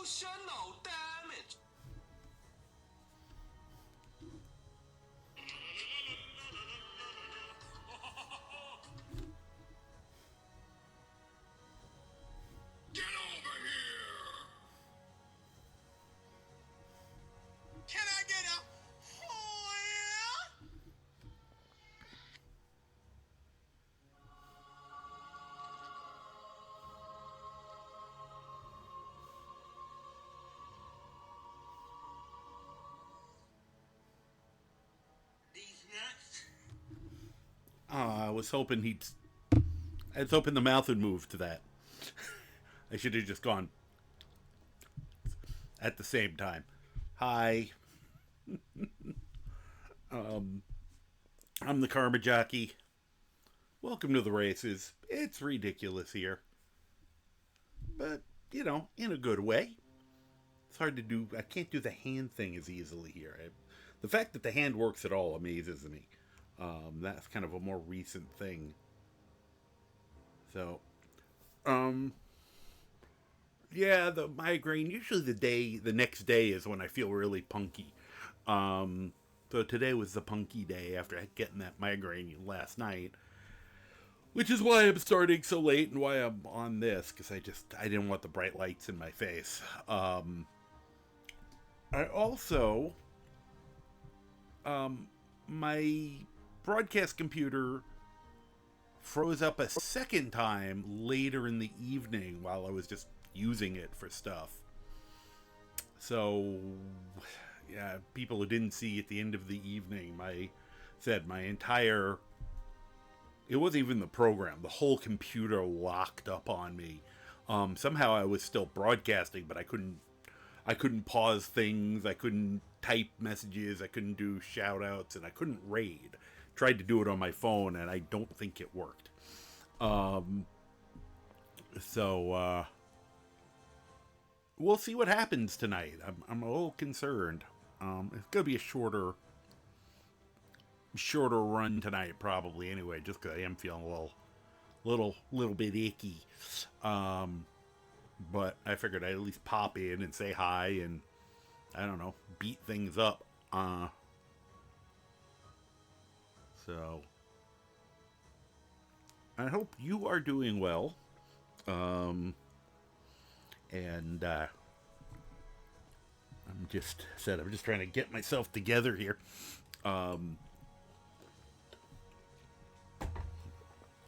emotional damage. Get over here! Can I get a oh yeah? These nuts. I was hoping the mouth would move to that. I should have just gone at the same time. Hi. I'm the Karma Jockey. Welcome to the races. It's ridiculous here. But, you know, in a good way. It's hard to do. I can't do the hand thing as easily here. The fact that the hand works at all amazes me. That's kind of a more recent thing. So, yeah, the migraine, usually the next day is when I feel really punky. So today was the punky day after getting that migraine last night. Which is why I'm starting so late and why I'm on this, because I didn't want the bright lights in my face. I also, my broadcast computer froze up a second time later in the evening while I was just using it for stuff. So, yeah, people who didn't see at the end of the evening, my entire, it wasn't even the program, the whole computer locked up on me. Somehow I was still broadcasting, but I couldn't pause things, I couldn't type messages, I couldn't do shout outs, and I couldn't raid. Tried to do it on my phone, and I don't think it worked. So we'll see what happens tonight. I'm a little concerned. It's gonna be a shorter run tonight, probably. Anyway, just because I am feeling a little bit icky. But I figured I'd at least pop in and say hi and, I don't know, beat things up. So, I hope you are doing well. And, I'm just trying to get myself together here. I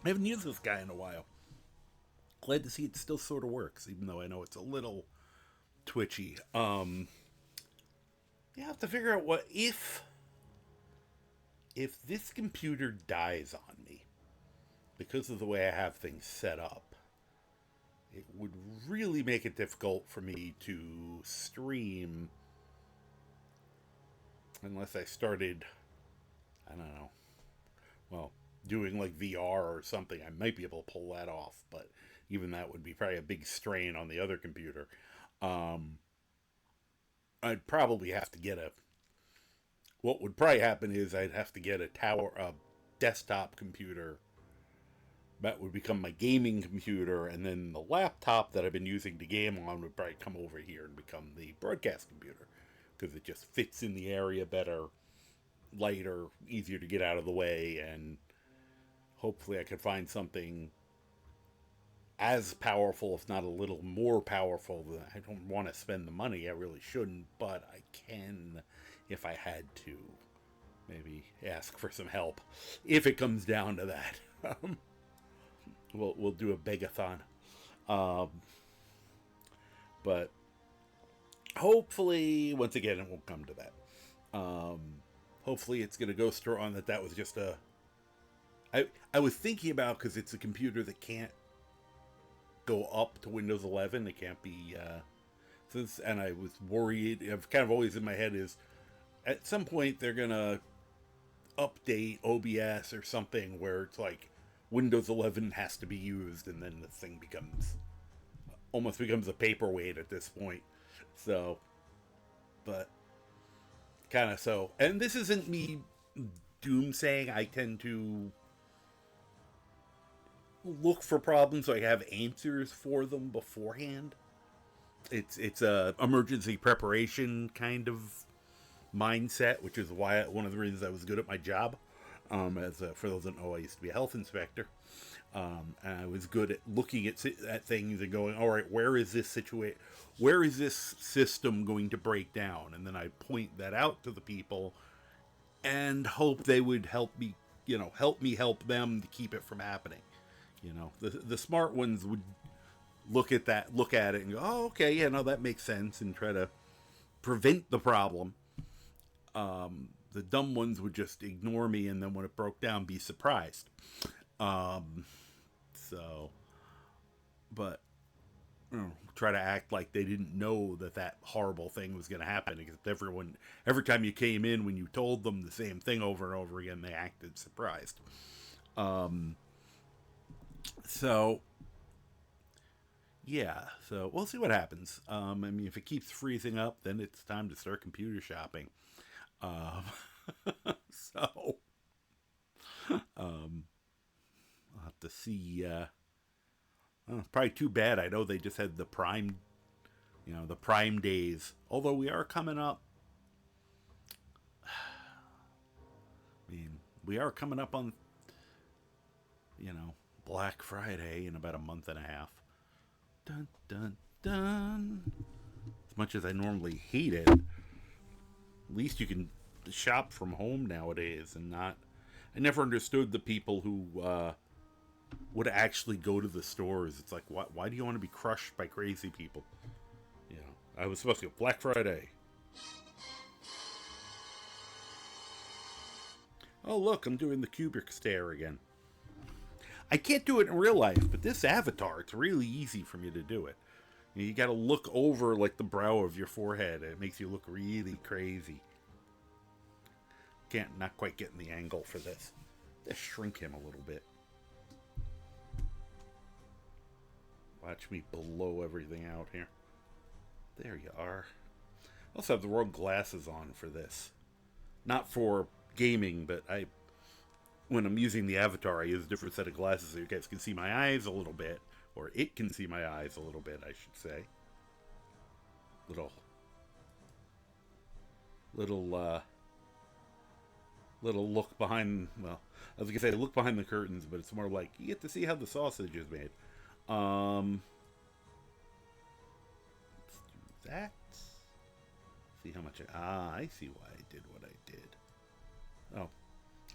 haven't used this guy in a while. Glad to see it still sort of works, even though I know it's a little twitchy. You have to figure out what if this computer dies on me because of the way I have things set up. It would really make it difficult for me to stream unless I started, I don't know, well, doing like VR or something. I might be able to pull that off, but even that would be probably a big strain on the other computer. I'd probably have to get what would probably happen is I'd have to get a desktop computer that would become my gaming computer, and then the laptop that I've been using to game on would probably come over here and become the broadcast computer, because it just fits in the area better, lighter, easier to get out of the way, and hopefully I could find something as powerful, if not a little more powerful. I don't want to spend the money, I really shouldn't, but I can if I had to. Maybe ask for some help if it comes down to that. We'll do a begathon. But hopefully, once again, it won't come to that. Hopefully it's going to go strong that was just I was thinking about, because it's a computer that can't go up to Windows 11. It can't be, and I was worried, I've kind of always in my head is, at some point they're going to update OBS or something where it's like, Windows 11 has to be used, and then the thing almost becomes a paperweight at this point. So, but kind of so. And this isn't me doomsaying. I tend to look for problems so I have answers for them beforehand. it's a emergency preparation kind of mindset, which is why one of the reasons I was good at my job. For those that know, I used to be a health inspector. And I was good at looking at things and going, all right, where is this system going to break down? And then I point that out to the people and hope they would help me help them to keep it from happening. The smart ones would look at it and go, oh, okay, yeah, no, that makes sense, and try to prevent the problem. The dumb ones would just ignore me, and then when it broke down, be surprised. But try to act like they didn't know that horrible thing was going to happen. Except every time you came in, when you told them the same thing over and over again, they acted surprised. So we'll see what happens. I mean, if it keeps freezing up, then it's time to start computer shopping. I'll have to see. Probably too bad. I know they just had the Prime days. Although we are coming up. I mean, we are coming up on, Black Friday in about a month and a half. Dun, dun, dun. As much as I normally hate it, at least you can shop from home nowadays and not. I never understood the people who would actually go to the stores. It's like, why do you want to be crushed by crazy people? I was supposed to go Black Friday. Oh, look, I'm doing the Kubrick stare again. I can't do it in real life, but this avatar, it's really easy for me to do it. You got to look over like the brow of your forehead, and it makes you look really crazy. Not quite getting the angle for this. Let's shrink him a little bit. Watch me blow everything out here. There you are. I also have the wrong glasses on for this. Not for gaming, but when I'm using the avatar, I use a different set of glasses so you guys can see my eyes a little bit. Or it can see my eyes a little bit, I should say. Little look behind, well, I was going to say look behind the curtains, but it's more like you get to see how the sausage is made. Let's do that. See how much I see why I did what I did. Oh,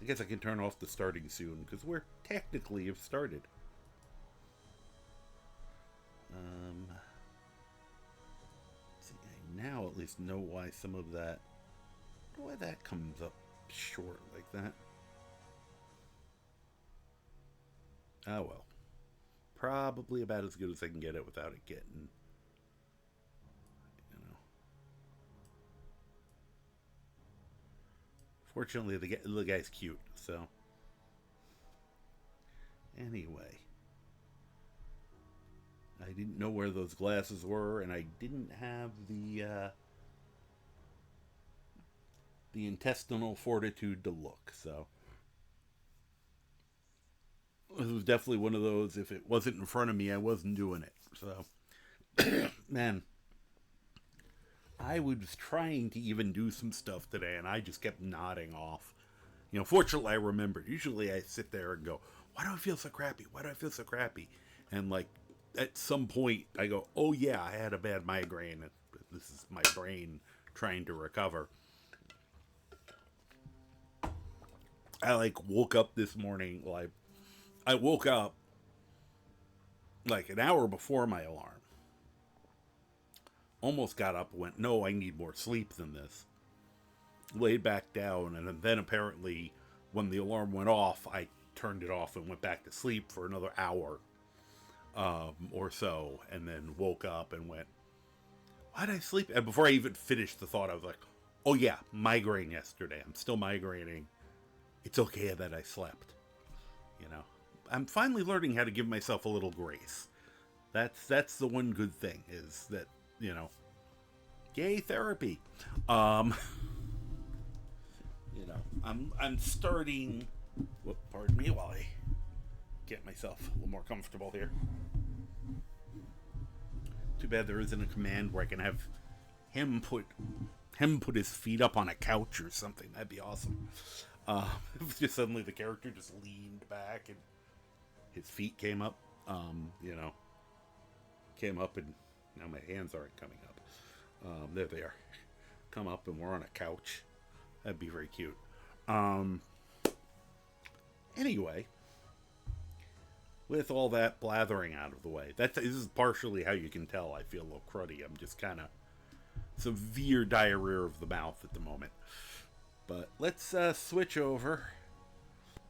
I guess I can turn off the starting soon, because we're technically have started. See, I now at least know why some of that, why that comes up short like that. Oh well. Probably about as good as I can get it without it getting, Fortunately, the guy's cute, so. Anyway. I didn't know where those glasses were, and I didn't have the intestinal fortitude to look, so. It was definitely one of those, if it wasn't in front of me, I wasn't doing it, so. Man. I was trying to even do some stuff today, and I just kept nodding off. Fortunately, I remembered. Usually I sit there and go, why do I feel so crappy? Why do I feel so crappy? And, at some point, I go, oh, yeah, I had a bad migraine. This is my brain trying to recover. I, woke up this morning. I woke up, an hour before my alarm. Almost got up and went, no, I need more sleep than this. Laid back down, and then apparently when the alarm went off, I turned it off and went back to sleep for another hour or so, and then woke up and went, why did I sleep? And before I even finished the thought, I was like, oh yeah, migraine yesterday. I'm still migraining. It's okay that I slept. I'm finally learning how to give myself a little grace. That's the one good thing, is that, yay, therapy. I'm starting, pardon me while I get myself a little more comfortable here. Too bad there isn't a command where I can have him put his feet up on a couch or something. That'd be awesome. Just suddenly the character just leaned back and his feet came up. Came up, and now my hands aren't coming up. There they are. Come up and we're on a couch. That'd be very cute. Anyway, with all that blathering out of the way, this is partially how you can tell I feel a little cruddy. I'm just kind of severe diarrhea of the mouth at the moment. But let's switch over,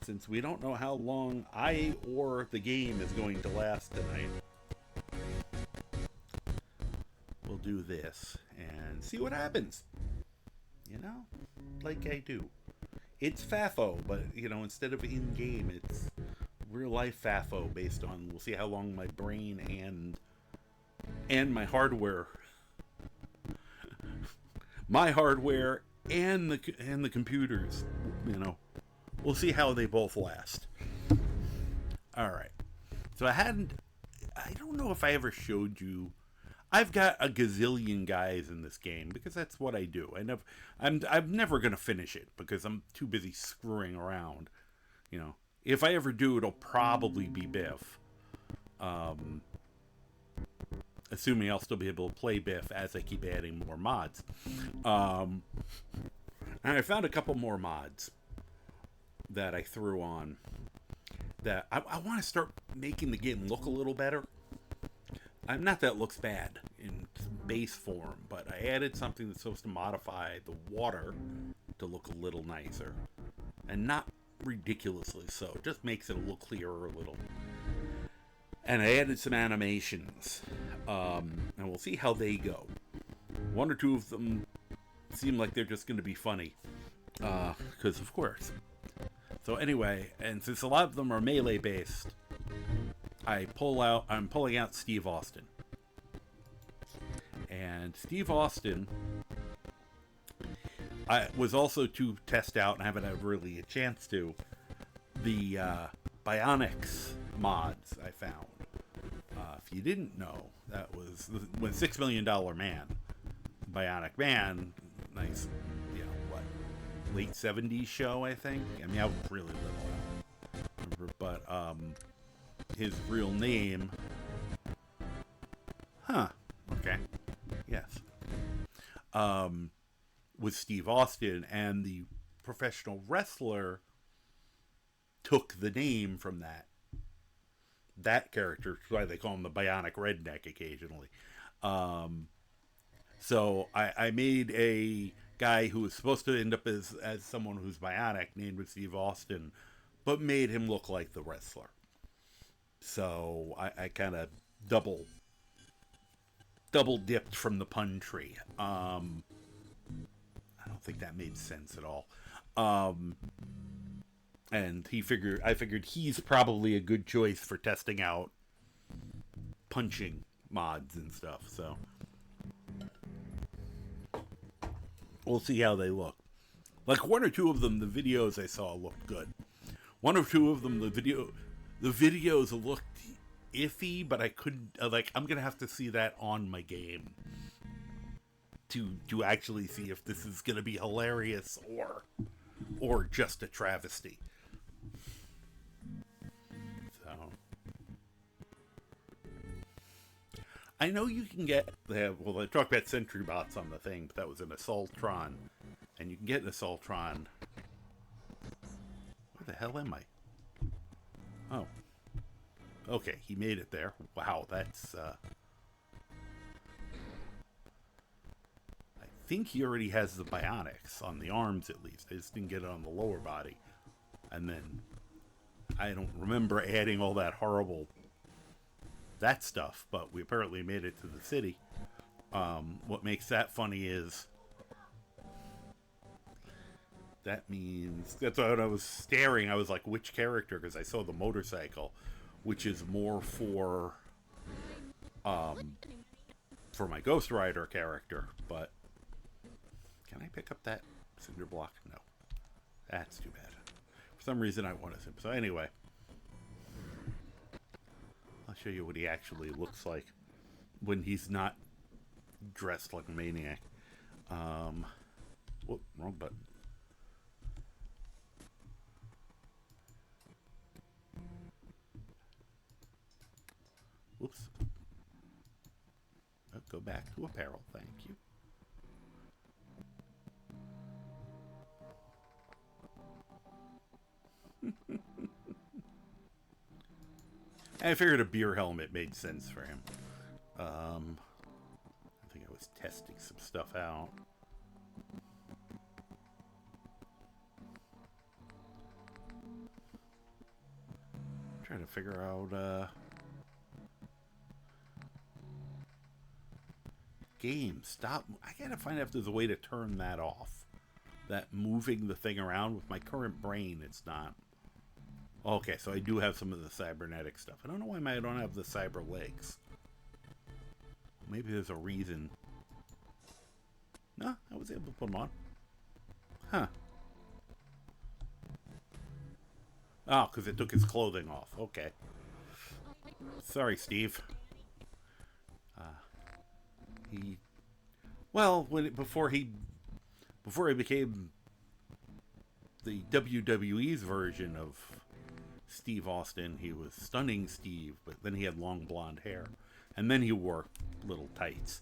since we don't know how long I or the game is going to last tonight. We'll do this and see what happens. You know, like I do. It's FAFO, but, you know, instead of in-game, it's real-life FAFO based on, we'll see how long my brain and my hardware, and the computers, you know, we'll see how they both last. Alright. So I don't know if I ever showed you, I've got a gazillion guys in this game because that's what I do. I'm never going to finish it because I'm too busy screwing around. You know, if I ever do, it'll probably be Biff. Assuming I'll still be able to play Biff as I keep adding more mods. And I found a couple more mods that I threw on that I want to start making the game look a little better. Not that it looks bad in base form, but I added something that's supposed to modify the water to look a little nicer. And not ridiculously so. It just makes it a little clearer a little. And I added some animations. And we'll see how they go. One or two of them seem like they're just going to be funny. Because of course. So anyway, and since a lot of them are melee based, I'm pulling out Steve Austin. And Steve Austin, I was also to test out, and I haven't had really a chance to, the Bionics mods I found. If you didn't know, that was when $6 Million Man, Bionic Man, nice, you know, what, late 70s show, I think? I mean, I was really little, but, his real name, okay, yes, was Steve Austin, and the professional wrestler took the name from that character. That's why they call him the Bionic Redneck occasionally. So I made a guy who was supposed to end up as someone who's bionic, named Steve Austin, but made him look like the wrestler. So I kind of double dipped from the pun tree. I don't think that made sense at all. And I figured he's probably a good choice for testing out punching mods and stuff. So we'll see how they look. Like one or two of them, the videos I saw looked good. One or two of them, the videos looked iffy, but I couldn't, I'm gonna have to see that on my game to actually see if this is gonna be hilarious or just a travesty. So I know you can get they talk about sentry bots on the thing, but that was an Assaultron, and you can get an Assaultron. Where the hell am I? Oh. Okay, he made it there. Wow, that's, I think he already has the Bionics on the arms, at least. I just didn't get it on the lower body. And then, I don't remember adding all that horrible, that stuff, but we apparently made it to the city. What makes that funny is, that means, that's when I was staring, I was like, which character? Because I saw the motorcycle, which is more for my Ghost Rider character, but can I pick up that cinder block? No. That's too bad. For some reason I wanted him. So anyway, I'll show you what he actually looks like. when he's not dressed like a maniac. Whoop, wrong button. Whoops. Go back to apparel, thank you. I figured a beer helmet made sense for him. I think I was testing some stuff out. Trying to figure out game. Stop. I gotta find out if there's a way to turn that off. That moving the thing around. With my current brain, it's not. Okay, so I do have some of the cybernetic stuff. I don't know why I don't have the cyber legs. Maybe there's a reason. No, I was able to put them on. Huh. Oh, because it took his clothing off. Okay. Sorry, Steve. Well, before he became the WWE's version of Steve Austin, he was Stunning Steve, but then he had long blonde hair, and then he wore little tights.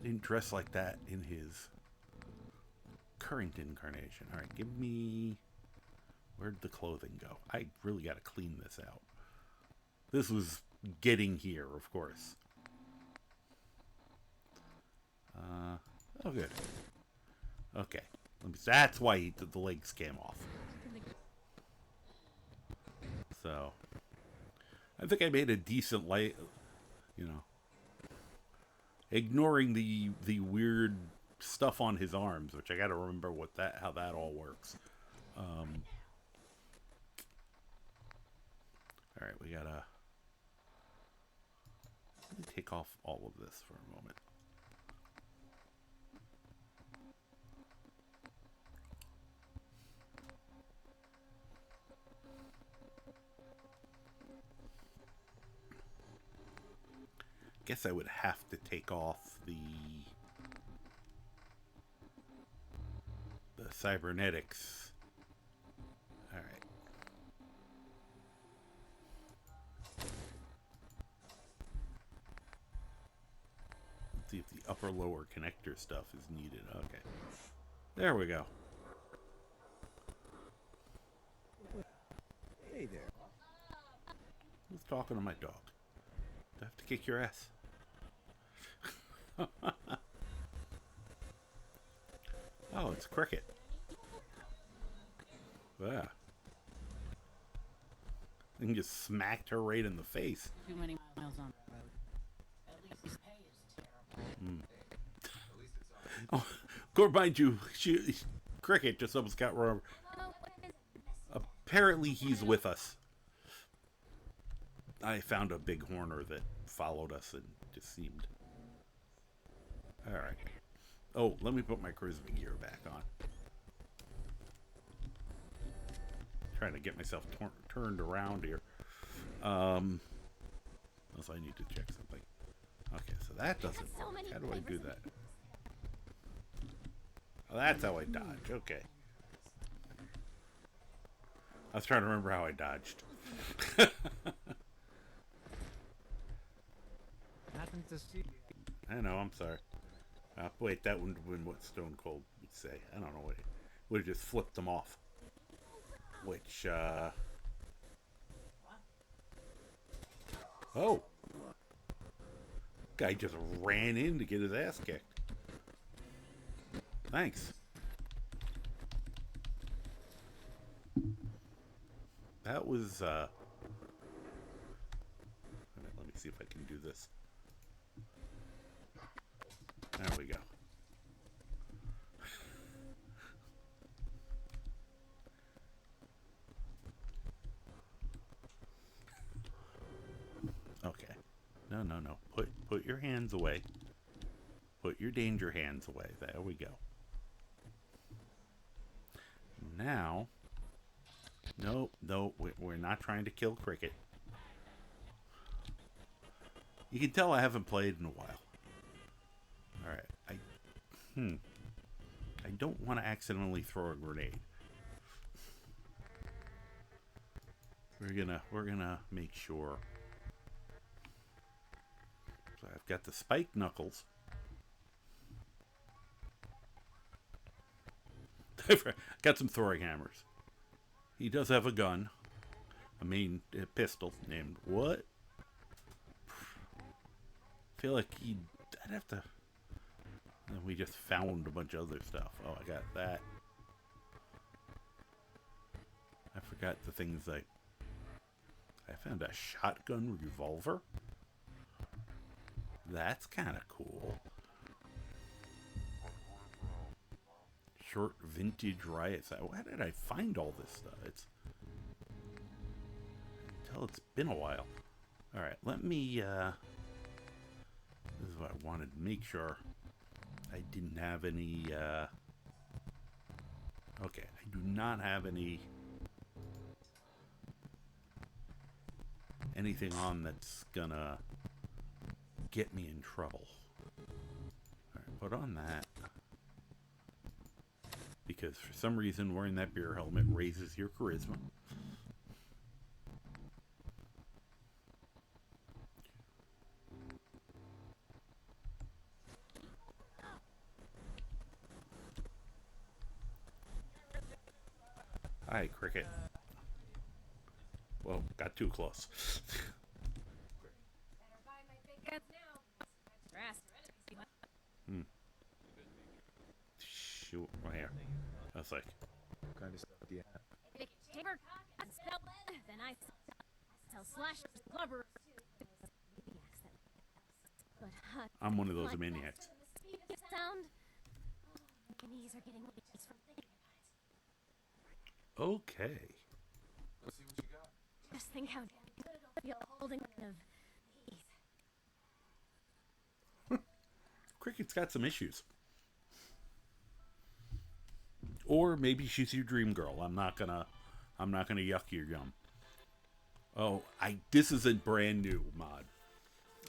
He didn't dress like that in his current incarnation. All right, give me. Where'd the clothing go? I really got to clean this out. This was getting here, of course. Oh, good. Okay. That's why the legs came off. So, I think I made a decent light, you know, ignoring the weird stuff on his arms, which I got to remember how that all works. All right, we gotta take off all of this for a moment. Guess I would have to take off the cybernetics. All right. Let's see if the upper lower connector stuff is needed. Okay. There we go. Hey there. Who's talking to my dog? Do I have to kick your ass? Oh, it's Cricket. Yeah. And just smacked her right in the face. Too many miles on the road. At least pay is terrible. Oh, go mind you, Cricket just almost got run over. Apparently he's with us. I found a big horner that followed us and just seemed... Alright. Oh, let me put my charisma gear back on. Trying to get myself turned around here. Unless I need to check something. Okay, so that doesn't work. How do I do that? Oh, that's how I dodge. Okay. I was trying to remember how I dodged. Happened to see. I know, I'm sorry. Wait, that wouldn't have been what Stone Cold would say. I don't know what it would have just flipped them off. Which, oh. Guy just ran in to get his ass kicked. Thanks. That was, let me see if I can do this. There we go. Okay. No. Put your hands away. Put your danger hands away. There we go. Now, no, we're not trying to kill Cricket. You can tell I haven't played in a while. Alright, I don't want to accidentally throw a grenade. We're gonna make sure. So I've got the spiked knuckles. I've got some throwing hammers. He does have a gun. I mean, a pistol named what? I feel like I'd have to. And we just found a bunch of other stuff. Oh, I got that. I forgot the things I found a shotgun revolver. That's kind of cool. Short vintage riot. Why did I find all this stuff? It's been a while. All right, let me. This is what I wanted to make sure I didn't have any. Okay, I do not have anything on that's gonna get me in trouble. All right, put on that. Because for some reason wearing that beer helmet raises your charisma. Hi, Cricket. Well, got too close. Shoot, right here. I was like, What kind of stuff do you have? Then I sell slashers, clubbers. But I'm one of those maniacs. sound. My knees are getting weak from thinking about it. Okay. Let's see what you got. Just think how good it'll feel holding one of these. Cricket's got some issues. Or maybe she's your dream girl. I'm not gonna yuck your yum. Oh, this is a brand new mod.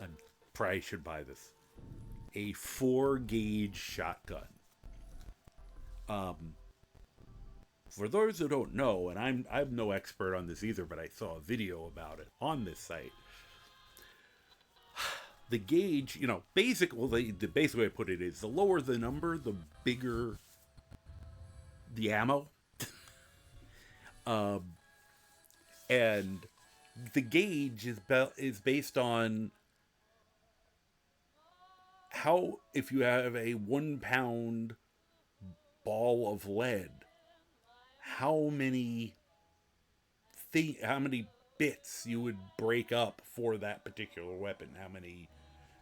I probably should buy this. A 4-gauge shotgun. For those who don't know, and I'm no expert on this either, but I saw a video about it on this site. The gauge, basically, the basic way I put it is the lower the number, the bigger the ammo. And the gauge is based on how, if you have a 1-pound ball of lead, how many bits you would break up for that particular weapon.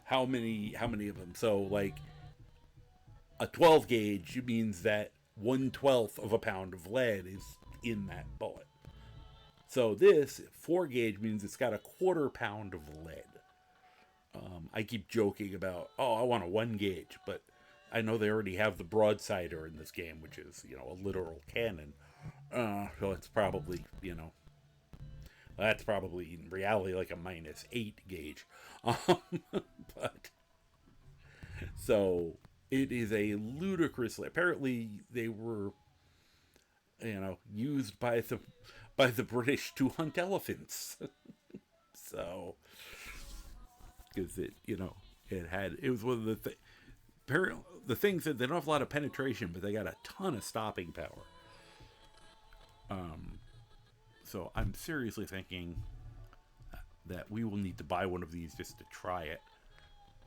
How many of them? So like a 12 gauge means that 1/12 of a pound of lead is in that bullet. So this 4 gauge means it's got a 1/4 pound of lead. I keep joking about, I want a 1 gauge, but I know they already have the broadsider in this game, which is, a literal cannon. So it's probably, that's probably in reality like a -8 gauge. But so it is a ludicrously, apparently they were, used by the British to hunt elephants. So, because it was one of the apparently the things that they don't have a lot of penetration, but they got a ton of stopping power. So I'm seriously thinking that we will need to buy one of these just to try it.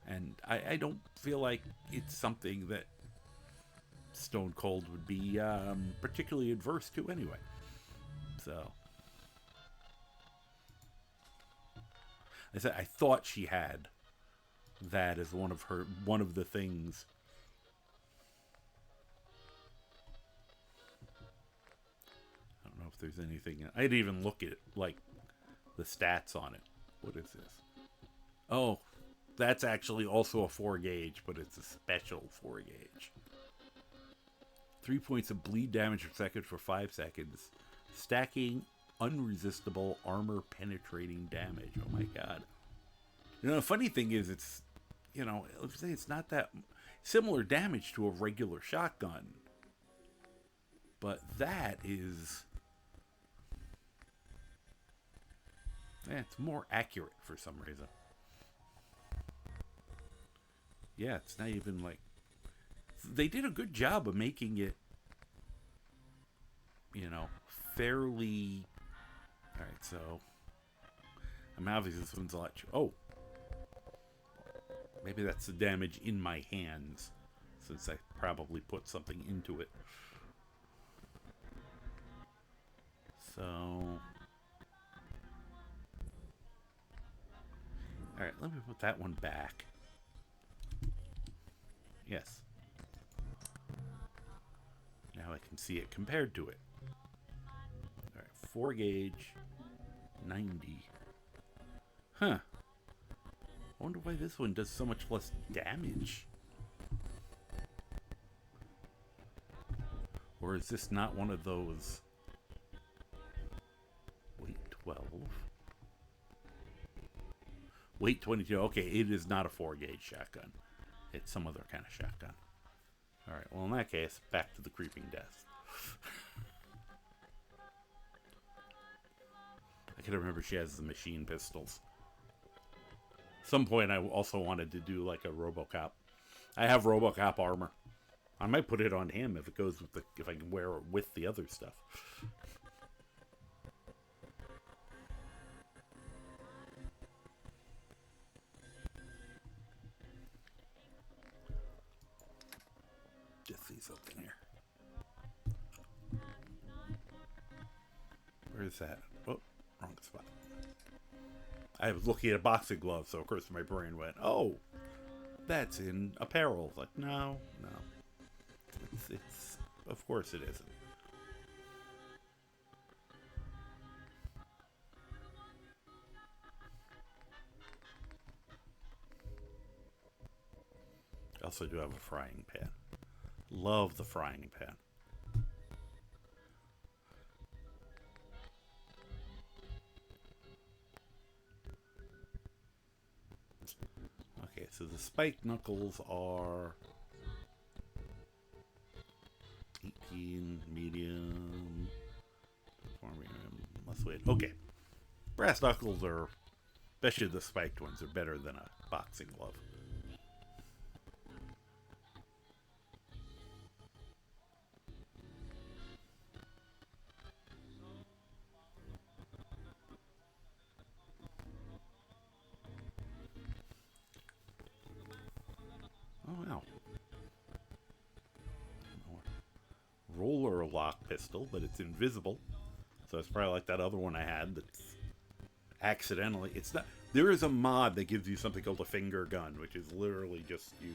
And I don't feel like it's something that Stone Cold would be particularly adverse to anyway. So I thought she had that as one of the things. I don't know if there's anything. I'd even look at like the stats on it. What is this? Oh, that's actually also a 4 gauge, but it's a special 4 gauge. 3 points of bleed damage per second for 5 seconds. Stacking unresistible armor penetrating damage. Oh my god. You know, the funny thing is, it's, you know, let's say it's not that similar damage to a regular shotgun. But that is... yeah, it's more accurate for some reason. Yeah, it's not even like... they did a good job of making it, you know, fairly... Alright, so... I'm obviously this one's a lot... oh! Maybe that's the damage in my hands, since I probably put something into it. So... alright, let me put that one back. Yes. Now I can see it compared to it. Alright, 4 gauge, 90. Huh. I wonder why this one does so much less damage. Or is this not one of those... weight 12? Weight 22. Okay, it is not a 4 gauge shotgun. It's some other kind of shotgun. Alright, well in that case, back to the creeping death. I can remember she has the machine pistols. Some point I also wanted to do like a RoboCop. I have RoboCop armor. I might put it on him if it goes with the, if I can wear it with the other stuff. Just see something here. Where is that? Oh, wrong spot. I was looking at a boxing glove, so of course my brain went, oh, that's in apparel. Like, no. It's of course it isn't. I also do have a frying pan. Love the frying pan. Okay, so the spiked knuckles are 18, medium, less weight. Okay. Brass knuckles are, especially the spiked ones, are better than a boxing glove. Oh, wow. Roller lock pistol, but it's invisible. So it's probably like that other one I had that's accidentally... it's not... there is a mod that gives you something called a finger gun, which is literally just you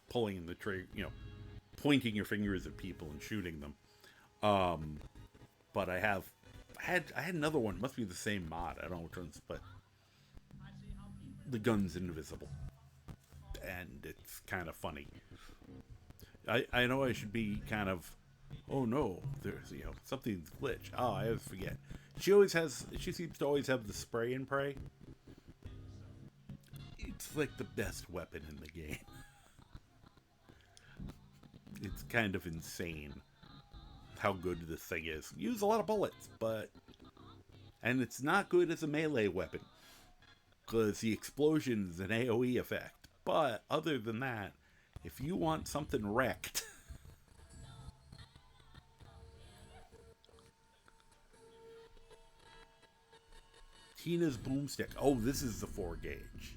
pulling the trigger, you know, pointing your fingers at people and shooting them. But I had another one. It must be the same mod. I don't know which one's, but the gun's invisible. And it's kind of funny. I know I should be kind of, oh no, there's, you know, something's glitch. Oh, I always forget. She seems to always have the spray and pray. It's like the best weapon in the game. It's kind of insane how good this thing is. Use a lot of bullets, and it's not good as a melee weapon, because the explosion is an AoE effect. But other than that, if you want something wrecked, Tina's boomstick. Oh, this is the 4 gauge.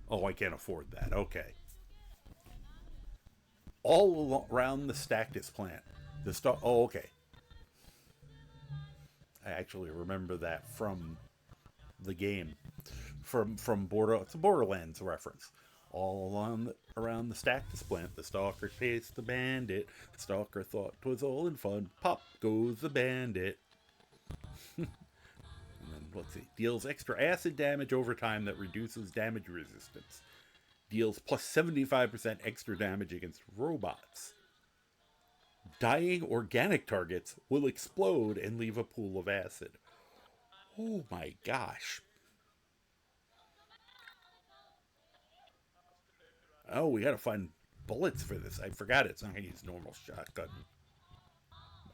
Oh, I can't afford that. Okay. All around the Stactus plant. Oh, okay. I actually remember that from the game. From it's a Borderlands reference. All around the Stactus plant, the stalker chased the bandit. The stalker thought 'twas all in fun. Pop goes the bandit. And then, let's see. Deals extra acid damage over time that reduces damage resistance. Deals plus 75% extra damage against robots. Dying organic targets will explode and leave a pool of acid. Oh my gosh. Oh, we gotta find bullets for this. I forgot it's not gonna use normal shotgun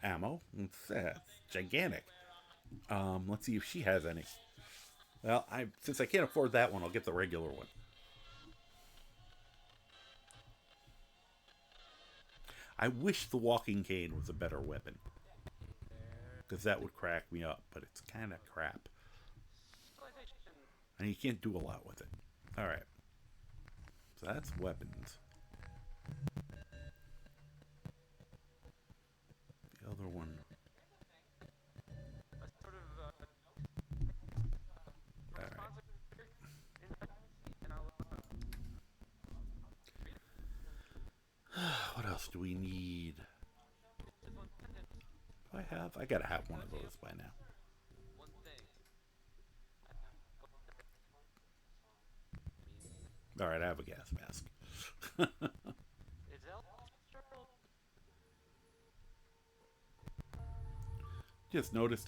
ammo. What's that? Gigantic. Let's see if she has any. Well, since I can't afford that one, I'll get the regular one. I wish the walking cane was a better weapon, because that would crack me up, but it's kind of crap. And you can't do a lot with it. Alright. So that's weapons. The other one. Alright. What else do we need? Do I gotta have one of those by now. Alright, I have a gas mask.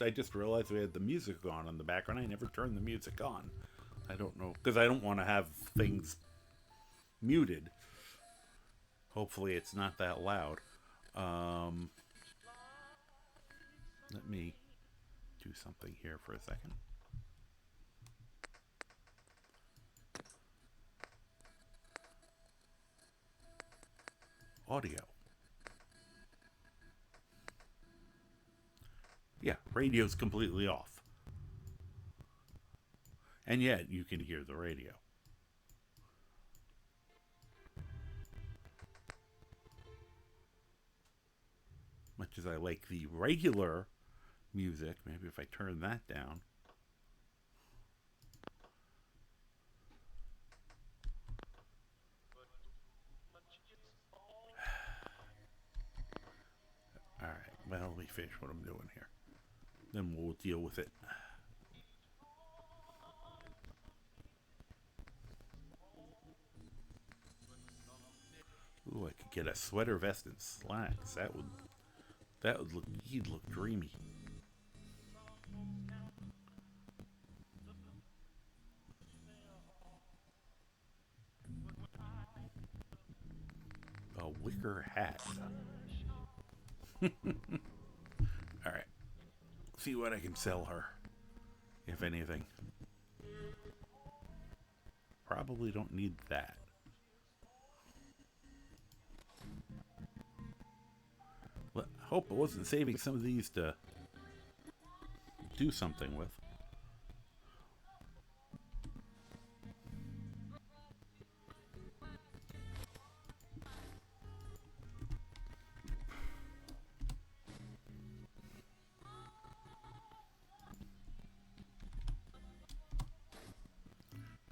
I just realized we had the music on in the background. I never turned the music on. I don't know, because I don't want to have things muted. Hopefully it's not that loud. Let me do something here for a second. Audio. Yeah, radio's completely off. And yet you can hear the radio. Much as I like the regular music, maybe if I turn that down. Alright, well, let me finish what I'm doing here. Then we'll deal with it. Ooh, I could get a sweater vest and slacks. He'd look dreamy. A wicker hat. Alright. See what I can sell her. If anything. Probably don't need that. Well, I hope I wasn't saving some of these to do something with.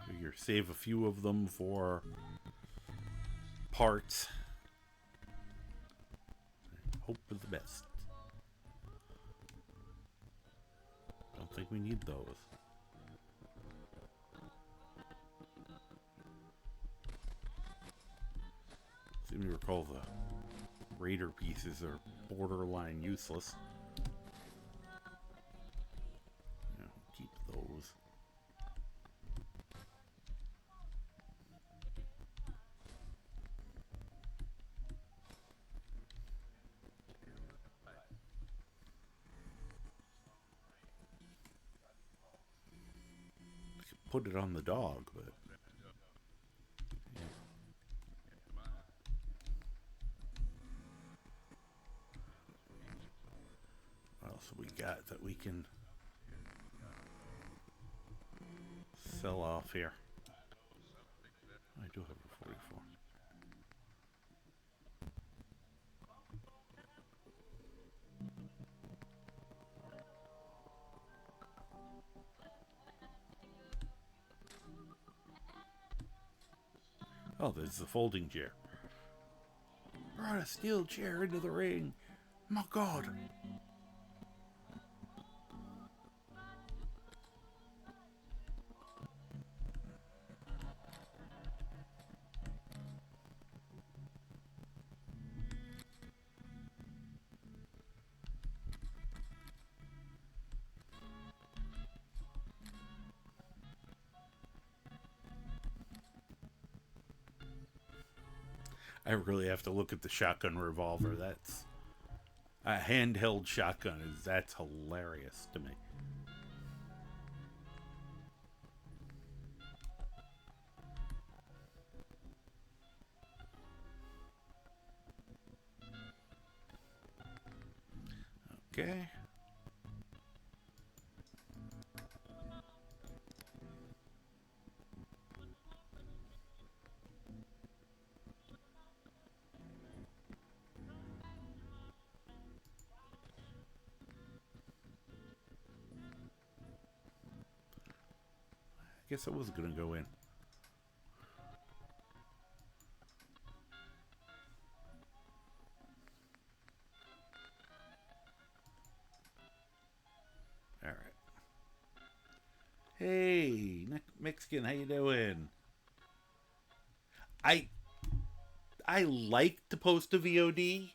Figure save a few of them for parts. Hope for the best. Don't think we need those. Seem to recall the Raider pieces are borderline useless. You know, keep those. Put it on the dog, but yeah. What else have we got that we can sell off here? I do have a 44. Oh, there's the folding chair. Brought a steel chair into the ring. My God. I really have to look at the shotgun revolver. That's a handheld shotgun. That's hilarious to me. Okay. I guess I was gonna go in. All right. Hey, Mexican, how you doing? I like to post a VOD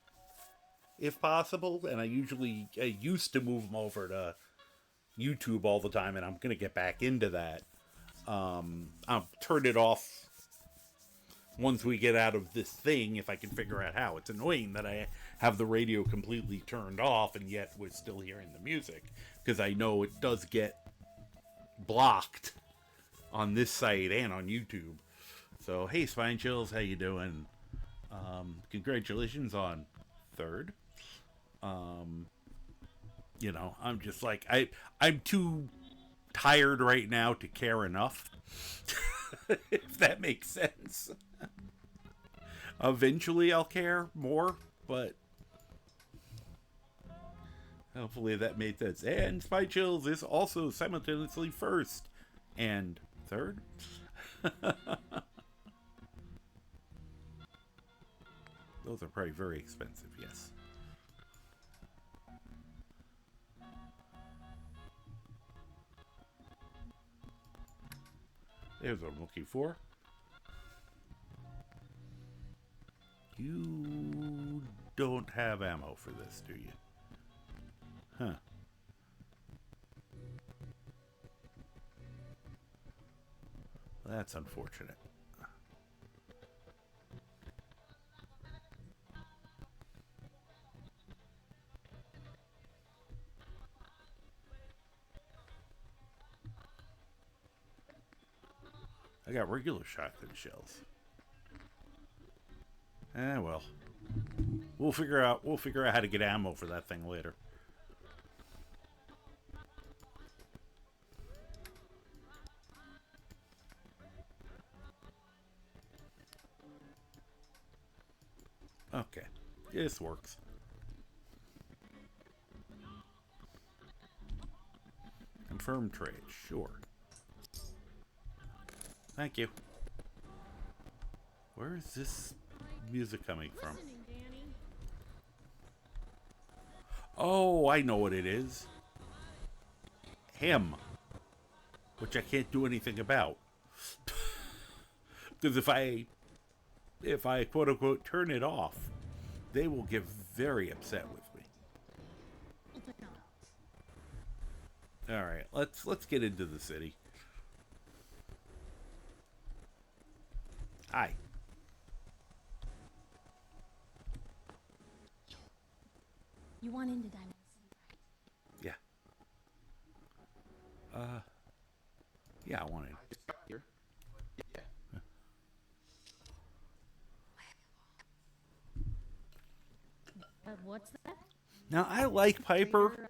if possible, and I used to move them over to YouTube all the time, and I'm gonna get back into that. I'll turn it off once we get out of this thing, if I can figure out how. It's annoying that I have the radio completely turned off and yet we're still hearing the music, because I know it does get blocked on this site and on YouTube. So, hey, Spine Chills, how you doing? Congratulations on 3rd. You know, I'm just like, I'm too tired right now to care enough. If that makes sense. Eventually I'll care more, but hopefully that made sense. And Spy Chills is also simultaneously 1st and 3rd. Those are probably very expensive, yes. There's what I'm looking for. You don't have ammo for this, do you? Huh. That's unfortunate. I got regular shotgun shells. Well. We'll figure out how to get ammo for that thing later. Okay. This works. Confirm trade, sure. Thank you. Where is this music coming from? Oh, I know what it is. Him. Which I can't do anything about. Because if I quote unquote turn it off, they will get very upset with me. Alright, let's get into the city. Hi. You want into Diamond City, right? Yeah. Yeah, I want it. Just got here. Yeah. What's that? Now, I like Piper.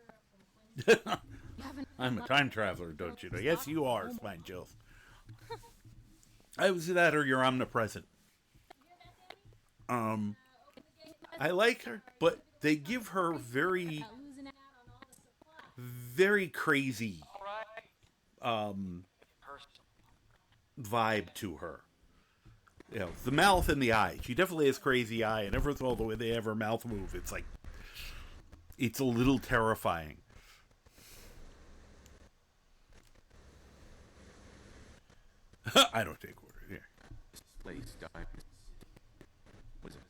I'm a time traveler, don't you know? Yes, you are, Spine Chills. I was that or you're omnipresent. I like her, but they give her very, very crazy vibe to her. You know, the mouth and the eye. She definitely has crazy eye, and every so the way they have her mouth move, it's like, it's a little terrifying. I don't take orders here. This place, guys. What is it?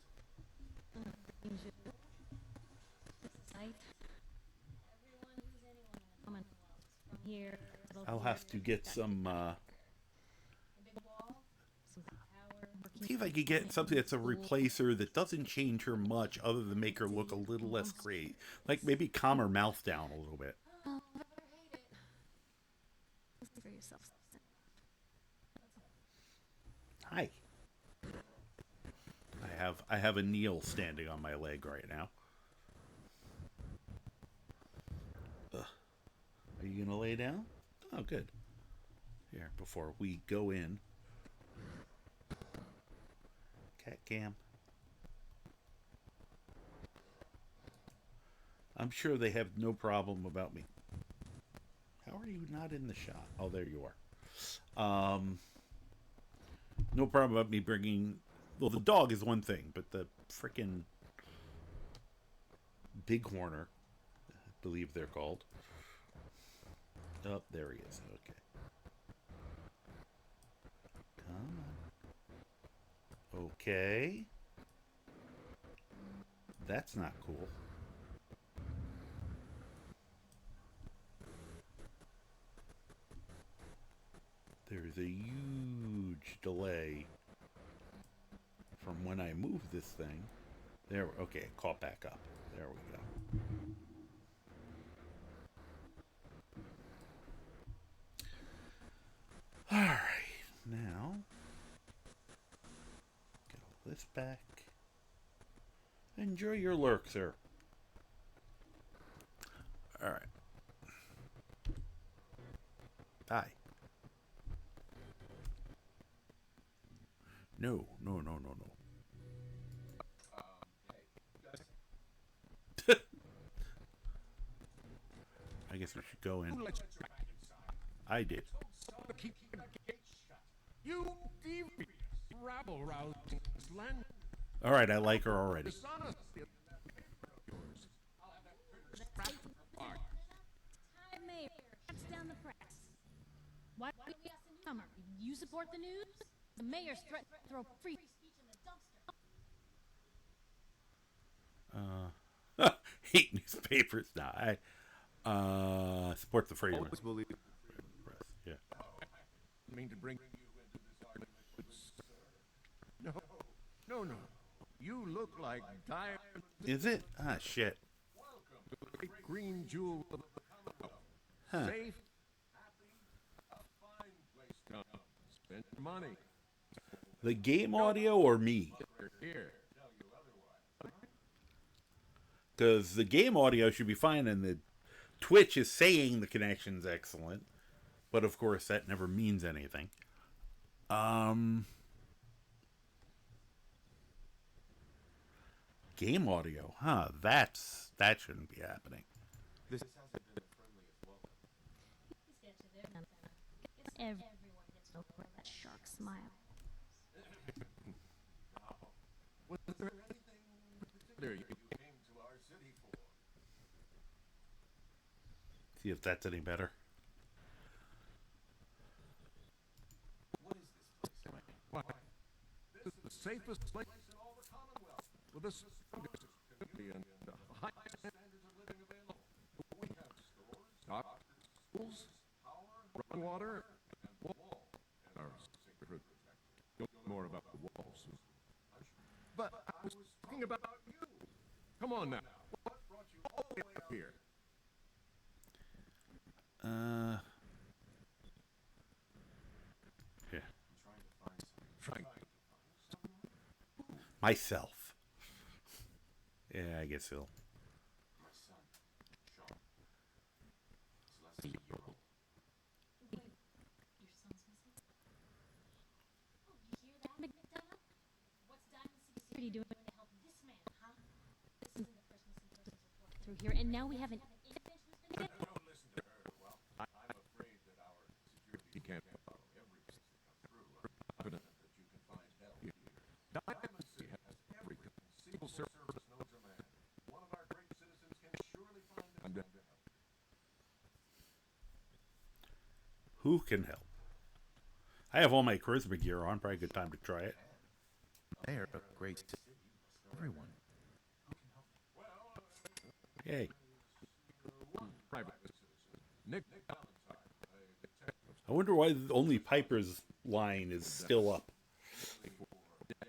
I'll have to get some See if I could get something that's a replacer that doesn't change her much other than make her look a little less great. Like maybe calm her mouth down a little bit. For yourself. Hi. I have a Neil standing on my leg right now. Are you gonna lay down? Oh, good. Here, before we go in. Cat cam. I'm sure they have no problem about me. How are you not in the shot? Oh, there you are. No problem about me bringing... Well, the dog is one thing, but the frickin' bighorner, I believe they're called. Oh, there he is. Okay. Come on. Okay. That's not cool. There's a huge delay from when I move this thing. There, okay, caught back up. There we go. All right, now get all this back. Enjoy your lurk, sir. All right. Hi. No. I guess we should go in. I did. You devious, rabble-rousing slander. All right, I like her already. Time Mayor shuts down the press. Why do we ask the newcomer? You support the news? The mayor's threat to throw free speech in the dumpster. Hate newspapers. Nah, I support the freedom. Always believe. Press. Yeah. I mean to bring you into this argument, sir. No. You look like diamond. Is it? Ah, shit. Welcome to the great green jewel of the Commonwealth. Huh. Safe, happy, a fine place to come. Spend your money. The game audio or me? You're here. Because the game audio should be fine, and the Twitch is saying the connection's excellent, but of course that never means anything. Game audio, huh? That shouldn't be happening. This hasn't been friendly as well. Everyone gets over that shark smile. Was there anything particular you came to our city for? See if that's any better. What is this place? Why? This is the safest place in all the Commonwealth, with the strongest security and the highest standards of living available. We have stores, doctors, schools, power, running water, and wall. And our sacred protector. You'll know more about the walls soon. But I was talking about you. Come on now. What brought you all the way up here? Yeah. Trying. Myself. Yeah, I guess so. My son, Sean. He's less than a year old. Your son's missing? Oh, you hear that, McDonough? What's Diamond Security doing to help this man, huh? This isn't the first missing persons report through here, and now we have an infant who's been dead. Don't listen to her. Well, I'm afraid that our security can't follow every case that comes through. I'm confident that you can find help here. Diamond City has every conceivable service known to man. One of our great citizens can surely find the time to help. Who can help? I have all my charisma gear on. Probably a good time to try it. They're a great city. Everyone. Yay. Private citizen, Nick Valentine, a detective I wonder why only Piper's line is still up. for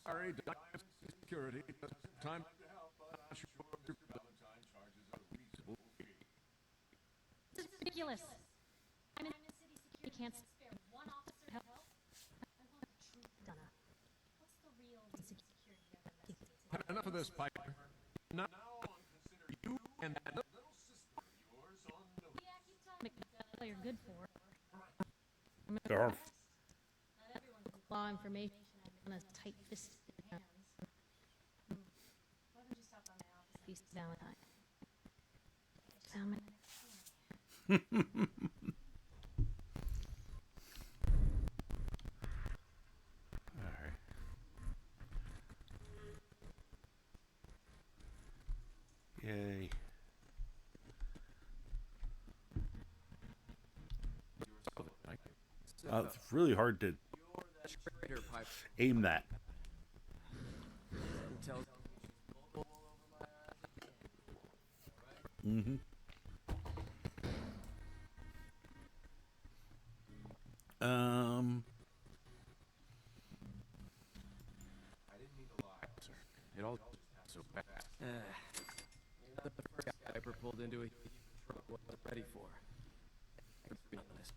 Sorry, Dynasty Security doesn't have time to help, but I'm sure Mr. Valentine charges a reasonable fee. This is ridiculous. I'm in city security. Can't spare one officer to help. I want the truth, Donna. What's the real reason security never investigates? Had enough of this, Piper. Now, Consider you and that little little sister of yours on notice. Yeah, keep talking. That's all you're good for. Sure. Not everyone can law information on a tight-fisted hands. Why don't you stop by my office? Beast Valentine. Found my Alright. Yay. It's really hard to aim that. Mm-hmm. I didn't mean to lie. It all so fast. The first guy Piper pulled into a truck wasn't ready for. To be honest.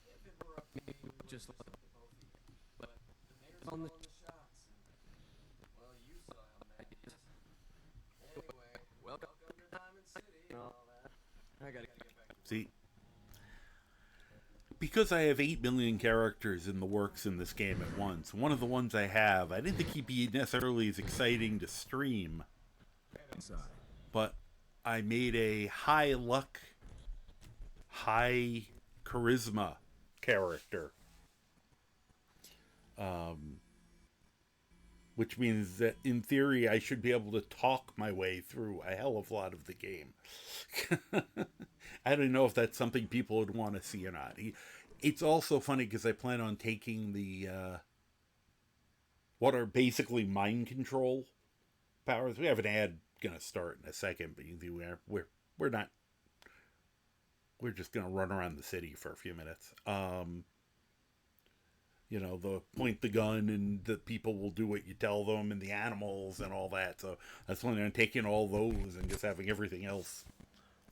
If it were up to me, we would just let both of you. But the mayor's on the shots. And, well, you saw how mad he is. Anyway, welcome to Diamond City and all that. I gotta get back to See, because I have 8 million characters in the works in this game at once, one of the ones I have, I didn't think he'd be necessarily as exciting to stream, but I made a high luck, high charisma character, which means that in theory I should be able to talk my way through a hell of a lot of the game. I don't know if that's something people would want to see or not. It's also funny because I plan on taking the what are basically mind control powers. We have an ad gonna start in a second, but you see we're not. We're just gonna run around the city for a few minutes. You know, the point the gun and the people will do what you tell them, and the animals and all that. So that's when I'm taking all those and just having everything else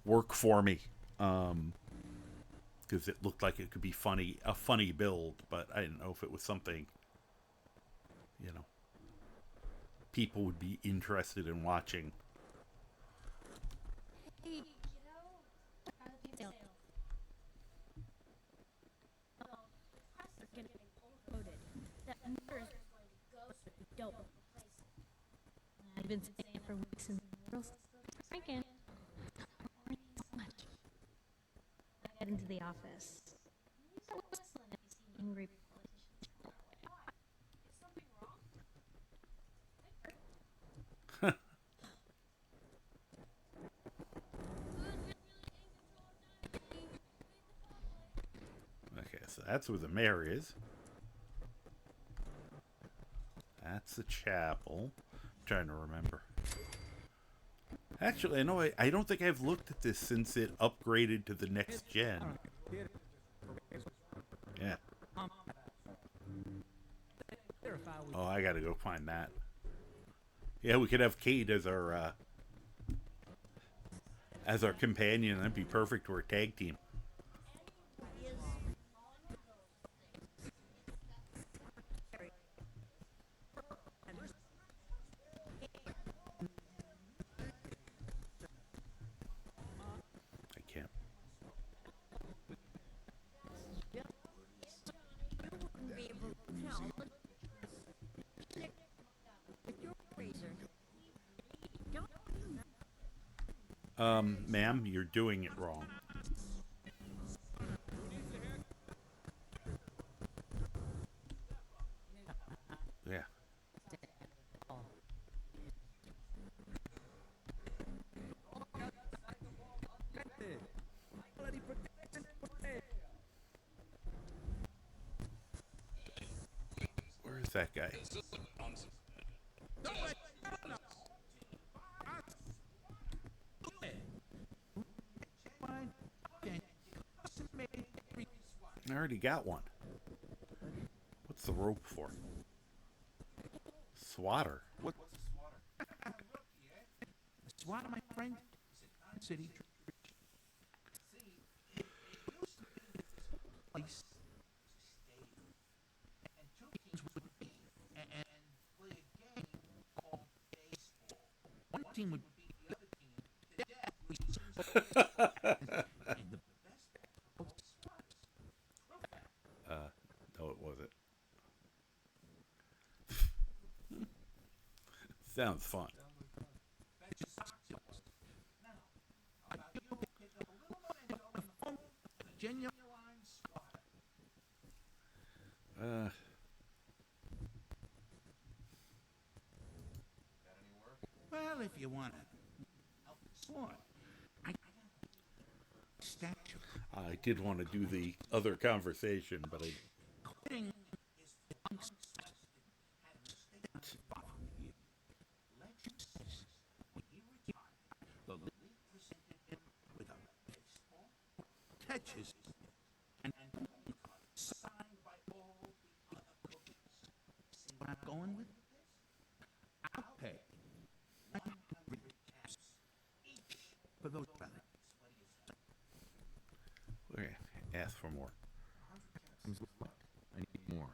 work for me. Because it looked like it could be funny, a funny build, but I didn't know if it was something, you know, people would be interested in watching. Hey, kiddo. How are the people sale? Oh, press are getting overloaded. That mirror is going to go so we don't replace it. I've been saying it for weeks and the girls still drinking. So much. I got into the office. You start whistling if you see angry politicians. Why? Is something wrong? Okay, so that's where the mayor is. That's the chapel. I'm trying to remember. Actually, I don't think I've looked at this since it upgraded to the next gen. Yeah. Oh, I gotta go find that. Yeah, we could have Kate as our companion. That'd be perfect for a tag team. I can't. Ma'am, you're doing it wrong. Yeah. Where is that guy? I already got one. What's the rope for? Swatter. What's a swatter? Swatter, my friend. City. Place. And two teams would meet and play a game called baseball. One team would beat the other team to death with and the best part was No, it wasn't. Sounds fun. Genuine swatter. Got any work? Well, if you want to help the sword, I got a statue. I did want to do the other conversation, but I Quitting is the unsuspected had an estate not too far from here. Legend says when he retired, the league presented him with a baseball, catches, and home card signed by all the other coaches. See where I'm going with this? I'll pay 100 caps each for those relics. What do you say? okay, ask for more. I need more.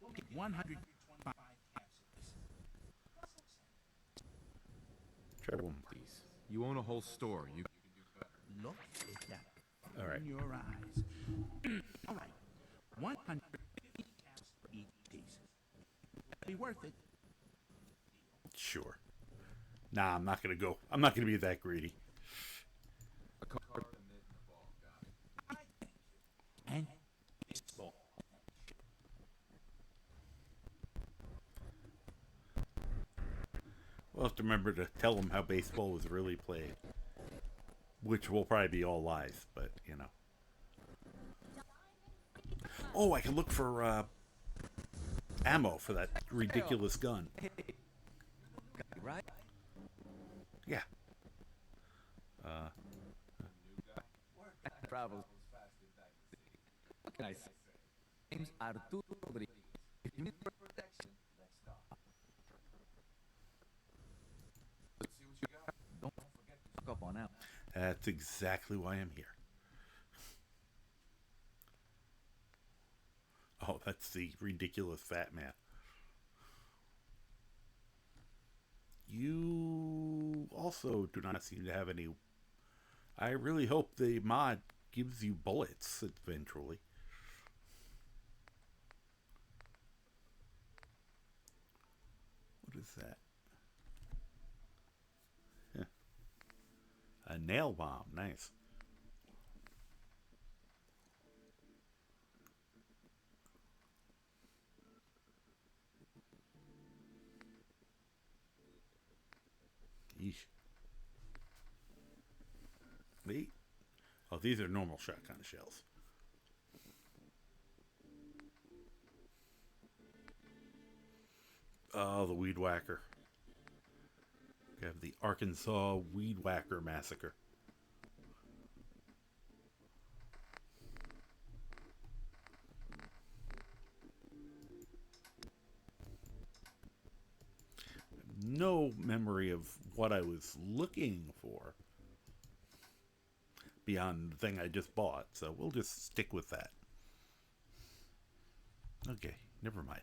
We'll get 125 caps apiece. Try one more. Please. You own a whole store. You Look at that All right. in your eyes. All right, 150 caps for each piece. Be worth it. Sure. Nah, I'm not gonna go. I'm not gonna be that greedy. a card. I thank you. And baseball. We'll have to remember to tell them how baseball was really played, which will probably be all lies, but you know. Oh, I can look for ammo for that ridiculous gun. Right? Yeah. Travels. What can I say? Name's Arturo Rodriguez. If you need protection, let's talk. Let's see what you got. Don't forget to stock up on ammo. That's exactly why I'm here. Oh, that's the ridiculous fat man. You also do not seem to have any. I really hope the mod gives you bullets eventually. What is that? Huh. A nail bomb. Nice. Yeesh. Wait. Oh, these are normal shotgun shells. Oh, the Weed Whacker. We have the Arkansas Weed Whacker Massacre. No memory of what I was looking for beyond the thing I just bought, so we'll just stick with that. Okay, never mind.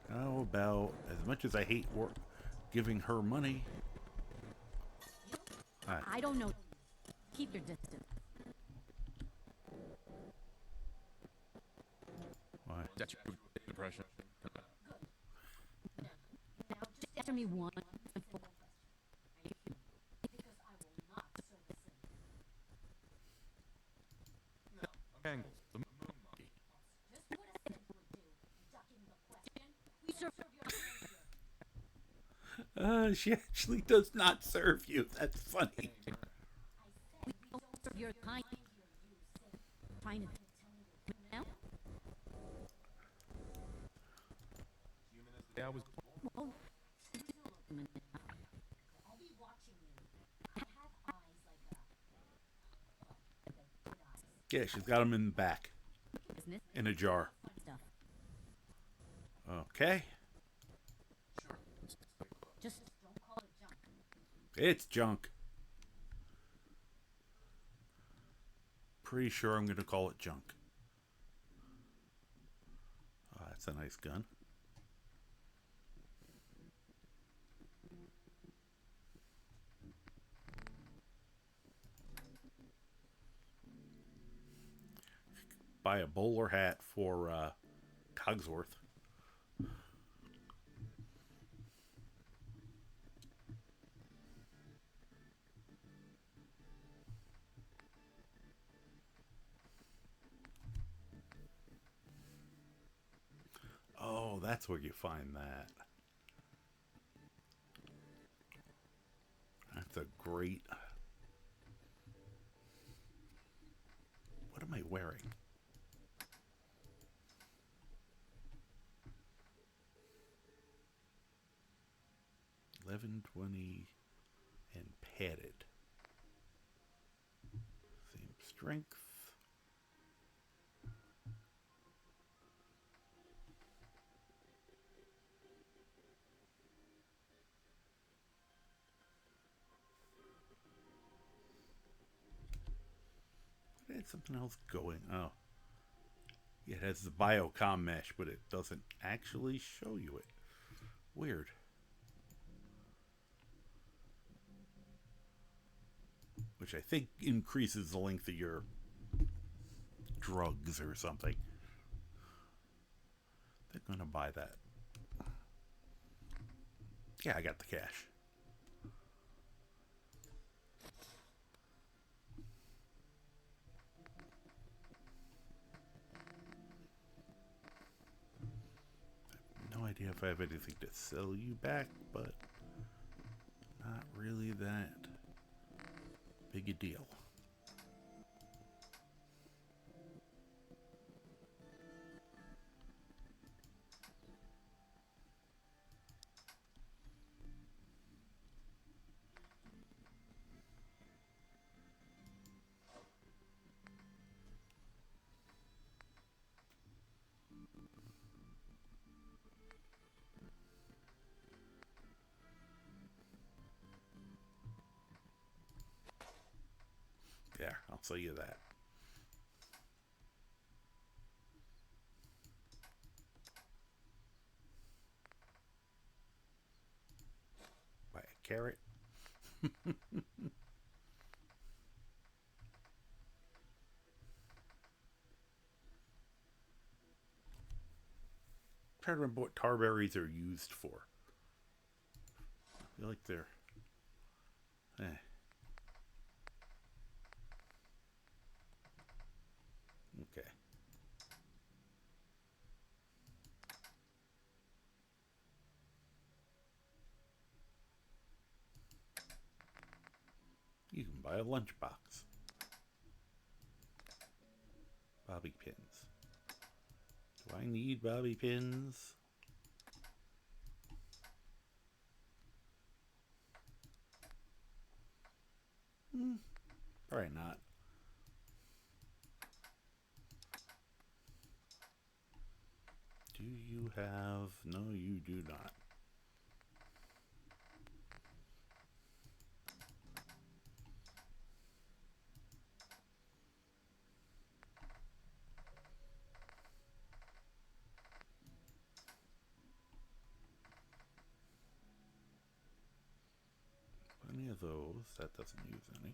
How about, as much as I hate work, giving her money? I don't know. Keep your distance. Why? That's your impression. Now, just answer me one simple question. Are you kidding? Because I will not service it. Angles. The moon monkey. Just what I said you would do. Ducking the question. We serve your She actually does not serve you. That's funny. I said we don't serve your kind. Trying to tell me to now? Human as the day I was born. Well, you do look human enough. I'll be watching you. I have eyes like a good eyes. Yeah, she's got him in the back. You in a jar. Fun stuff. Okay. Just don't call it junk. It's junk. Pretty sure I'm going to call it junk. Oh, that's a nice gun. Buy a bowler hat for Cogsworth. Oh, that's where you find that. That's a great... What am I wearing? $11.20 and padded. Same strength. It had something else going. Oh. It has the biocom mesh, but it doesn't actually show you it. Weird. Which I think increases the length of your drugs or something. They're gonna buy that. Yeah, I got the cash. No idea if I have anything to sell you back, but not really that big a deal. There, I'll sell you that. Buy a carrot. Trying to remember what tarberries are used for. I feel like they're... Okay. You can buy a lunchbox. Bobby pins. Do I need bobby pins? Probably not. Do you have... No, you do not. Plenty of those. That doesn't use any.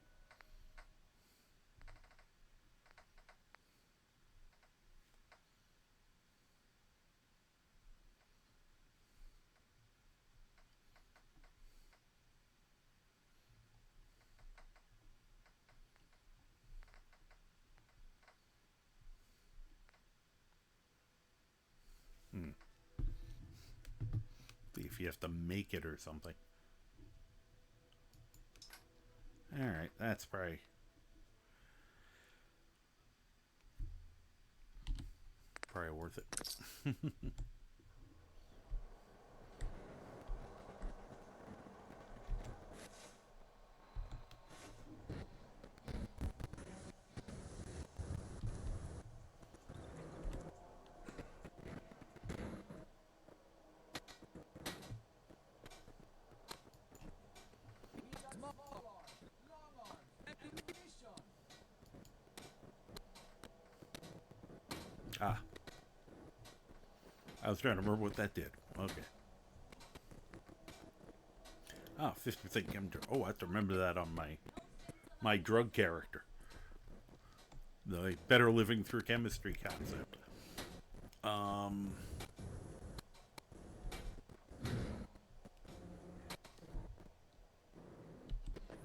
See if you have to make it or something. Alright, that's probably worth it. Ah. I was trying to remember what that did. Okay. Ah, 50% chemistry. Oh, I have to remember that on my drug character. The better living through chemistry concept.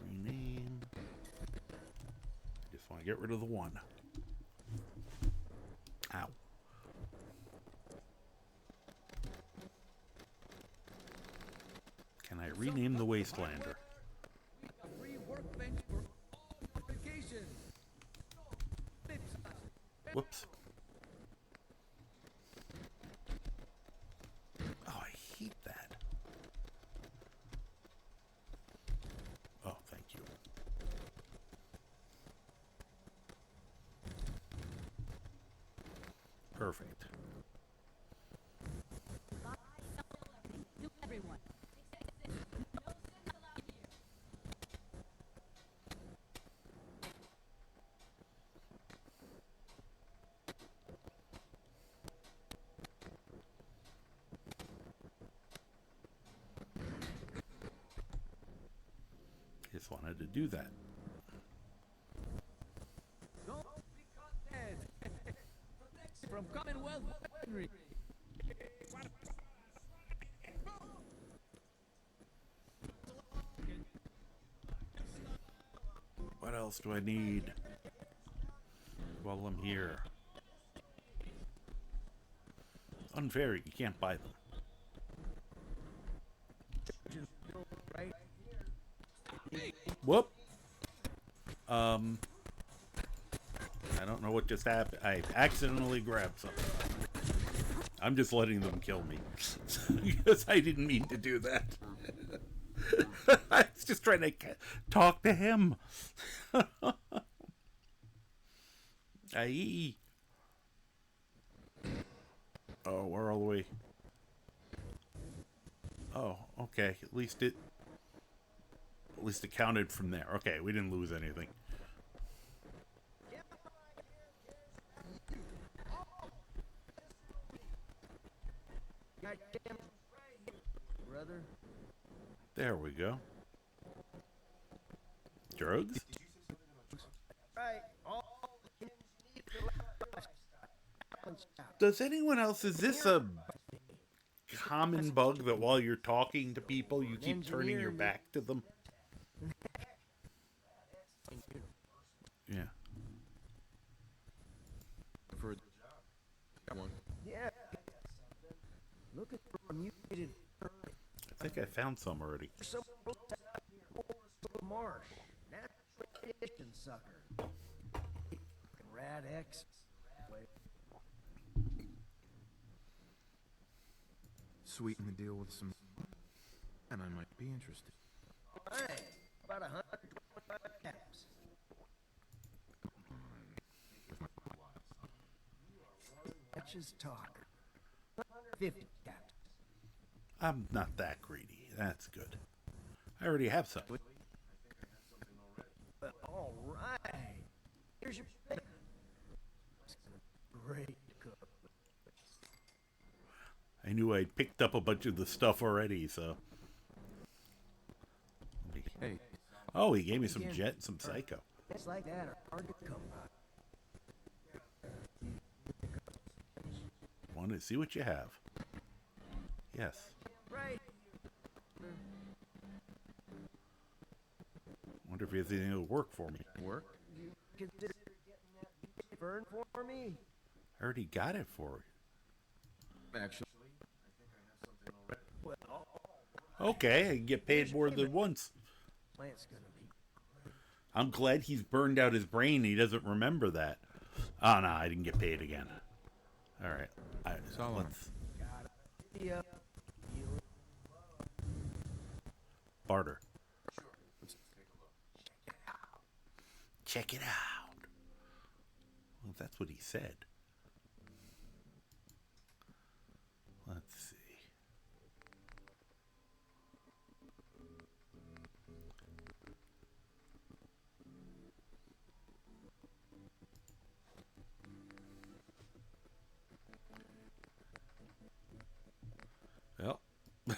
Rename. Just want to get rid of the one. Ow. Can I rename the Wastelander? Free workbench for all applications. Whoops. Oh, I hate that. Oh, thank you. Perfect. To everyone. No sins allowed here. Just wanted to do that. Don't be caught dead. Protection from Commonwealth weaponry. What else do I need while I'm here? Unfair, you can't buy them. Whoop. I don't know what just happened. I accidentally grabbed something. I'm just letting them kill me. Because I didn't mean to do that. I was just trying to talk to him. Aye. Oh, we're all the way. Oh, okay. At least it counted from there. Okay, we didn't lose anything. Brother. There we go. Drugs? Right. All the kids need for Does anyone else, is this a common bug that while you're talking to people, you keep turning your back to them? Yeah. For got one. Yeah. Looking for a mutated I think I found some already. marsh. Natural tradition sucker. Rad X. Sweeten the deal with some, and I might be interested. Right. About 125 caps. Matches talk. 150 caps. I'm not that greedy. That's good. I already have some. Well, all right. Here's your payment. Great cook. I knew I'd picked up a bunch of the stuff already, so. Hey, Oh, he gave me some jet and some psycho. Things like that are hard to come by. Want to see what you have? Yes. Right. Wonder if he has anything that'll work for me. work? You consider getting that burn for me? I already got it for you. Actually, Well, Okay, I can get paid more than once. plant's gonna be. I'm glad he's burned out his brain. He doesn't remember that. Oh, no, I didn't get paid again. All right. So long. Let's Yeah. barter. let's take a look. Check it out. Well, that's what he said. Let's see.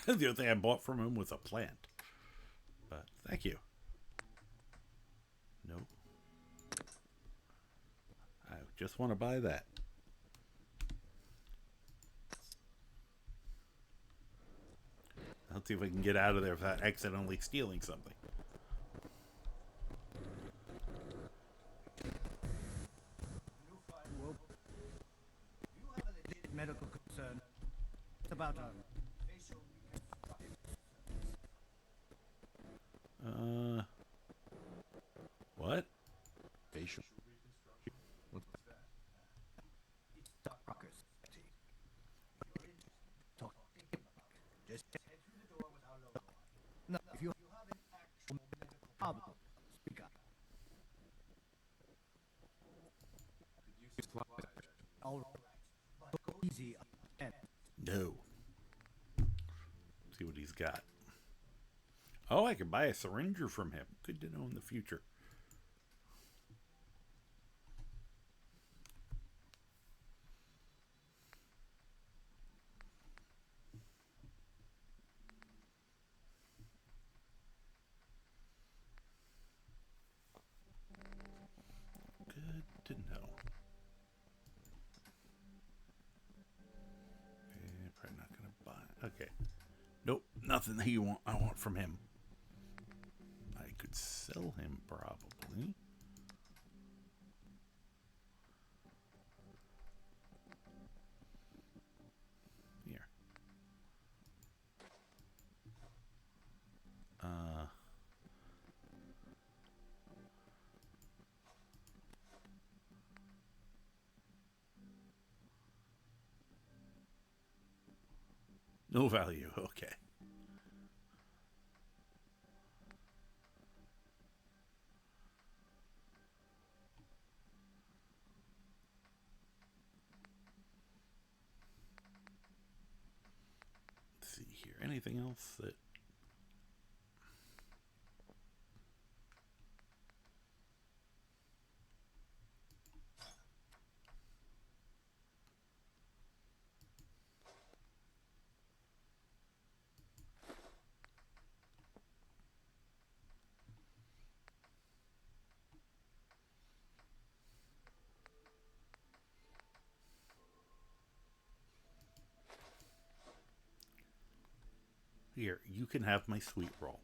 The only thing I bought from him was a plant. But thank you. Nope. I just want to buy that. Let's see if we can get out of there without accidentally stealing something. You have a legit medical concern. It's about facial reconstructive surgery. What? Facial reconstruction? What's that? It's doctor's specialty. If you're interested, talk to him about it. Just head through the door with our logo on it. No, if you have an actual medical problem, speak up. Could you supply that? All right, but go easy on him. No. See what he's got. Oh, I can buy a syringer from him. Good to know in the future. Good to know. Probably not gonna buy. Okay. Nope, nothing that I want from him. I could sell him probably. Here. No value. Okay. Let's see here. Anything else that... Here, you can have my sweet roll.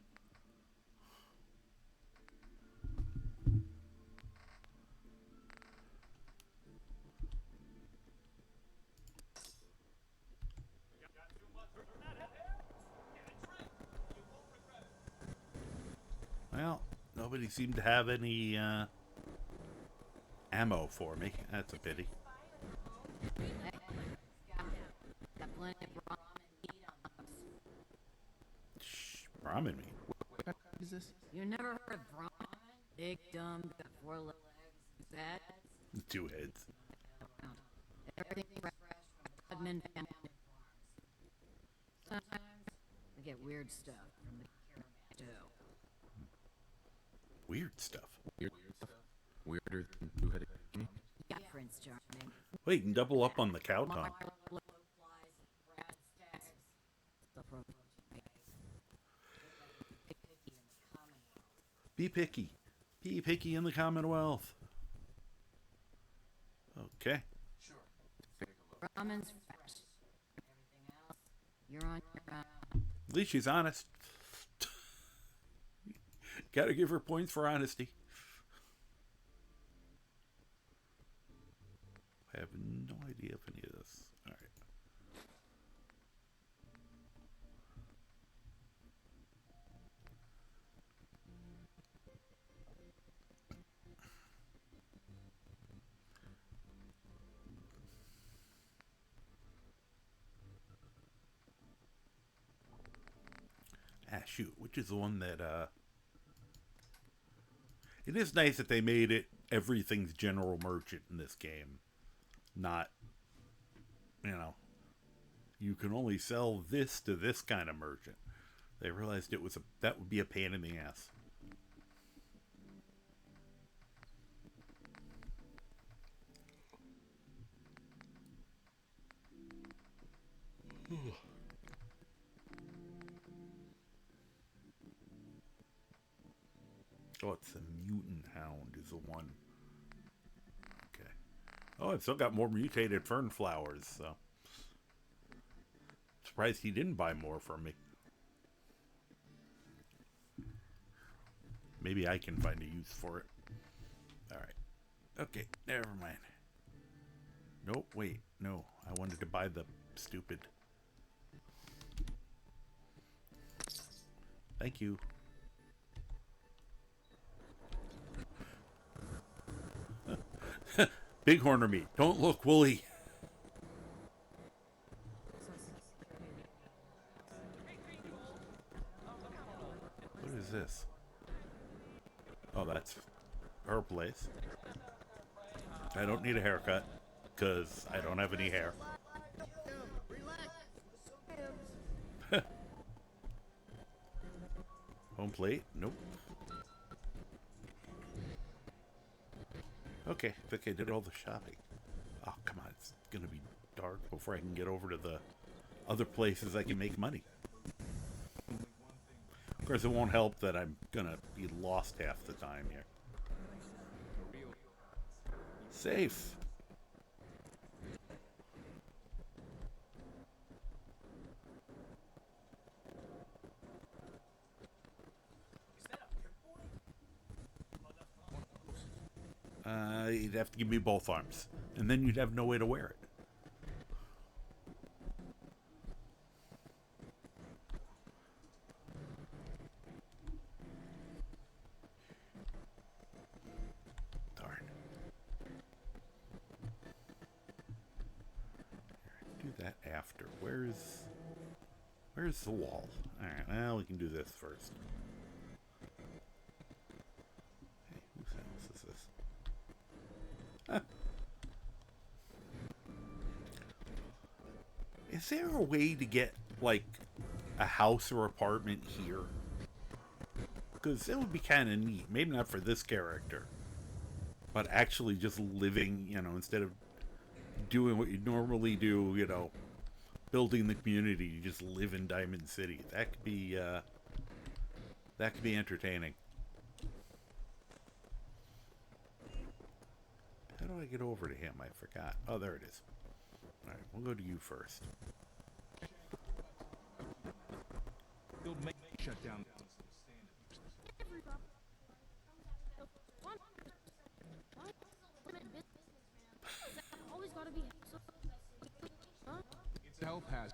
Well, nobody seemed to have any ammo for me. That's a pity. Got plenty of ramen meat on those. Shh, ramen meat. What is this? You never heard of ramen? Big, dumb, got 4 legs, that. 2 heads. Everything fresh from Codman family farms. Sometimes we get weird stuff from the caravan too. Weird stuff. Weird stuff? Weirder than two-headed king? Yeah, Prince Charming. Wait, you can double up on the cow tongue. Be picky. Be picky in the Commonwealth. Okay. Sure. Take a look. Ramen's fresh. Everything else, you're on your own. At least she's honest. Gotta give her points for honesty. I have no idea of any of this. All right. Ah, shoot. Which is the one that, It is nice that they made it everything's general merchant in this game. Not, you know, you can only sell this to this kind of merchant. They realized it was that would be a pain in the ass. Oh, it's the mutant hound is the one. Okay. Oh, I've still got more mutated fern flowers, so. Surprised he didn't buy more from me. Maybe I can find a use for it. Alright. Okay, never mind. Nope, wait. No, I wanted to buy the stupid. Thank you. Bighorn meat. Don't look woolly. What is this? Oh, that's her place. I don't need a haircut because I don't have any hair. Home plate? Nope. Okay, I think I did all the shopping. Oh, come on. It's going to be dark before I can get over to the other places I can make money. Of course, it won't help that I'm going to be lost half the time here. Safe. You'd have to give me both arms. And then you'd have no way to wear it. Darn. Do that after. Where's the wall? Alright, well, we can do this first. Hey, whose house is this? Huh. Is there a way to get, like, a house or apartment here? Because it would be kind of neat. Maybe not for this character. But actually just living, you know, instead of doing what you normally do, you know, building the community, you just live in Diamond City. That could be entertaining. How do I get over to him? I forgot. Oh, there it is. Alright, we'll go to you first. Shut down. Always gotta be. It's health hazard.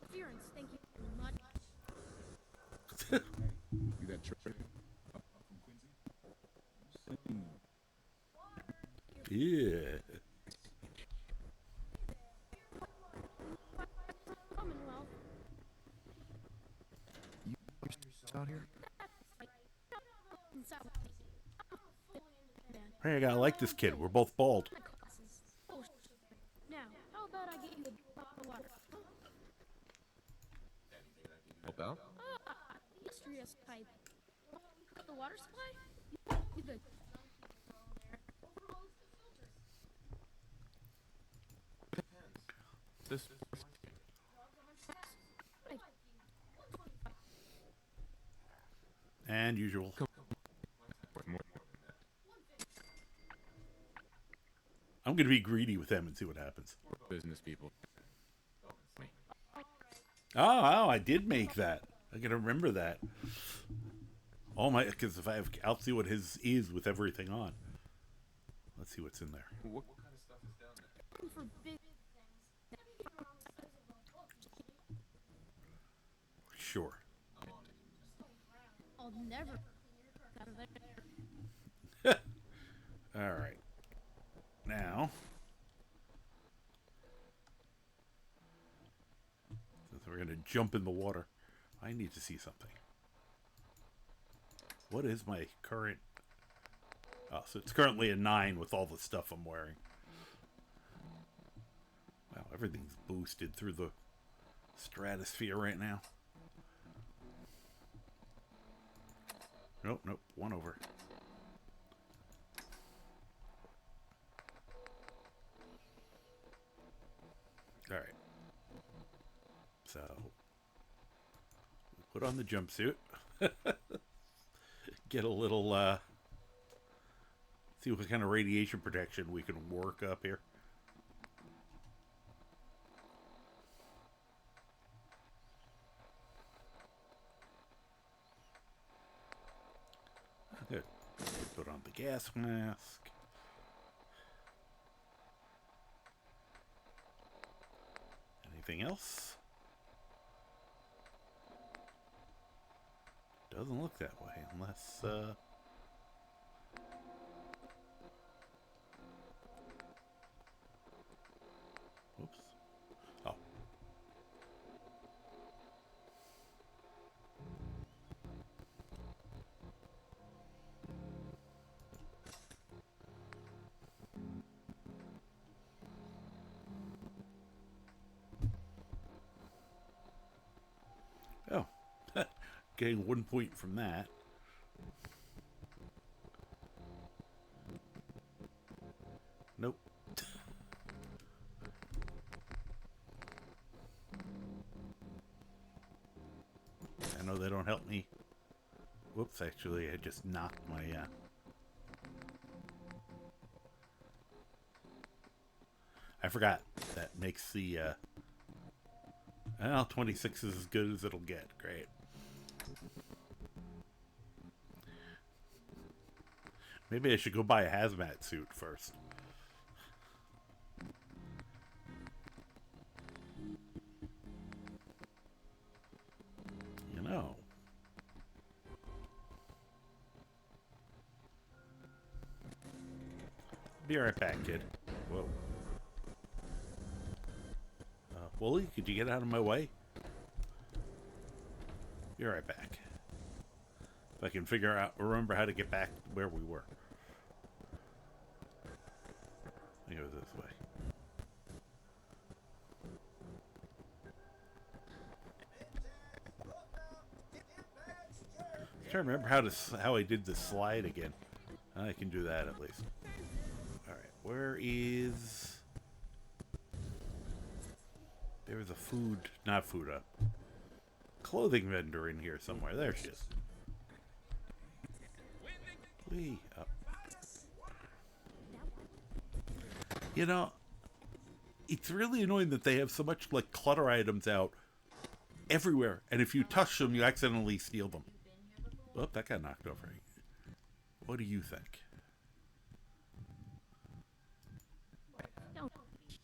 Interference. Thank you very much. You that trick from Quincy? Yeah. Commonwealth. You out here? Hey, I gotta like this kid. We're both bald. Now, how about I get you a drop of water? Help out? Illustrious type. Got the water supply? You good? This And usual. I'm gonna be greedy with them and see what happens. business people. Oh, I did make that. I gotta remember that. Oh my, because if I'll see what his is with everything on. Let's see what's in there. What kind of stuff is down there? For big Sure. I'll never out of there. All right. Now, since we're gonna jump in the water, I need to see something. What is my current? Oh, so it's currently a 9 with all the stuff I'm wearing. Wow, everything's boosted through the stratosphere right now. Nope, nope, one over. All right. So, Put on the jumpsuit. Get a little, see what kind of radiation protection we can work up here. Good. Put on the gas mask. Anything else? Doesn't look that way unless, whoops. Oh. Oh. Getting 1 point from that. Nope. I know they don't help me. Whoops, actually, I just knocked my, I forgot. That makes the, well, 26 is as good as it'll get. Great. Maybe I should go buy a hazmat suit first. You know. Be right back, kid. Whoa. Wooly, could you get out of my way? Be right back. If I can remember how to get back where we were. Let me go this way. I'm trying to remember how I did the slide again. I can do that at least. Alright, where is... There's a clothing vendor in here somewhere. There she is. Whee, up. You know, it's really annoying that they have so much, like, clutter items out everywhere. And if you touch them, you accidentally steal them. Oh, that got knocked over. What do you think? Don't be cute.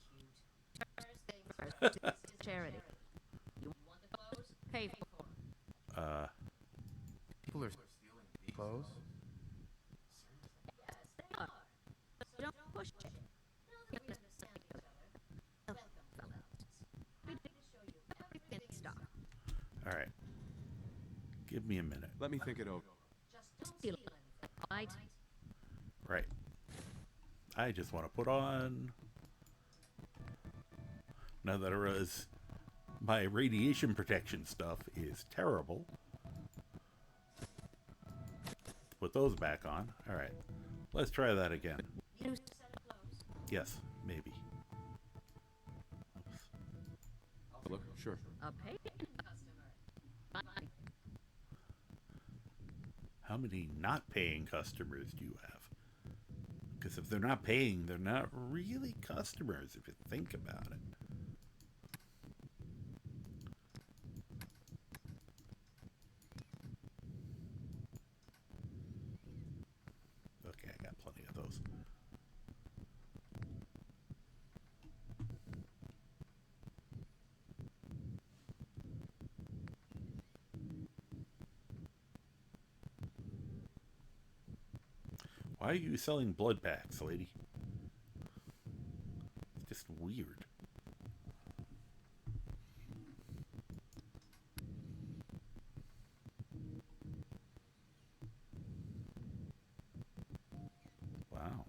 Charity. You want the clothes? Pay for them. People are stealing these clothes? Yes, they are. So don't push it. Alright. Give me a minute. Let me think it over. Just don't steal anything, right? Right. I just want to put on... Now that I realize my radiation protection stuff is terrible. Put those back on. Alright. Let's try that again. Yes, maybe. Oops. Look, sure. A paying customer. How many not paying customers do you have? Because if they're not paying, they're not really customers if you think about it. Okay, I got plenty of those. Why are you selling blood packs, lady? It's just weird. Wow.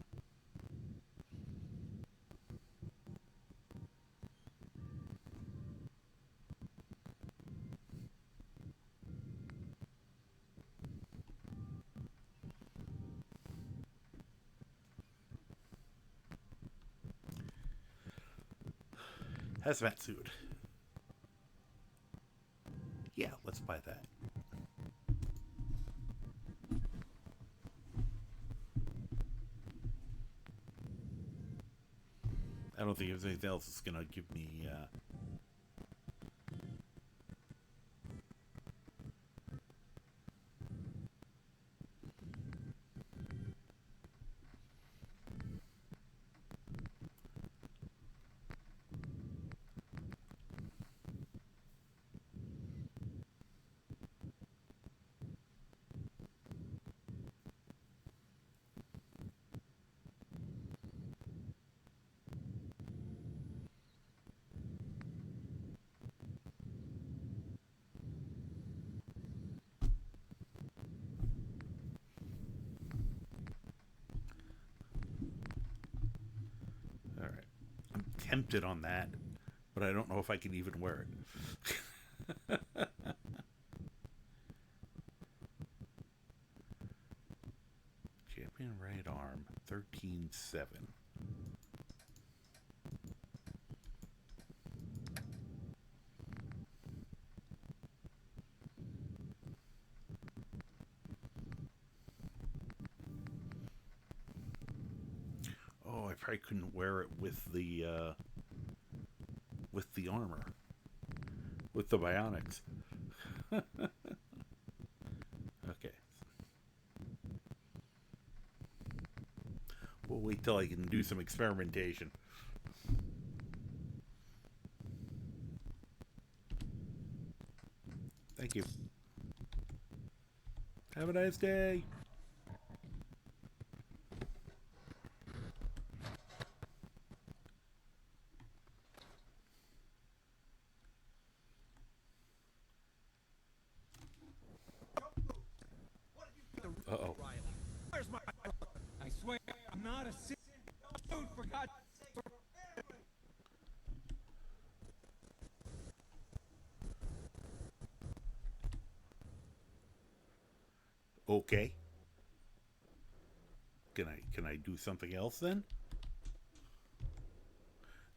Hazmat suit. Yeah, let's buy that. I don't think there's anything else that's gonna give me tempted on that, but I don't know if I can even wear it. Champion right arm, 13.7. Oh, I probably couldn't wear it with the armor, with the Bionics. Okay. We'll wait till I can do some experimentation. Thank you. Have a nice day. Uh-oh. Where's my... I swear, I'm not a sick dude, for God's sake. Okay. Can I do something else then?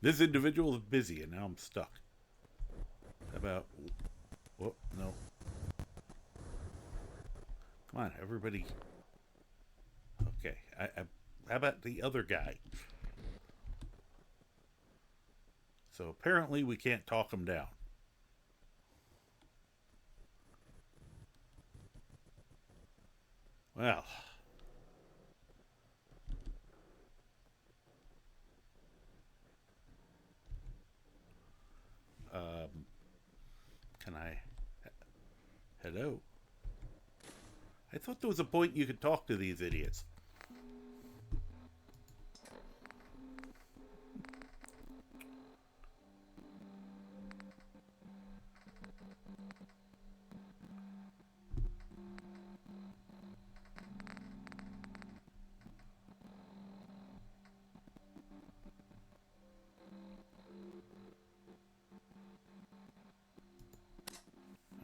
This individual is busy and now I'm stuck. How about... Oh, no. Come on, everybody. Okay. How about the other guy? So apparently we can't talk him down. Well. Can I... Hello? I thought there was a point you could talk to these idiots.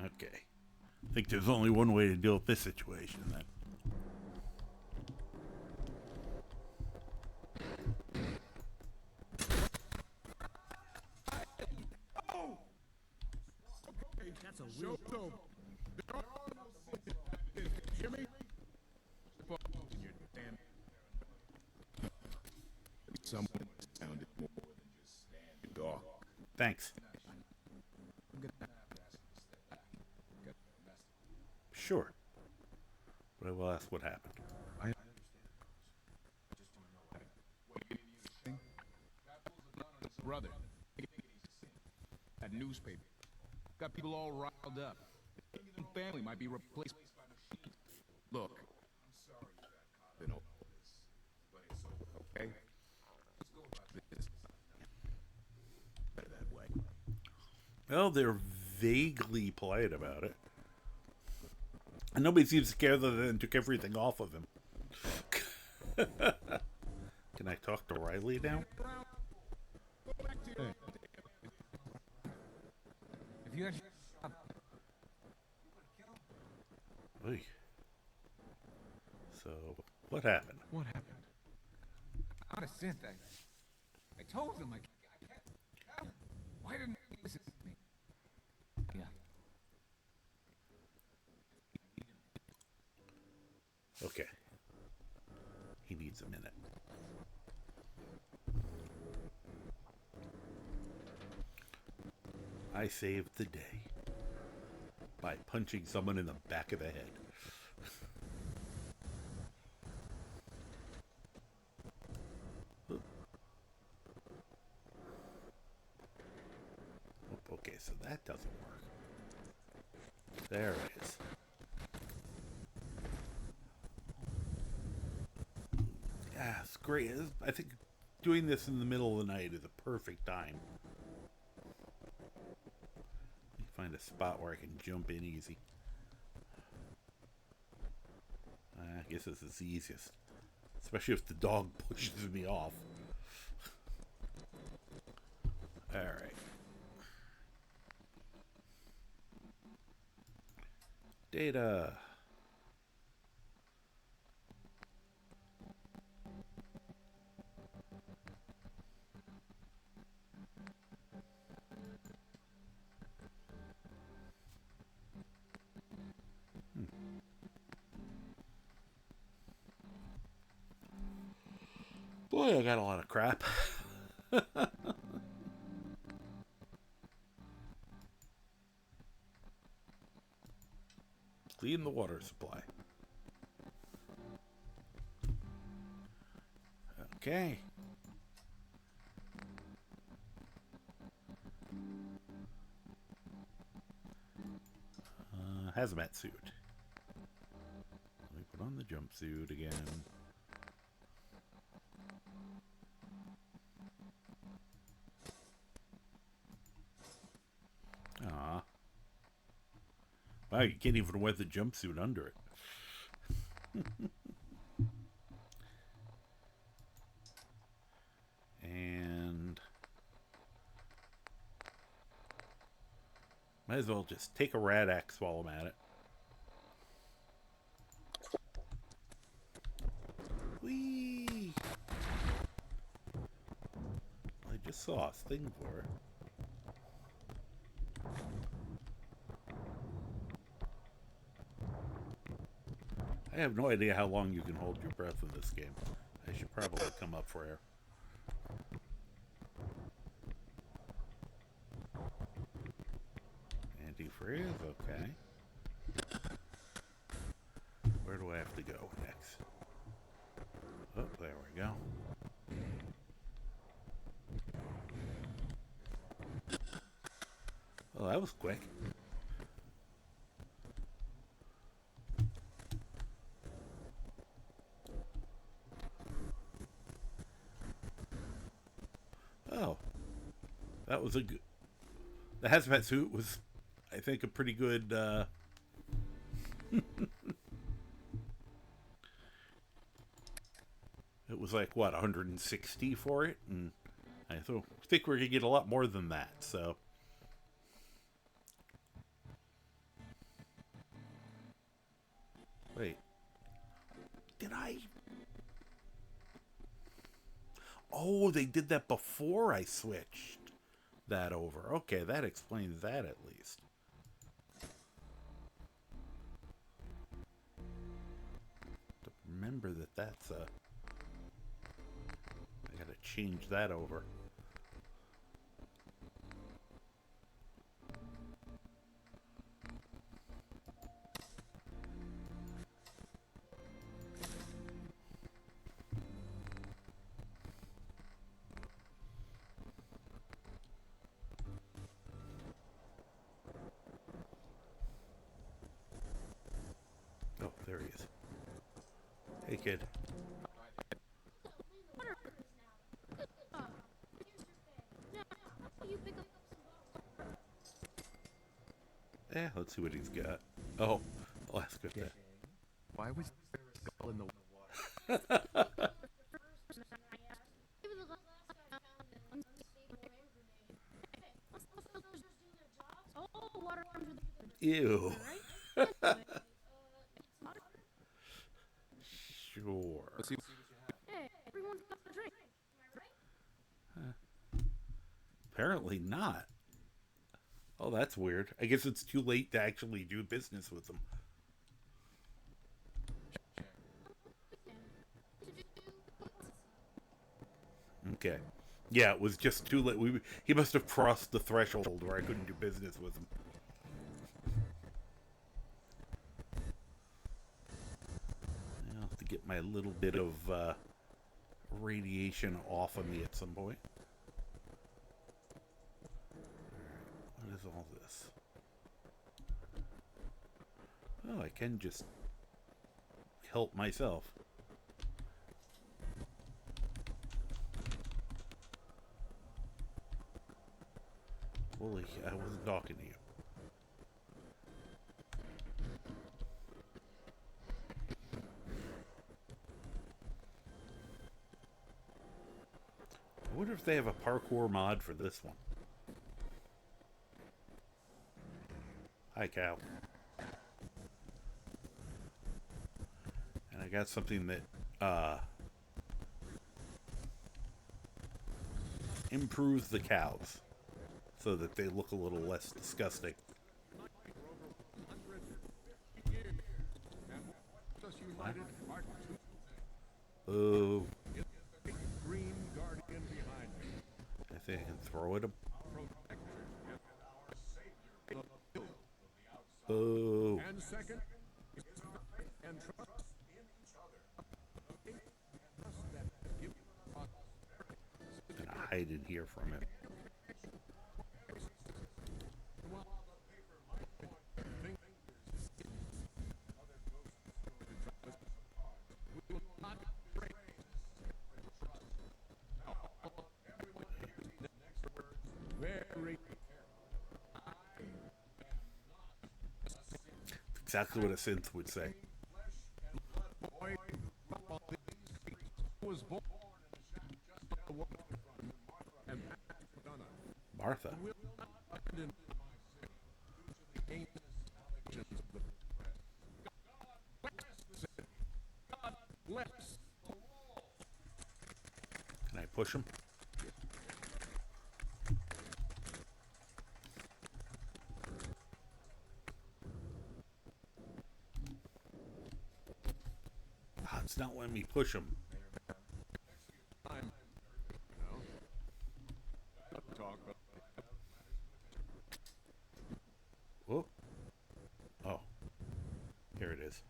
Okay. I think there's only one way to deal with this situation then. That's a weird... Hear me? Someone sounded more than just standing dog. Thanks. Sure. But I will ask what happened. I brother, that newspaper got people all riled up. Family might be replaced by machines. Look, I'm sorry you got caught in all this, but it's over. Okay, let's go about this better that way. Well, they're vaguely polite about it. And nobody seems to care other than took everything off of him. Can I talk to Riley now? Hey. If you had... Oy. So, what happened? What happened? I'd have sent that. I told him I can't. Why didn't he listen to me? Yeah. Okay. He needs a minute. I saved the day by punching someone in the back of the head. Oop. Oop, okay, so that doesn't work. There it is. Yeah, it's great. I think doing this in the middle of the night is a perfect time. Find a spot where I can jump in easy. I guess this is the easiest. Especially if the dog pushes me off. Alright. Data. Boy, I got a lot of crap. Clean the water supply. Okay. Hazmat suit. Let me put on the jumpsuit again. Aw. Wow, you can't even wear the jumpsuit under it. And might as well just take a rad axe while I'm at it. Whee! I just saw a thing for it. I have no idea how long you can hold your breath in this game. I should probably come up for air. Antifreeze, okay. Where do I have to go next? Oh, there we go. Oh, that was quick. Oh, that was a good... The hazmat suit was, I think, a pretty good... It was like, what, 160 for it? And I think we're going to get a lot more than that, so... Wait. Did I... Oh, they did that before I switched that over. Okay, that explains that at least. To remember that that's a... I gotta change that over. Oh, there he is. Hey, kid. Yeah, let's see what he's got. Oh, I'll ask it that. Why was there a skull in the water? Ew. Sure. Let's see. Apparently not. Oh, that's weird. I guess it's too late to actually do business with them. Okay. Yeah, it was just too late. He must have crossed the threshold where I couldn't do business with him. I'll have to get my little bit of radiation off of me at some point. Alright, what is all this? Oh, I can just help myself. Holy, I wasn't talking to you. I wonder if they have a parkour mod for this one. Hi, cow. And I got something that improves the cows so that they look a little less disgusting. Oh. Green guardian behind me. I think I can throw at him. Oh. And second, and trust I'm gonna hide in here from him. very Exactly what a synth would say. boy was born and Martha. will not abandon the ancient allegations of the God bless. Can I push him? Ah, it's not letting me push him. I'm, not talk, but Whoop. Oh. Here it is.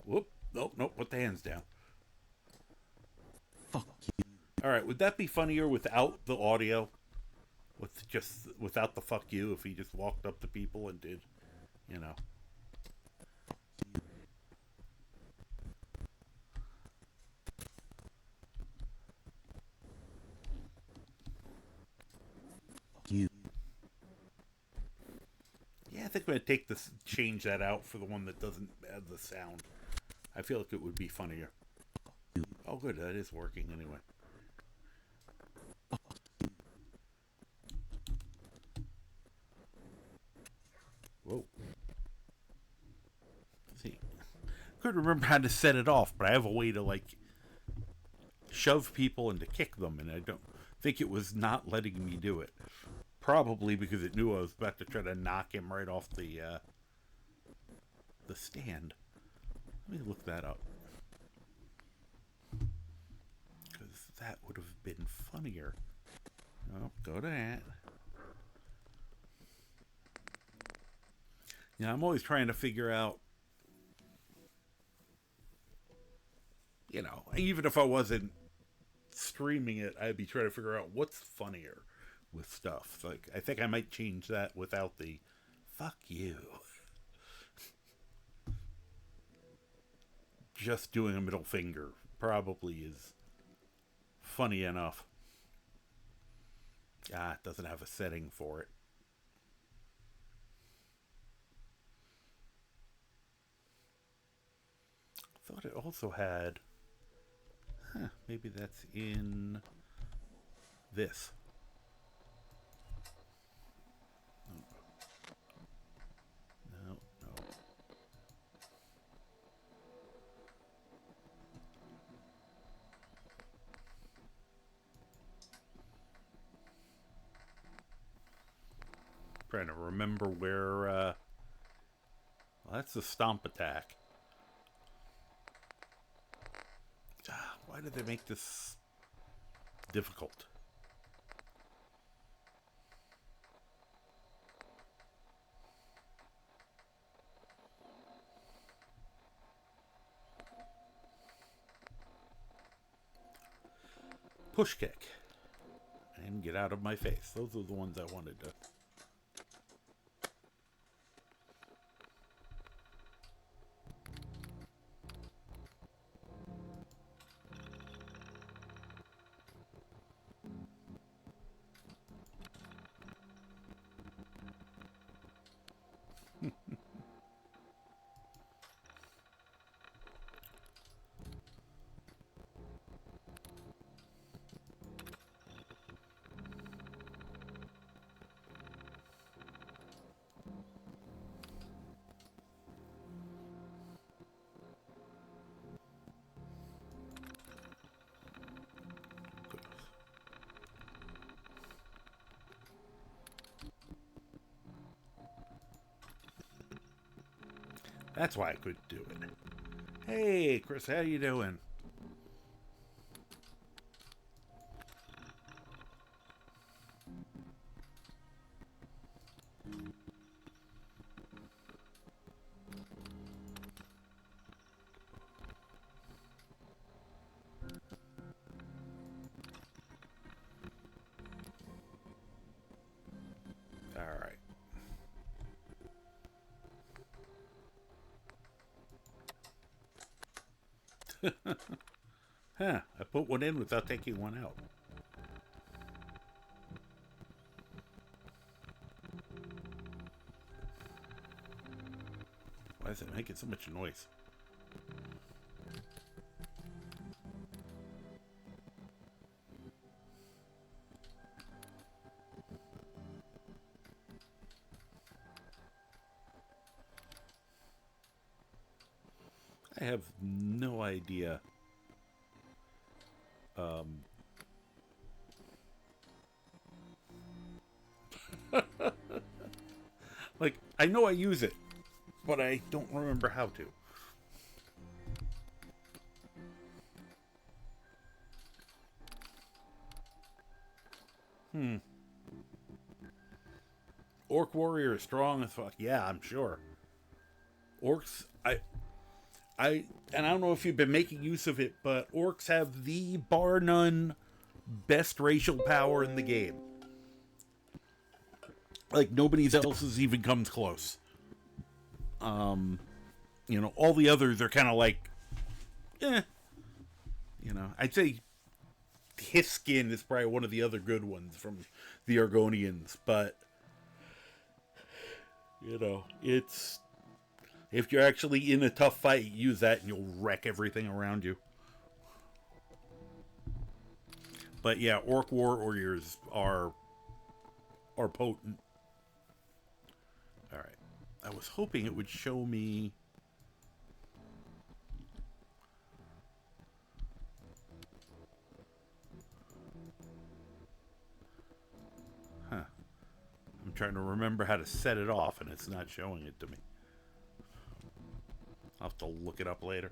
Whoop. Nope, nope. Put the hands down. Fuck you. Alright, would that be funnier without the audio? Without the fuck you, if he just walked up to people and did, you know. You. Yeah, I think I'm gonna change that out for the one that doesn't have the sound. I feel like it would be funnier. Oh good, that is working anyway. Whoa. See, couldn't remember how to set it off, but I have a way to like shove people and to kick them, and I don't think it was not letting me do it. Probably because it knew I was about to try to knock him right off the stand. Let me look that up. Because that would have been funnier. Oh, go to that. Yeah, I'm always trying to figure out, you know, even if I wasn't streaming it, I'd be trying to figure out what's funnier with stuff. Like, I think I might change that without the fuck you. Just doing a middle finger probably is funny enough. Ah, it doesn't have a setting for it. I thought it also had... Huh, maybe that's in this. No, no. Trying to remember where, well, that's the stomp attack. Why did they make this difficult? Push kick. And get out of my face. Those are the ones I wanted to. That's why I couldn't do it. Hey, Chris, how you doing? All right. Huh, I put one in without taking one out. Why is it making so much noise? I have no idea. Like, I know I use it, but I don't remember how to. Orc warrior is strong as fuck. Yeah, I'm sure. Orcs, and I don't know if you've been making use of it, but orcs have the bar none best racial power in the game. Like nobody else's even comes close. You know, all the others are kind of like, eh. You know, I'd say his skin is probably one of the other good ones from the Argonians, but you know, it's. If you're actually in a tough fight, use that and you'll wreck everything around you. But yeah, orc warriors are potent. Alright. I was hoping it would show me... Huh. I'm trying to remember how to set it off and it's not showing it to me. I'll have to look it up later.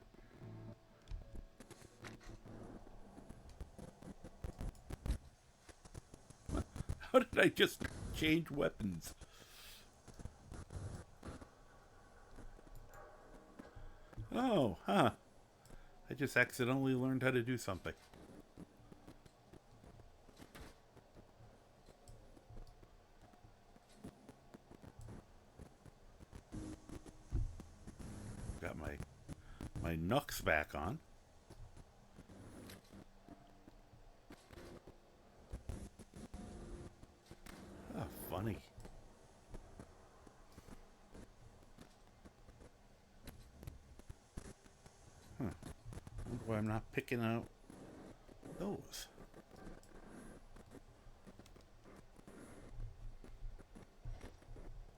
How did I just change weapons? Oh, huh. I just accidentally learned how to do something. Got my Nux back on. Oh, funny. Huh. Wonder why I'm not picking out those.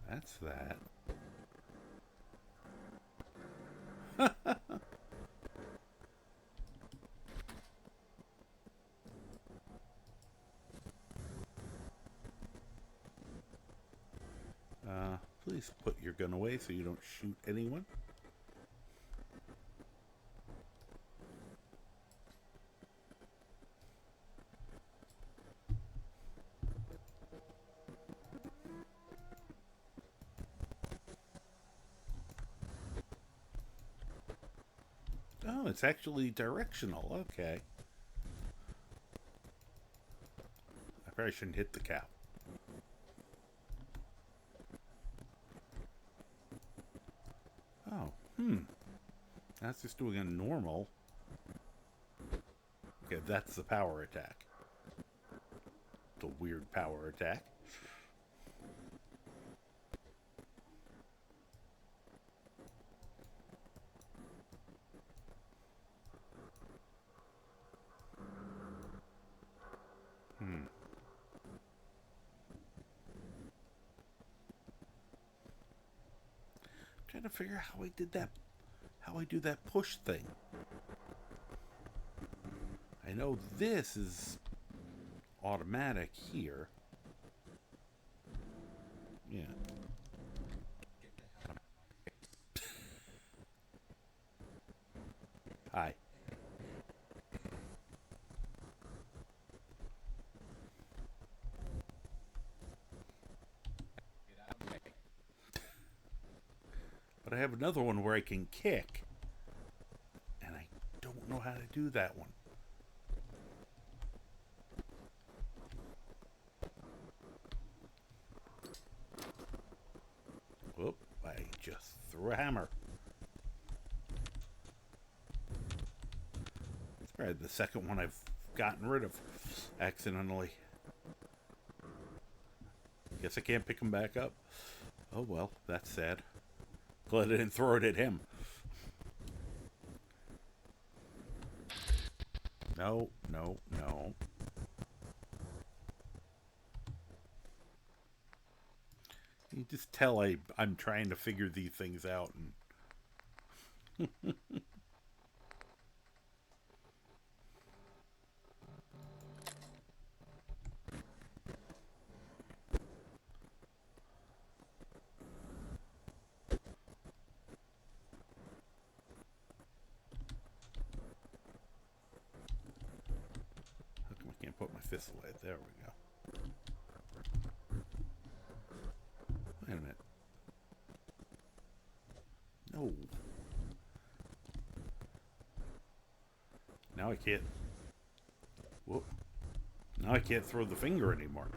That's that. Please put your gun away so you don't shoot anyone. Oh, it's actually directional. Okay. I probably shouldn't hit the cow. Oh, that's just doing a normal. Okay, that's the power attack. The weird power attack. Trying to figure out how I did that. How I do that push thing. I know this is automatic here. Yeah. Hi. But I have another one where I can kick. And I don't know how to do that one. Whoop, I just threw a hammer. It's probably the second one I've gotten rid of accidentally. Guess I can't pick them back up. Oh well, that's sad. Glad I didn't throw it at him. No, no, no. You just tell I'm trying to figure these things out. And how come I can't put my fist away? There we go. Wait a minute. No. Now I can't. Whoop. Now I can't throw the finger anymore.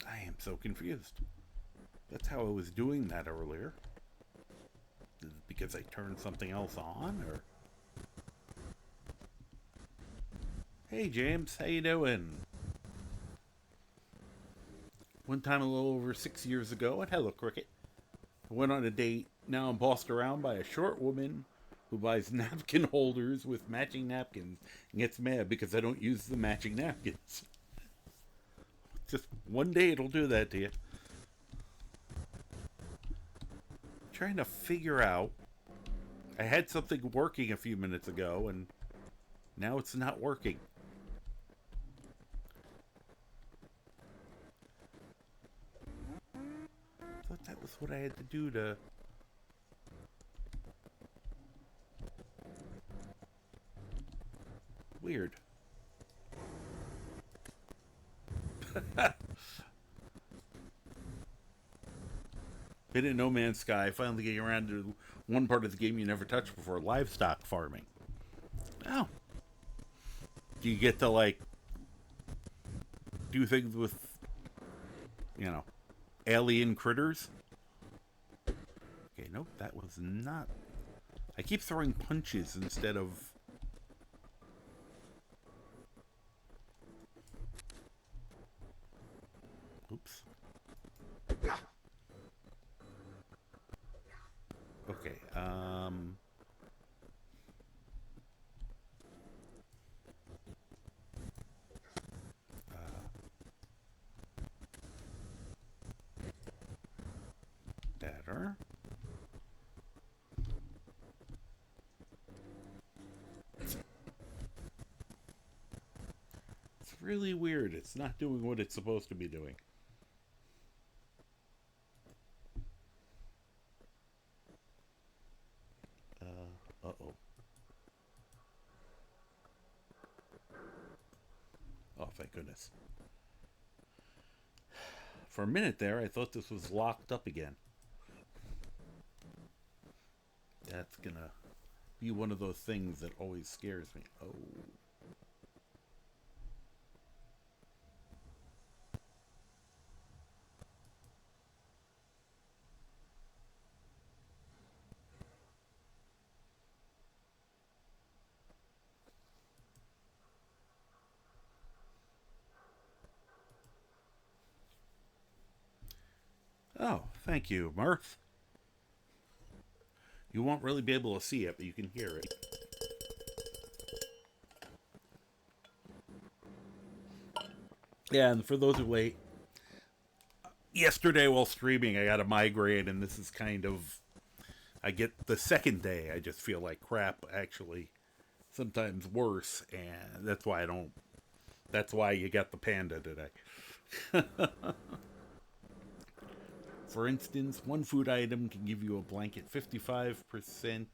I am so confused. That's how I was doing that earlier. Is it because I turned something else on, or? Hey James, how you doing? One time a little over 6 years ago at Hello Cricket, I went on a date. Now I'm bossed around by a short woman who buys napkin holders with matching napkins and gets mad because I don't use the matching napkins. Just one day it'll do that to you. Trying to figure out. I had something working a few minutes ago and now it's not working. I thought that was what I had to do to... Weird. Been in No Man's Sky, finally getting around to one part of the game you never touched before, livestock farming. Oh. Do you get to, like, do things with, you know, alien critters? Okay, nope, that was not... I keep throwing punches instead of... Oops. Okay, better. It's really weird. It's not doing what it's supposed to be doing. Uh-oh. Oh, thank goodness. For a minute there, I thought this was locked up again. That's gonna be one of those things that always scares me. Oh. Oh, thank you, Mirth. You won't really be able to see it, but you can hear it. Yeah, and for those who wait, yesterday while streaming, I got a migraine, and this is kind of... I get the second day, I just feel like crap, actually. Sometimes worse, and that's why I don't... That's why you got the panda today. For instance, one food item can give you a blanket 55%...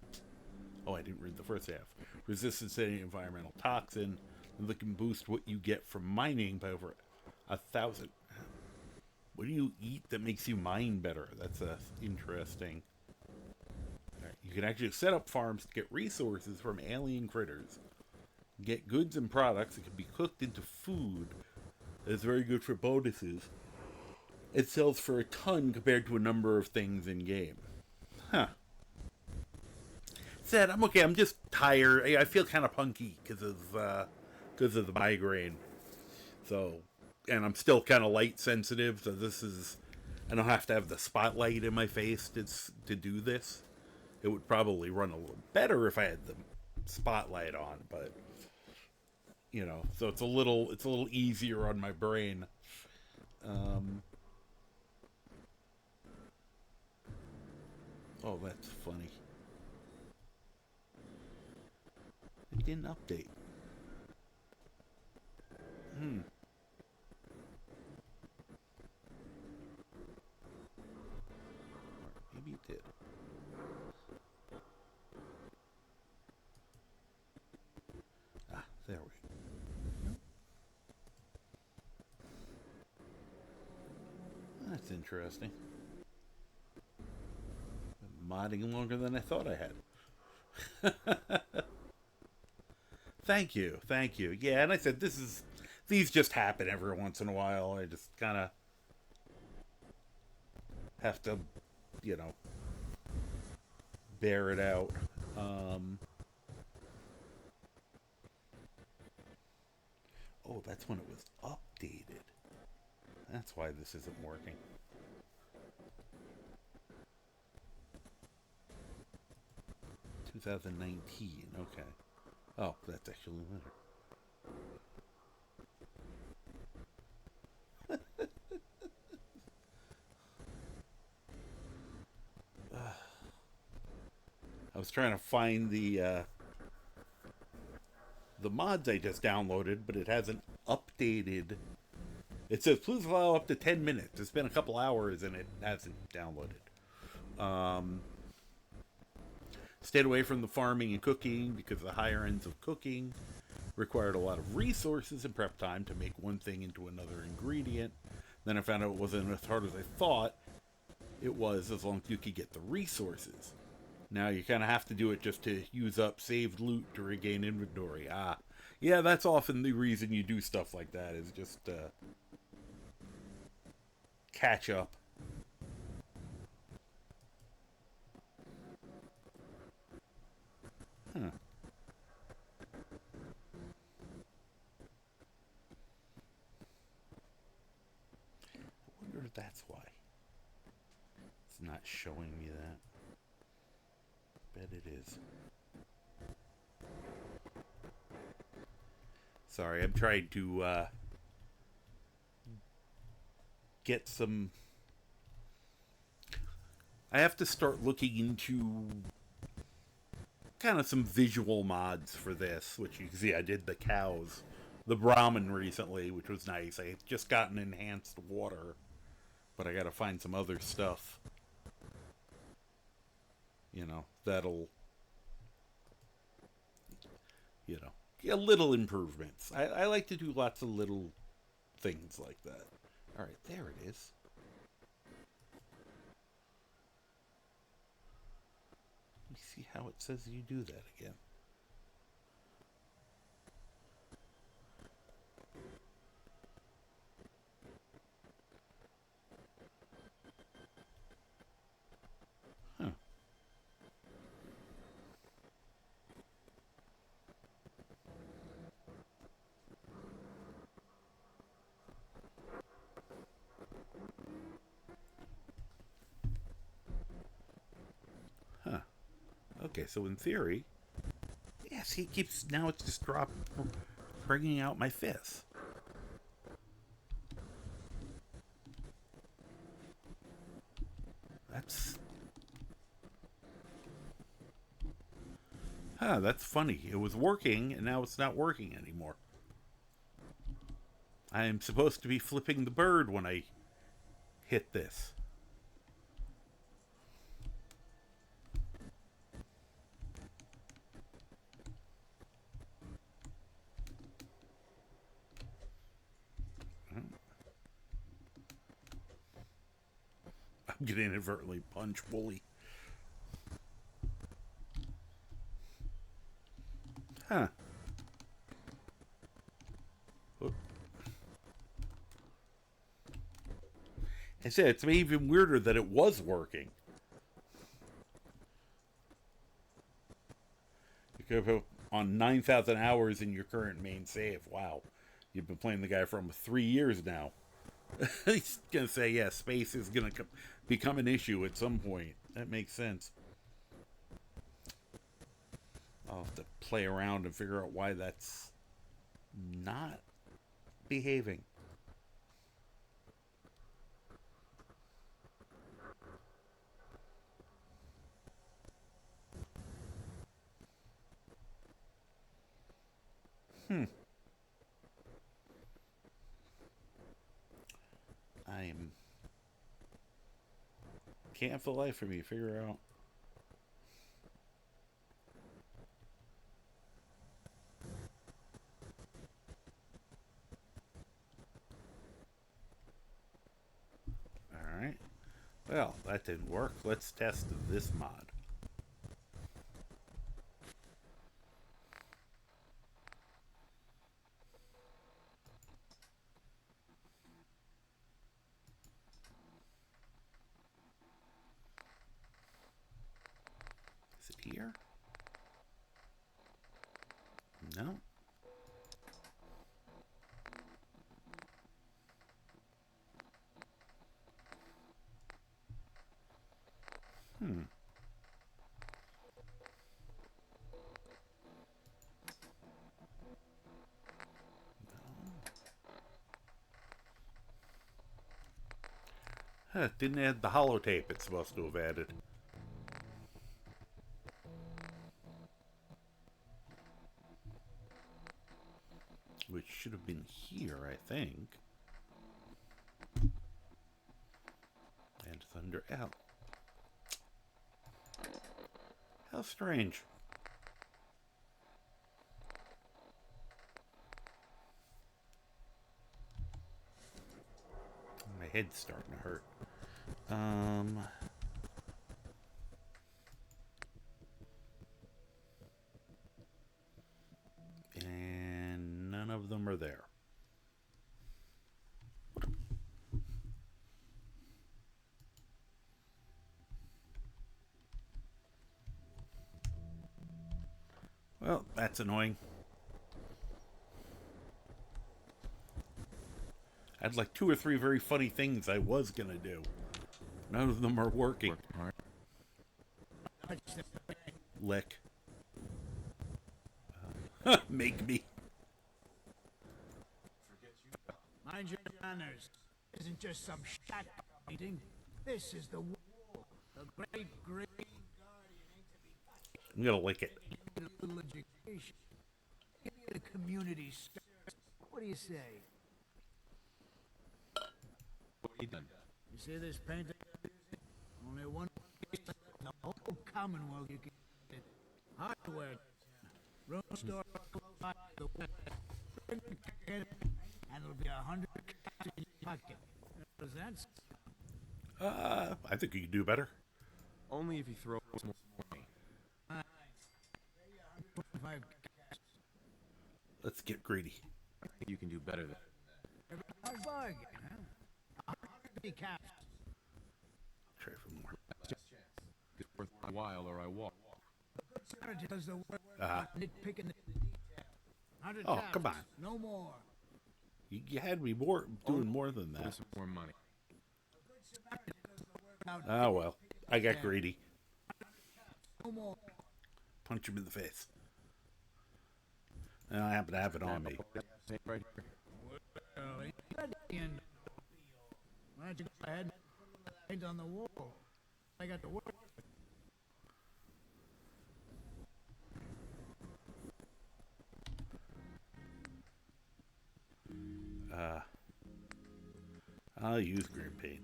Oh, I didn't read the first half. Resistance to any environmental toxin. And that can boost what you get from mining by over 1,000. What do you eat that makes you mine better? That's interesting. Right. You can actually set up farms to get resources from alien critters. Get goods and products that can be cooked into food. That's very good for bonuses. It sells for a ton compared to a number of things in game. Huh. Said, I'm okay. I'm just tired. I feel kind of punky because of the migraine. So, and I'm still kind of light sensitive. So this is, I don't have to have the spotlight in my face to do this. It would probably run a little better if I had the spotlight on, but you know, so it's a little easier on my brain. Oh, that's funny. It didn't update. Maybe it did. Ah, there we go. That's interesting. Been modding longer than I thought I had. Thank you. Yeah, and I said these just happen every once in a while. I just kind of have to, you know, bear it out. Oh, that's when it was updated. That's why this isn't working. $2019, okay. Oh, that's actually better. I was trying to find the mods I just downloaded, but it hasn't updated. It says, please allow up to 10 minutes. It's been a couple hours and it hasn't downloaded. Stayed away from the farming and cooking because the higher ends of cooking required a lot of resources and prep time to make one thing into another ingredient. Then I found out it wasn't as hard as I thought it was, as long as you could get the resources. Now you kind of have to do it just to use up saved loot to regain inventory. Ah, yeah, that's often the reason you do stuff like that, is just catch up. Huh. I wonder if that's why it's not showing me that. Bet it is. Sorry, I'm trying to get some... I have to start looking into kind of some visual mods for this, which you can see I did the cows, the Brahmin recently, which was nice. I just got an enhanced water, but I gotta find some other stuff, you know, that'll, you know, little improvements. I like to do lots of little things like that. All right, there it is. Let me see how it says you do that again. Huh. Huh. Okay, so in theory, yes, he keeps, now it's just bringing out my fist. That's funny. It was working, and now it's not working anymore. I am supposed to be flipping the bird when I hit this. I'm gonna inadvertently punch Wooly. Huh. Whoop. I said, it's even weirder that it was working. You could have on 9,000 hours in your current main save. Wow. You've been playing the guy for almost 3 years now. He's going to say, yeah, space is going to become an issue at some point. That makes sense. I'll have to play around and figure out why that's not behaving. Can't for the life of me figure out. Alright. Well, that didn't work. Let's test this mod. Is it here? No. Huh, didn't add the holotape it's supposed to have added. Which should have been here, I think. And Thunder L. How strange. My head's starting to hurt. And none of them are there. Well, that's annoying. I had like 2 or 3 very funny things I was gonna do. None of them are working. Lick. Make me. Mind your manners. This isn't just some shut meeting. This is the war. The great guardian ain't to be touched. I'm gonna lick it. Give me a little education. Give me the community service. What do you say? What have you done? You see this painting? Only one place in the whole Commonwealth you can get it. Hardware. Room store close by the west. and it'll be 100 caps in your pocket. What does that sound? I think you can do better. Only if you throw some more money. Fine. There you are, 125 caps. Let's get greedy. I think you can do better than A bargain, huh? 150 caps. Try for more. it's worth my while or I walk. Samaritan does the work, nitpicking the detail. 100 Oh, caps, come on. no more. You had me doing more than For that. some more money. Samaritan does the work out. Oh well, I got greedy. No more. Punch him in the face. And I happen to have it on me. Same right here. Well, ain't that the end of the deal? Why don't you go ahead and put the paint on the wall? I got to work. I'll use green paint.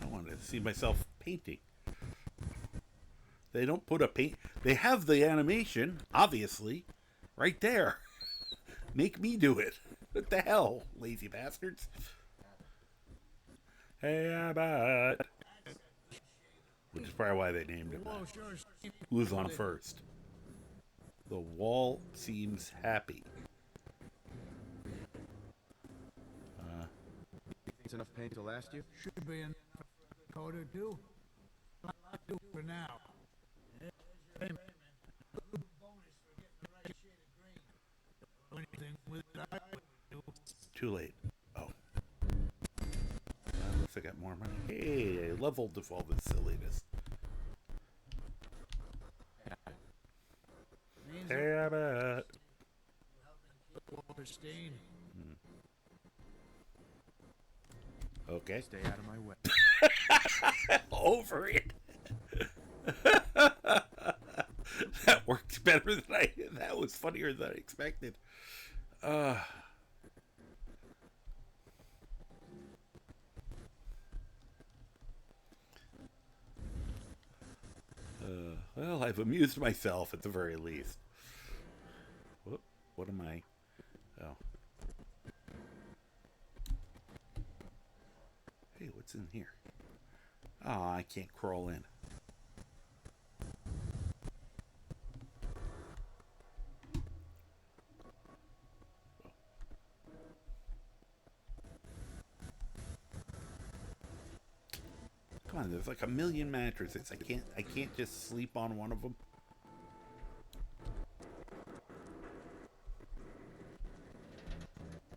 I want to see myself painting. They don't put a paint. They have the animation, obviously, right there. Make me do it. What the hell, lazy bastards? Hey, Abbott. Which is probably why they named him Wall that. sure seems Who's on first? The wall seems happy. It's enough paint to last you? should be enough for a coat or two. I'll do for now. There's your payment. A little bonus for getting the right shade of green. Do anything with it I would do. Too late. Oh. Looks like I got more money. Hey, I leveled with all this silliness. Means Hey, Abbott. helping keep Walter Steen. Okay. Stay out of my way. Over it. That worked better than that was funnier than I expected. Well, I've amused myself at the very least. Whoop, what am I? Oh. Hey, what's in here? Oh, I can't crawl in. Come on, there's like a million mattresses. I can't just sleep on one of them.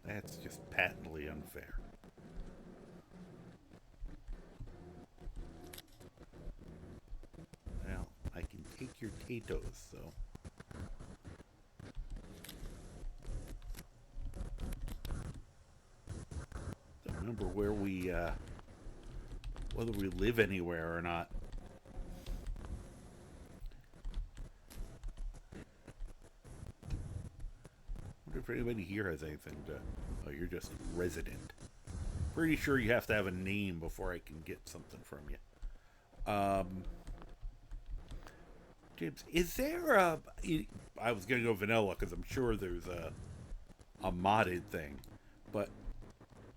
That's just patently unfair. Well, I can take your potatoes, though. Don't remember where we, whether we live anywhere or not. Wonder if anybody here has anything to... Oh, you're just resident. Pretty sure you have to have a name before I can get something from you. James, is there a... I was going to go vanilla because I'm sure there's a modded thing. But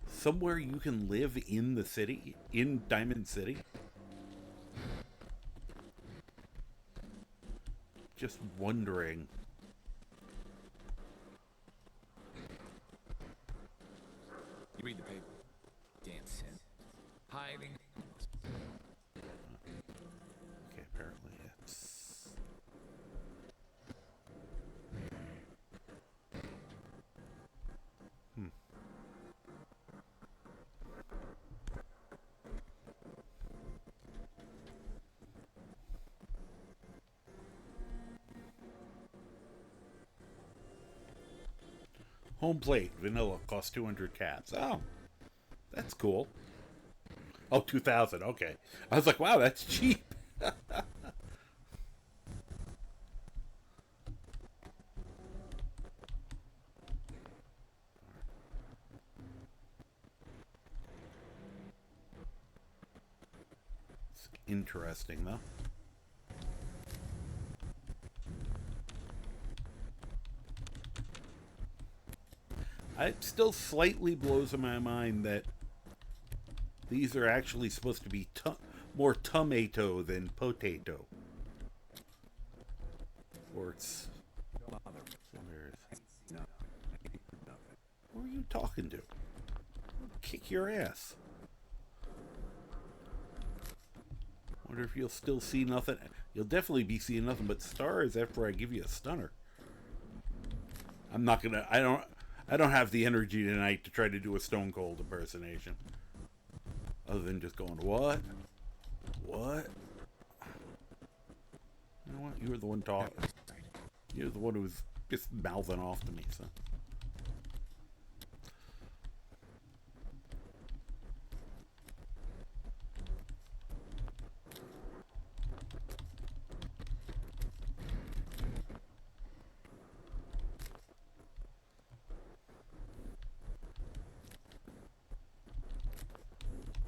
somewhere you can live in the city, in Diamond City? Just wondering. You read the paper. Dancing. Hiding. Okay, apparently it's... Home plate, vanilla, costs 200 caps. Oh, that's cool. Oh, 2,000, okay. I was like, wow, that's cheap. It's interesting, though. It still slightly blows my mind that these are actually supposed to be more tomato than potato. Or it's... Who are you talking to? I'll kick your ass. Wonder if you'll still see nothing. You'll definitely be seeing nothing but stars after I give you a stunner. I'm not gonna... I don't have the energy tonight to try to do a Stone Cold impersonation. Other than just going, what? What? You know what? You were the one talking. You're the one who was just mouthing off to me, so.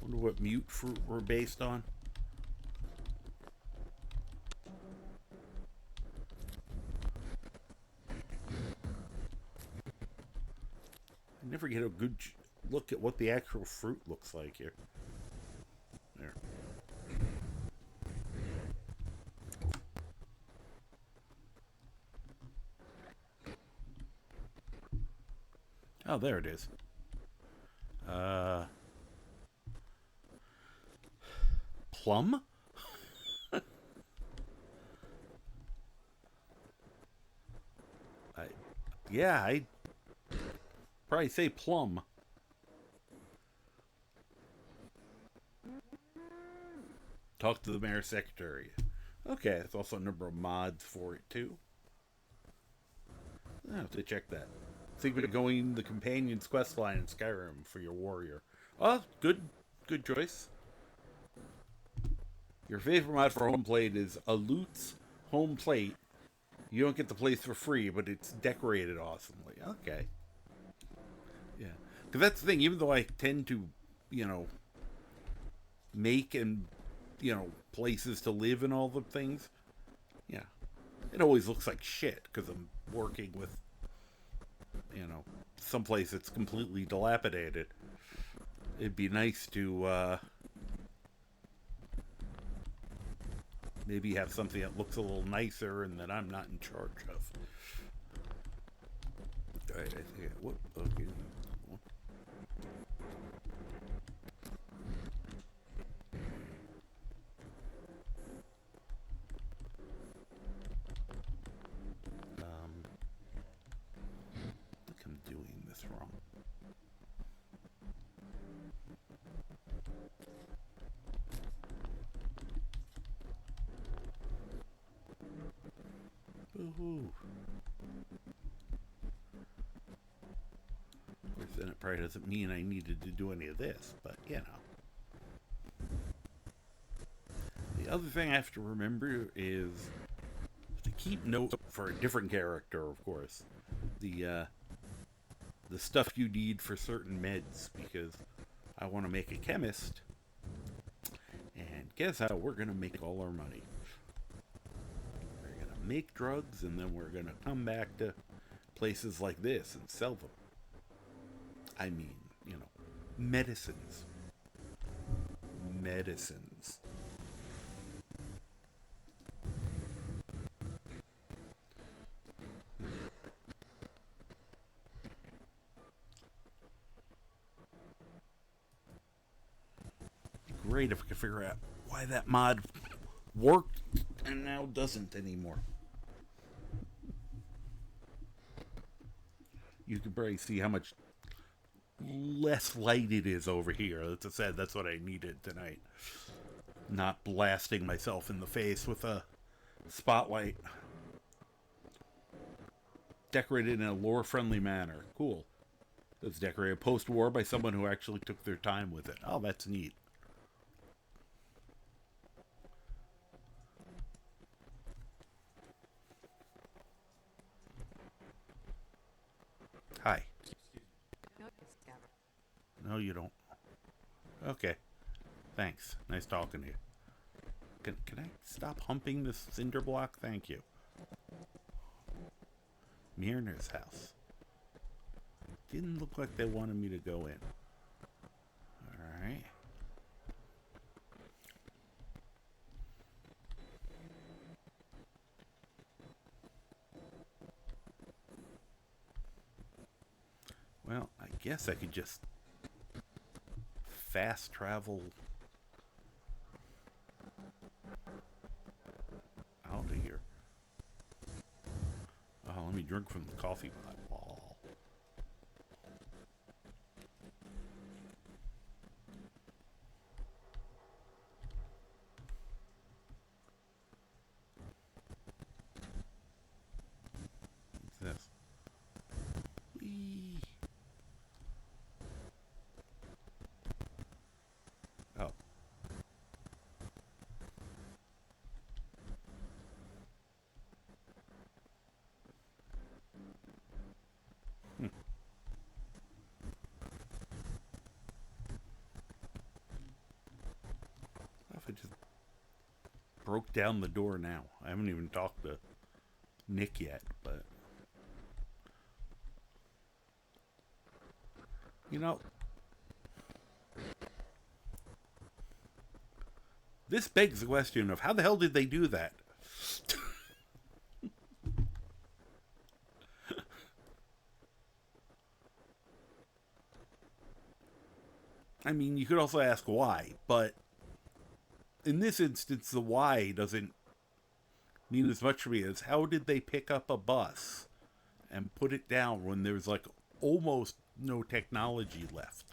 Wonder what mute fruit we're based on. I never get a good look at what the actual fruit looks like here. There. Oh, there it is. Plum? I'd probably say plum. Talk to the mayor's secretary. Okay, there's also a number of mods for it too. I'll have to check that. Think of going the companion's quest line in Skyrim for your warrior. Oh, good choice. Your favorite mod for home plate is a Loot's home plate. You don't get the place for free, but it's decorated awesomely. Okay. Yeah. Because that's the thing, even though I tend to, make and, places to live and all the things, yeah. It always looks like shit because I'm working with, someplace that's completely dilapidated. It'd be nice to, maybe have something that looks a little nicer and that I'm not in charge of. Alright, I think what? Okay. I think I'm doing this wrong. Boo-hoo. Of course, then it probably doesn't mean I needed to do any of this, but, The other thing I have to remember is to keep note for a different character, of course. The stuff you need for certain meds, because I want to make a chemist. And guess how we're going to make all our money. Make drugs, and then we're gonna come back to places like this and sell them. I mean, medicines. Great if I could figure out why that mod worked and now doesn't anymore. You can probably see how much less light it is over here. As I said, that's what I needed tonight. Not blasting myself in the face with a spotlight. Decorated in a lore-friendly manner. Cool. It's decorated post-war by someone who actually took their time with it. Oh, that's neat. Hi. No, you don't. Okay. Thanks. Nice talking to you. Can I stop humping this cinder block? Thank you. Myrna's house. Didn't look like they wanted me to go in. Alright. Well, I guess I could just fast travel out of here. Oh, let me drink from the coffee pot. Oh. What's this? Whee. Oh. If I just broke down the door now. I haven't even talked to Nick yet, but you know, this begs the question of how the hell did they do that? I mean, you could also ask why, but in this instance, the why doesn't mean as much to me as how did they pick up a bus and put it down when there's like almost no technology left?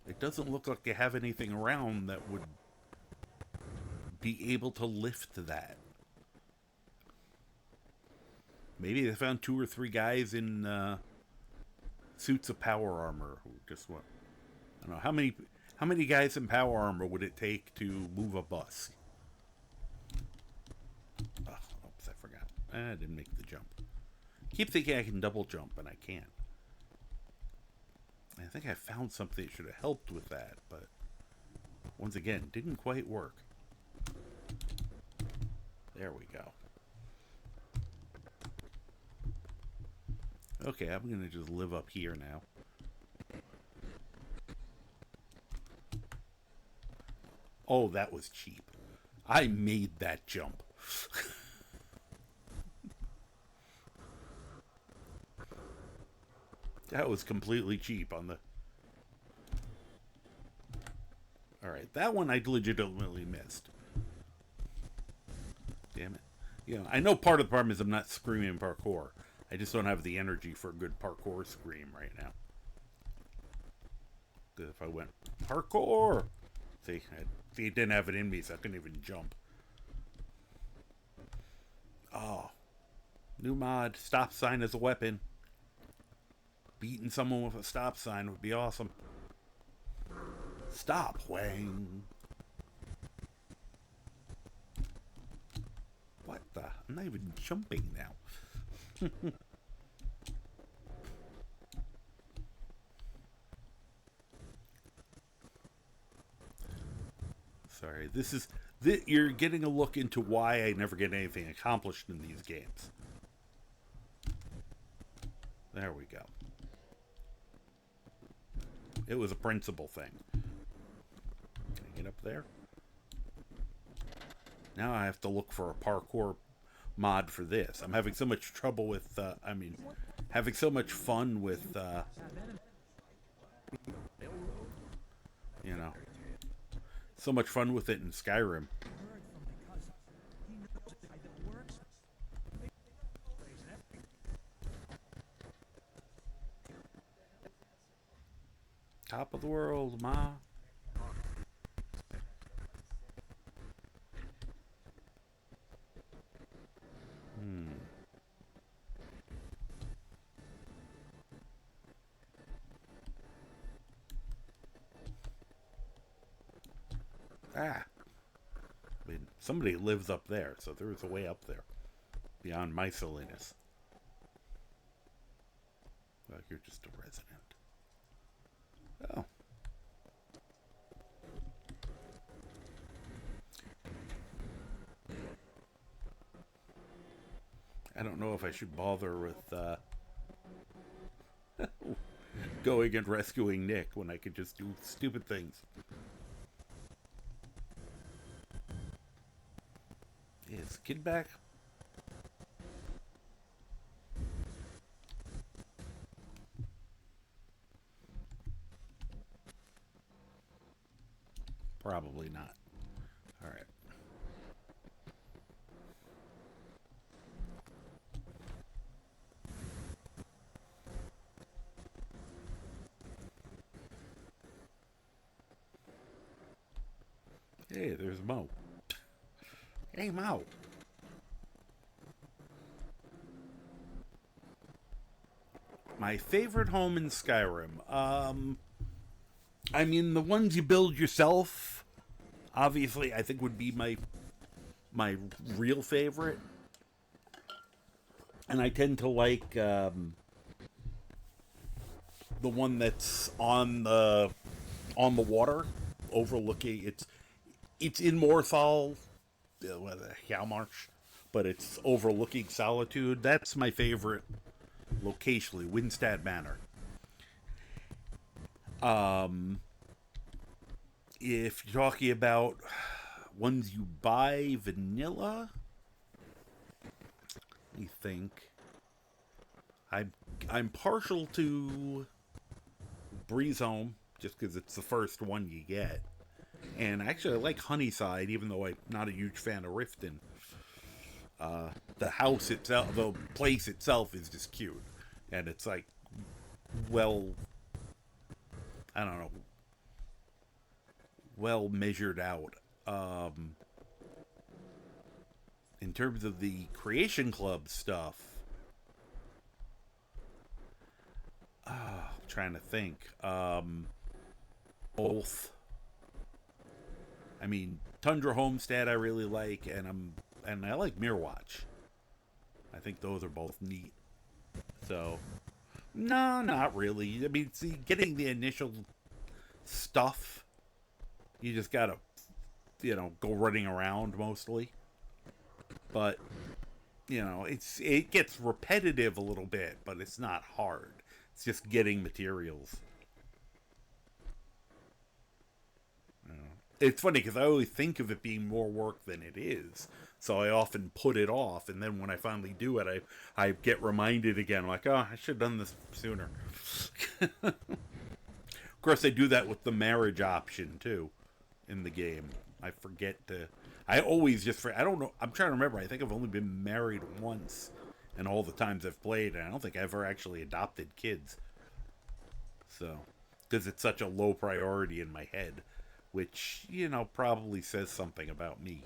It doesn't look like they have anything around that would be able to lift that. Maybe they found 2 or 3 guys in suits of power armor who just went. I don't know how many guys in power armor would it take to move a bus? Oh, oops, I forgot. I didn't make the jump. Keep thinking I can double jump, and I can't. I think I found something that should have helped with that, but once again, didn't quite work. There we go. Okay, I'm gonna just live up here now. Oh, that was cheap. I made that jump. That was completely cheap on the... Alright, that one I legitimately missed. Damn it. You know, I know part of the problem is I'm not screaming parkour. I just don't have the energy for a good parkour scream right now. Because if I went, parkour! See, it didn't have it in me, so I couldn't even jump. Oh. New mod, stop sign as a weapon. Beating someone with a stop sign would be awesome. Stop, Wang. What the? I'm not even jumping now. Sorry, you're getting a look into why I never get anything accomplished in these games. There we go. It was a principle thing. Can I get up there? Now I have to look for a parkour mod for this. I'm having so much trouble with, having so much fun with, you know, so much fun with it in Skyrim. Top of the world, ma. Ah. I mean, somebody lives up there, so there is a way up there. Beyond my silliness. Well, you're just a resident. Oh. I don't know if I should bother with, going and rescuing Nick when I could just do stupid things. Is the kid back? Probably not. All right. Hey, there's Mo. Hey, Mo. My favorite home in Skyrim. I mean, the ones you build yourself, obviously, I think would be my real favorite. And I tend to like the one that's on the water, overlooking. It's in Morthal, Hjalmarch, but it's overlooking Solitude. That's my favorite locationally, Windstad Manor. If you're talking about ones you buy vanilla, let me think. I'm partial to Breeze Home just because it's the first one you get, and actually I like Honeyside, even though I'm not a huge fan of Riften. The house itself, the place itself, is just cute, and it's like, well, I don't know, well measured out. In terms of the Creation Club stuff, I'm trying to think. Both. I mean, Tundra Homestead I really like, and I like Mirrorwatch. I think those are both neat. So, no, not really. I mean, see, getting the initial stuff, you just gotta, go running around mostly. But, it gets repetitive a little bit, but it's not hard. It's just getting materials. It's funny because I always think of it being more work than it is. So I often put it off, and then when I finally do it, I get reminded again, like, oh, I should have done this sooner. Of course, I do that with the marriage option, too, in the game. I forget to... I always just... I don't know. I'm trying to remember. I think I've only been married once in all the times I've played, and I don't think I ever actually adopted kids. So, because it's such a low priority in my head, which, probably says something about me.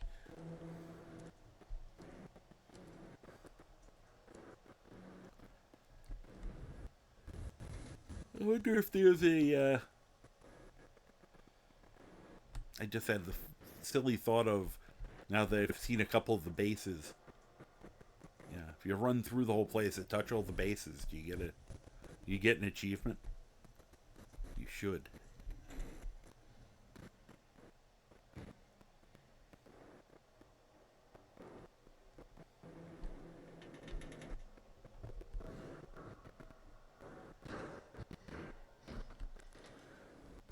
I wonder if there's a, I just had the silly thought of, now that I've seen a couple of the bases. Yeah, if you run through the whole place and touch all the bases, do you get an achievement? You should.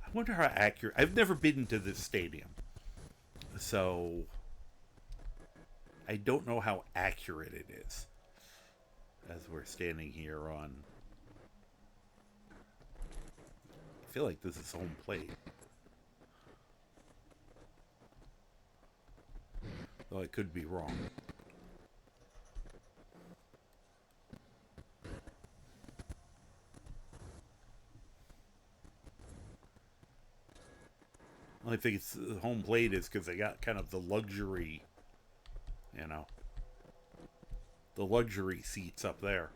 I wonder how accurate... I've never been to this stadium, so I don't know how accurate it is as we're standing here on... I feel like this is home plate. Though I could be wrong. I think it's home plate is because they got kind of the luxury, the luxury seats up there.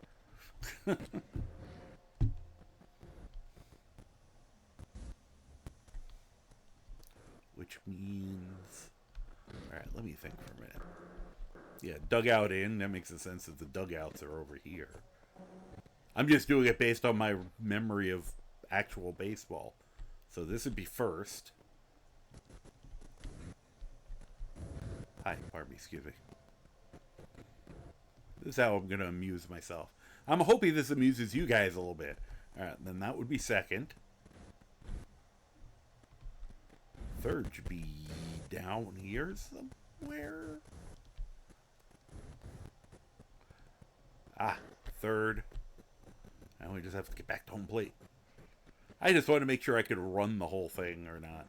Which means, all right, let me think for a minute. Yeah, dugout in, that makes sense that the dugouts are over here. I'm just doing it based on my memory of actual baseball. So this would be first. Hi, pardon me, excuse me. This is how I'm going to amuse myself. I'm hoping this amuses you guys a little bit. Alright, then that would be second. Third should be down here somewhere. Ah, third. Now we just have to get back to home plate. I just wanted to make sure I could run the whole thing or not.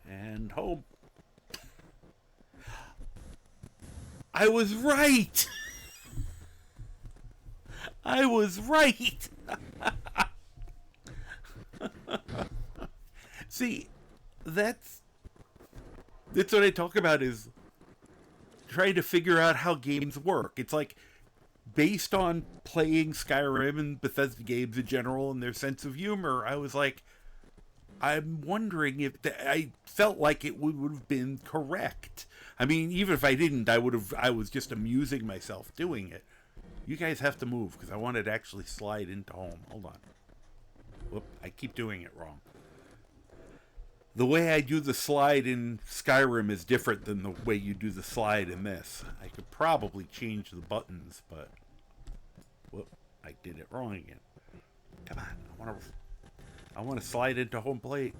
And home. I was right! I was right! See, that's what I talk about, is trying to figure out how games work. It's like, based on playing Skyrim and Bethesda games in general and their sense of humor, I was like, I'm wondering if I felt like it would have been correct. I mean, even if I didn't, I was just amusing myself doing it. You guys have to move, because I wanted to actually slide into home. Hold on. Whoop, I keep doing it wrong. The way I do the slide in Skyrim is different than the way you do the slide in this. I could probably change the buttons, but... Whoop, I did it wrong again. Come on, I want to slide into home plate.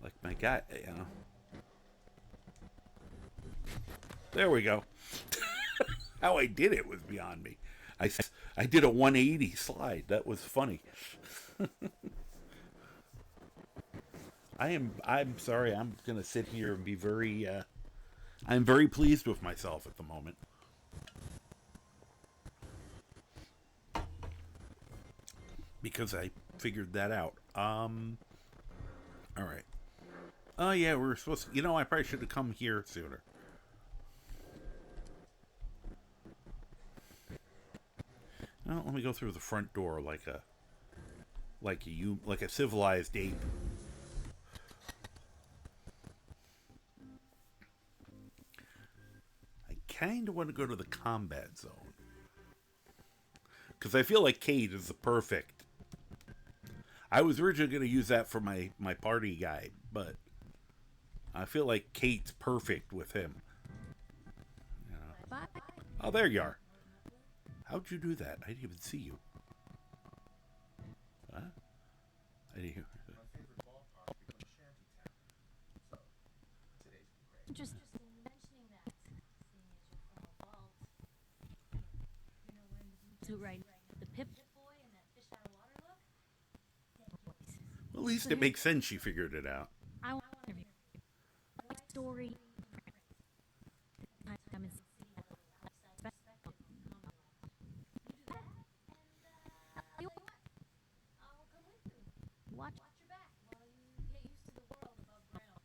Like my guy, you know. There we go. How I did it was beyond me. I did a 180 slide. That was funny. I'm sorry. I'm going to sit here and be very I'm very pleased with myself at the moment. Because I figured that out. All right. Oh yeah, we're supposed to, I probably should have come here sooner. Well, let me go through the front door like a civilized ape. I kind of want to go to the combat zone. Because I feel like Kate is the perfect. I was originally going to use that for my party guy, but I feel like Kate's perfect with him. Oh, there you are. How'd you do that? I didn't even see you. Huh? I didn't hear. Interesting mentioning that, seeing as you're from a vault. You know, we're in the suit right now. The Pip boy and that fish out of water look. Dead boys. Well, at least it makes sense she figured it out. I want to interview you. My story. Come and see a little outside perspective on the Commonwealth. You do that, and you know what? I'll come with you. Watch your back while you get used to the world above ground.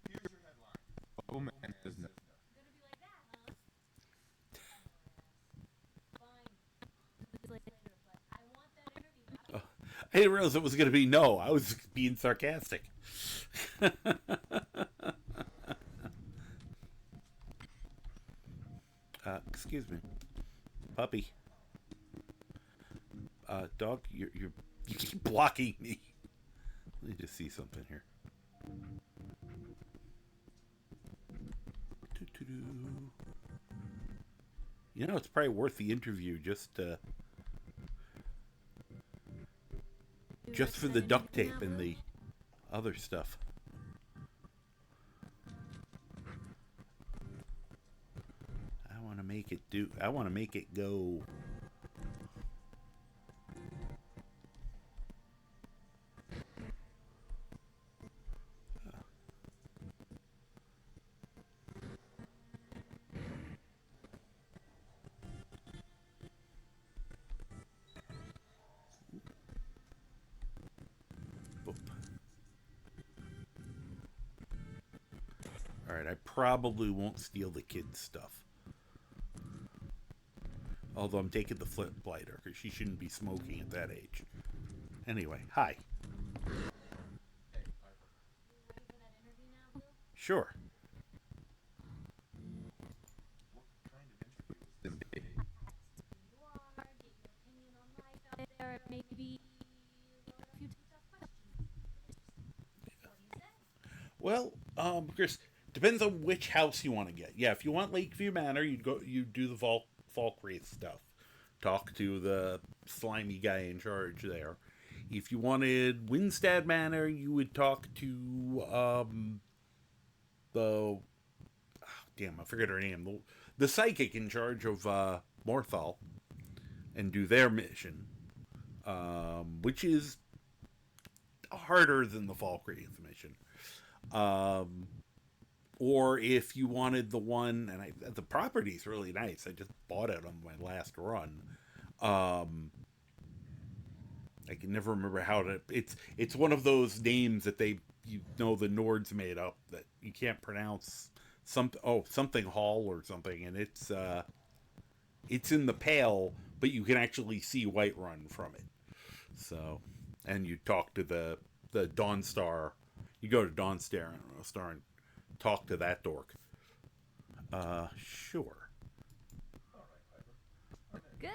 Here's your headline. Oh man, isn't it? Gonna be like that, huh? Fine. Later, but I want that interview. I didn't realize it was going to be no. I was being sarcastic. Excuse me. Puppy. Dog, you keep blocking me. Let me just see something here. You know, it's probably worth the interview just for the duct tape and the other stuff. I want to make it go. Alright, I probably won't steal the kid's stuff. Although I'm taking the flip blighter, because she shouldn't be smoking at that age. Anyway, hi. Sure. Well, Chris, Depends on which house you want to get. Yeah, if you want Lakeview Manor, you'd do the Falkreath stuff. Talk to the slimy guy in charge there. If you wanted Winstead Manor, you would talk to the damn, I forget her name. The psychic in charge of Morthal, and do their mission, which is harder than the Falkreath mission. Or if you wanted the one, and the property's really nice. I just bought it on my last run. I can never remember how to. It's one of those names that the Nords made up that you can't pronounce. Something Hall or something, and it's in the Pale, but you can actually see Whiterun from it. So, and you talk to the Dawnstar. You go to Dawnstar and talk to that dork. Sure. Good.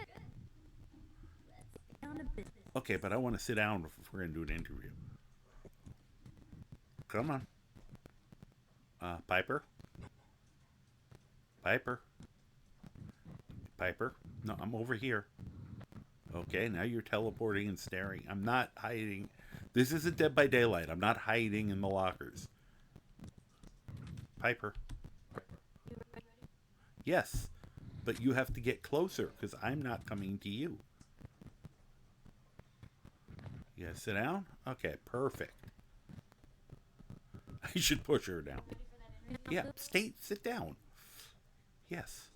Let's get down to business. Okay, but I want to sit down if we're going to do an interview. Come on. Piper? Piper? No, I'm over here. Okay, now you're teleporting and staring. I'm not hiding. This isn't Dead by Daylight. I'm not hiding in the lockers. Piper. Yes, but you have to get closer because I'm not coming to you. You gotta sit down? Okay, perfect. I should push her down. Yeah, sit down. Yes.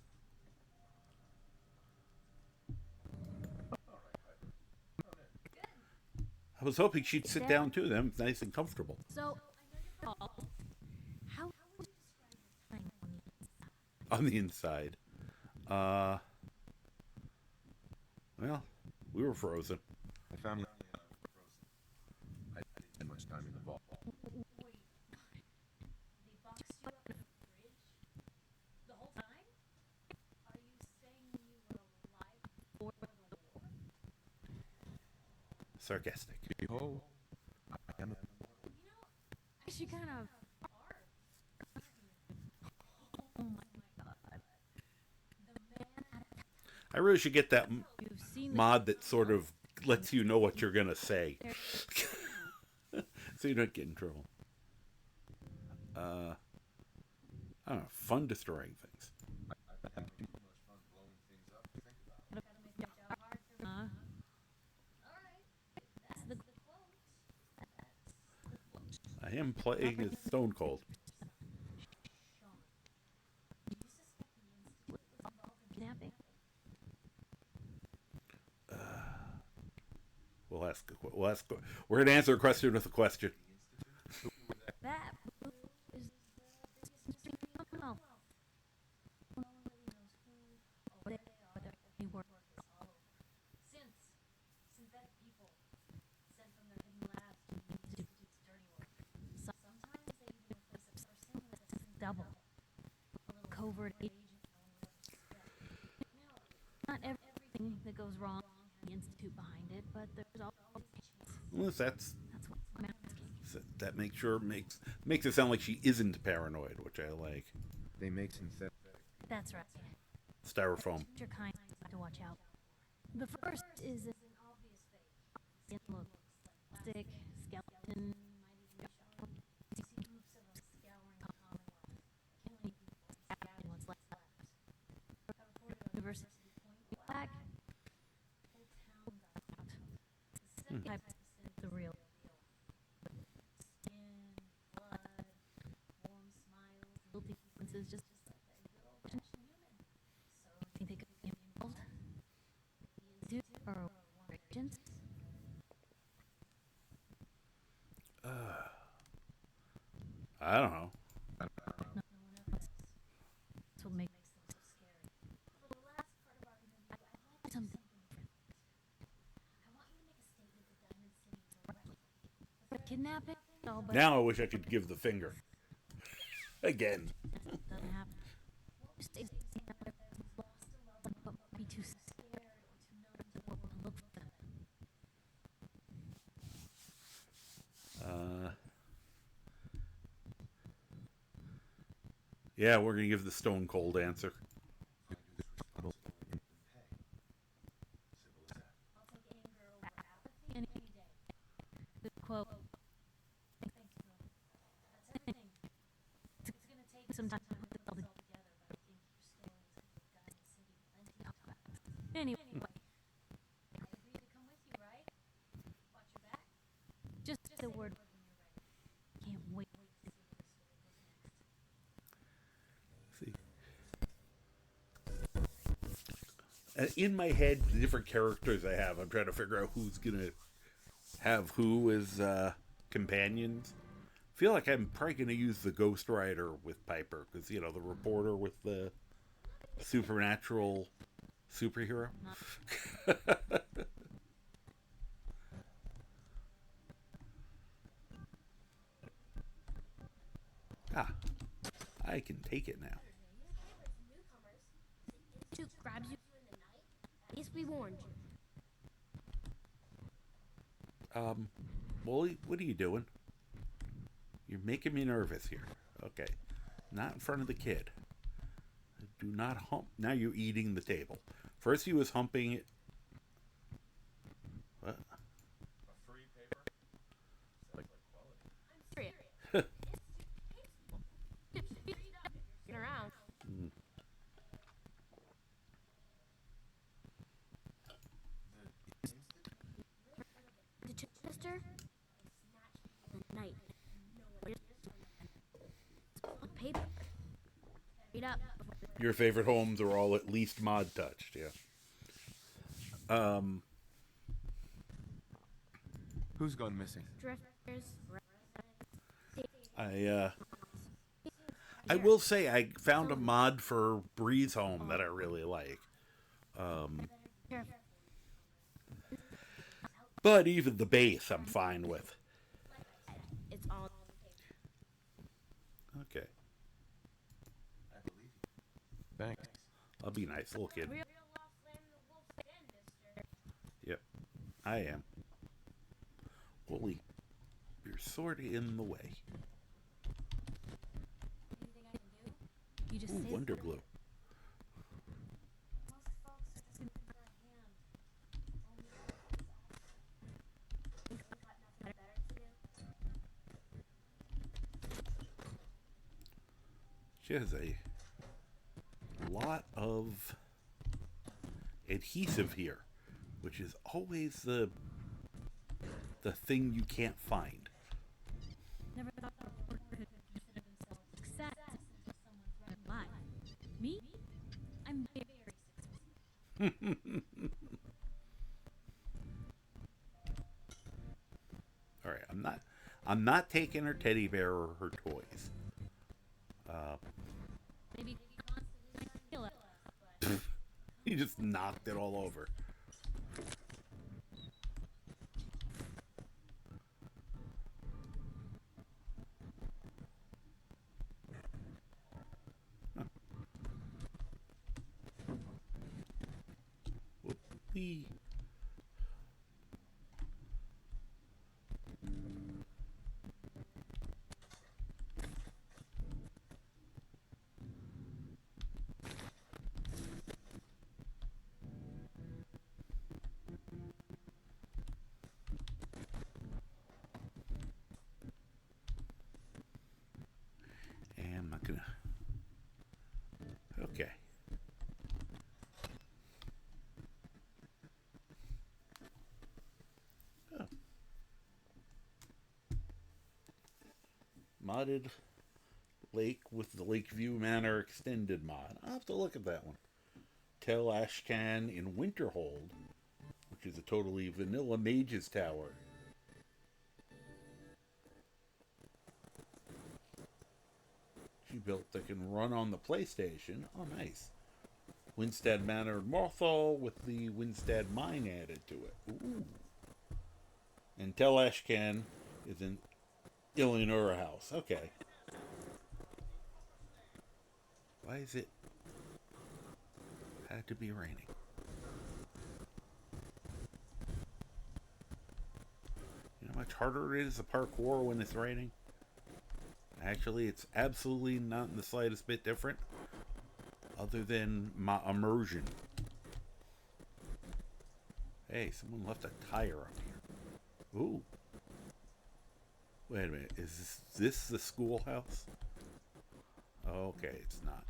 I was hoping she'd sit down too. Then it's nice and comfortable. So, how would you describe your time On the inside. Well, we were frozen. My family and I were frozen. I didn't spend much time in the vault. Wait, they boxed you up in a fridge the whole time? Are you saying you were alive before the war? Sarcastic. Oh, I am a... Actually, kind of are. Oh my god. The man at I really should get that you've seen the mod that sort of lets you know what you're gonna say, so you don't get in trouble. I don't know. Fun destroying things. I've had too much fun blowing things up to think about. gotta make your job hard for Alright. That's the quote. I am playing as Stone Cold. Sean. Do you suspect the Institute was involved in kidnapping? We'll ask. We're gonna answer a question with a question. That is the biggest mystery in the Commonwealth. No one really knows who or what they are, but their only work is all over. Synthetic people sent from their hidden labs to do the Institute's dirty work. Sometimes they even replace a person with a double. A little covert agent no one would ever suspect. Now, not everything that goes wrong has the Institute behind it, but there's always a chance. Well, That's what I'm asking. that makes it sound like she isn't paranoid, which I like. They make synthetic. That's right. Styrofoam. Your kind to watch out for. The first is an obvious fake. Skin looks like plastic, skeleton, might even be shown. You see groups of them scouring the Commonwealth, killing people, scouting what's left. I reported on University Point Black. Whole town got out. The 75% is the real deal. Skin, blood, warm smiles, guilty sequences, just like that good old-fashioned human. So, do you think they could be involved? The Institute or one agent? I don't know. No one else. That's what makes them so scary. For the last part of our interview, I'd like something different. I want you to make a statement to Diamond City directly. The kidnapping? No, but Now I wish I could give the finger. Again. that doesn't happen. Stay lost a loved one, but be too scared or too numb to go and look for them. Yeah, we're gonna give the stone cold answer. Simple as that. I'll take anger over apathy any day. The quote. Thanks, bro. That's everything. It's gonna take some time to put this all together, but I think your story is gonna give Diamond City plenty to talk about. Anyway, I agreed to come with you, right? Watch your back. Just the word when you're ready. Can't wait to see where this story goes next. See. In my head, the different characters I have, I'm trying to figure out who's gonna have who as companions. I feel like I'm probably gonna use the Ghost Rider with Piper, because you know the reporter with the supernatural superhero. Ah, I can take it now. Shoot grabs you in the night. At least we warned you. Wooly, what are you doing? You're making me nervous here. Okay. Not in front of the kid. Do not hump. Now you're eating the table. First he was humping it. What? A free paper? Sounds like quality. I'm serious. It's around. The Chester? Night. Paper. Read up. Your favorite homes are all at least mod touched, yeah. Who's gone missing? Drifters. I will say I found a mod for Bree's home that I really like. But even the base I'm fine with. It's all. Okay. I believe you. Thanks. I'll be nice, little kid. Real lost lamb in the wolf's den, mister. Yep. I am. Wooly, you're sort of in the way. Anything I can do? You just Ooh, say Wonder Glue. Most folks are just gonna put our hand. Only us. Think we got nothing better to do? She has a lot of adhesive here, which is always the thing you can't find. Never thought a reporter could consider themselves success until someone threatened life. Me? I'm very successful. All right, I'm not taking her teddy bear or her toys. Maybe constantly trying to kill us, but He just knocked it all over. Whoopee. And I'm not gonna. Okay. Oh. Modded lake with the Lakeview Manor extended mod. I'll have to look at that one. Tel Ashcan in Winterhold, which is a totally vanilla mage's tower. She built that can run on the PlayStation. Oh, nice. Winstead Manor in Morthal with the Winstead Mine added to it. Ooh. And Tel Ashcan is in Illinois House. Okay. Why is it had to be raining? You know how much harder it is to parkour when it's raining? Actually, it's absolutely not in the slightest bit different, other than my immersion. Hey, someone left a tire up here. Ooh. Wait a minute, is this the schoolhouse? Okay, it's not.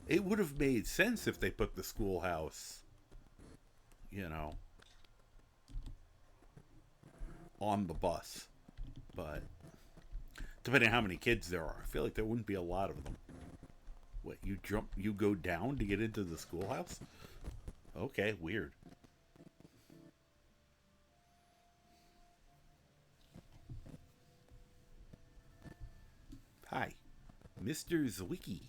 It would have made sense if they put the schoolhouse, you know, on the bus. But depending on how many kids there are, I feel like there wouldn't be a lot of them. What, you go down to get into the schoolhouse? Okay, weird. Hi, Mr. Zwicky.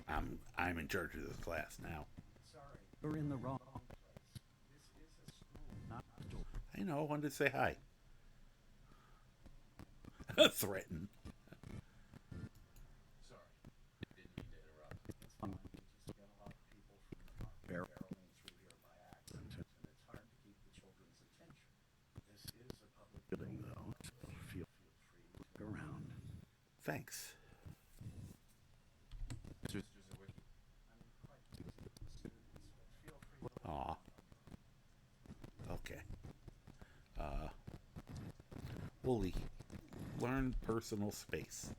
I'm in charge of this class now. Sorry, you're in the wrong place. This is a school, not a store. I know, I wanted to say hi. Threaten. Sorry, didn't mean to interrupt. It's fun. We just get a lot of people from barreling through here by accident, and it's hard to keep the children's attention. This is a public building, though, so feel free to look around. Thanks. Mr. Zawicki. I'm quite busy with the students, but feel free to Aw. Okay. Wooly, learn personal space.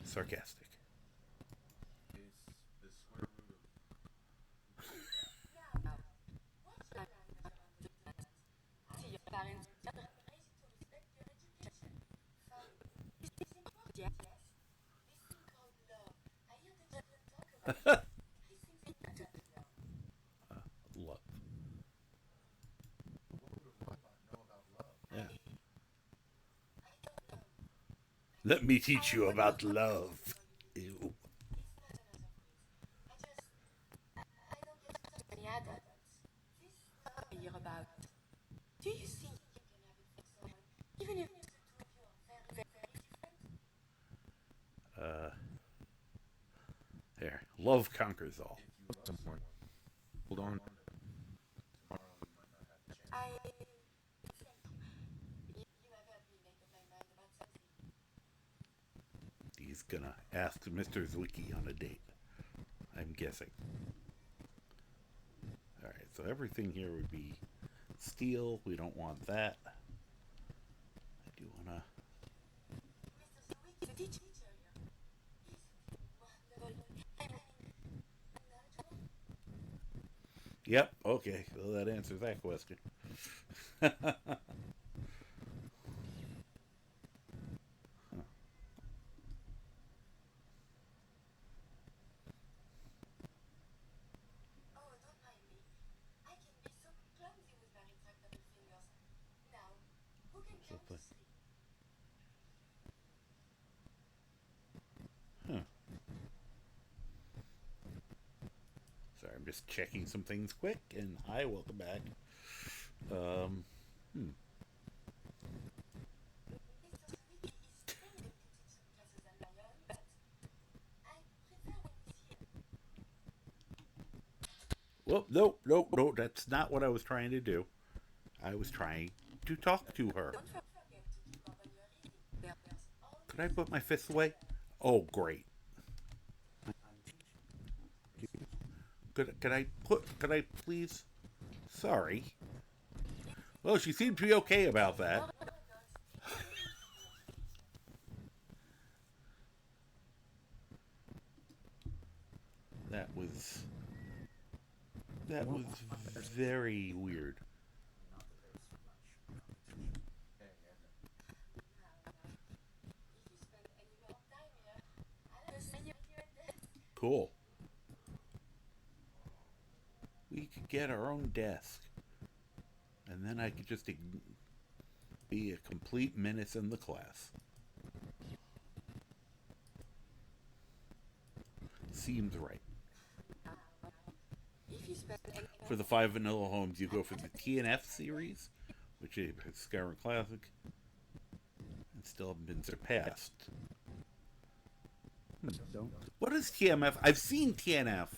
Sarcastic. Is the square root of Love. what would a robot know about love? Yeah. Let me teach you about love. Ew. Do you think you can have it for someone, even if the two of you are very, very different? There. Love conquers all. If you love someone, hold on. Tomorrow you might not have the chance. I thank you. You have helped me make up my mind about something. He's gonna ask Mr. Zwicky on a date. I'm guessing. Alright, so everything here would be steel. We don't want that. I do wanna... Mr. Zwick is a teacher here. He's wonderful. I mean, knowledgeable. Yep, okay. Well, that answers that question. Oh, don't mind me. I can be so clumsy with my retractable fingers. Now, who can count to three? Sorry, I'm just checking some things quick, and hi, welcome back. Mr. Zwick is training to teach some classes on my own, but I prefer when he's here. Well, no, that's not what I was trying to do. I was trying to talk to her. Don't forget to keep up on your reading. There's always Could I put my fist away? Oh, great. Could I please? Sorry. Well, she seemed to be okay about that. That was very weird. if you spend any more time here, I'll assign you here at desk. Cool. We could get our own desk. And then I could just be a complete menace in the class. Seems right. If you spend any For the 5 vanilla homes, you go for the T and F series, which is Skyrim Classic, and still haven't been surpassed. Don't. What is TMF? I've seen TNF.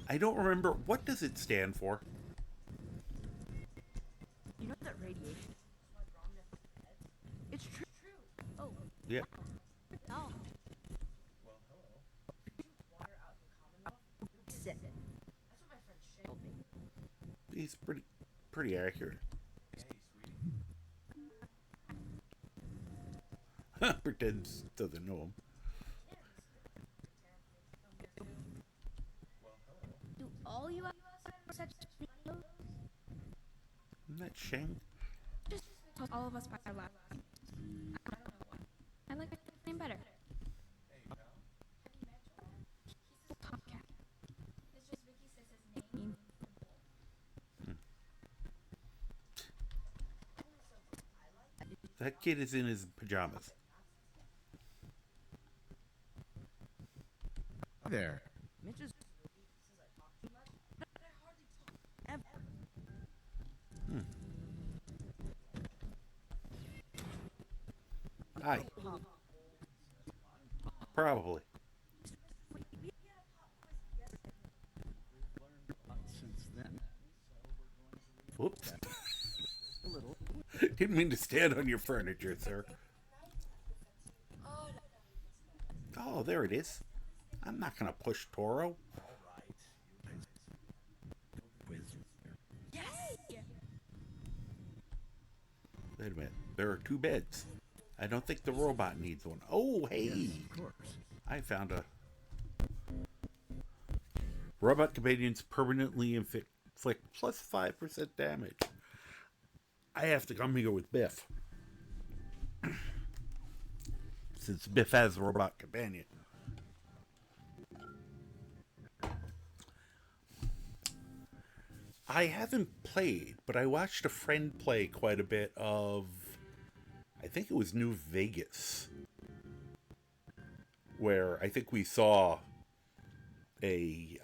I don't remember. What does it stand for? You know that radiation is why Brom never dead? It's true. Oh, Yeah. no. Well, hello. Water out in the Commonwealth? Sit. That's what my friend Shay told me. He's pretty accurate. Pretends doesn't know him. Do all you outsiders have such videos? Isn't that Shang? Just told all of us by our last names. I don't know why. I like the name better. Tomcat. It's just Ricky says his name. That kid is in his pajamas. There. Mitch is says I talk too much, but I hardly talk ever. Hi. Probably. Since then. Whoops. Didn't mean to stand on your furniture, sir. Oh, there it is. I'm not gonna push Toro. Yes! Wait a minute. There are two beds. I don't think the robot needs one. Oh, hey! Of course. I found a... Robot companions permanently inflict plus 5% damage. I have to come here with Biff. Since Biff has a robot companion. I haven't played, but I watched a friend play quite a bit of... I think it was New Vegas. Where I think we saw a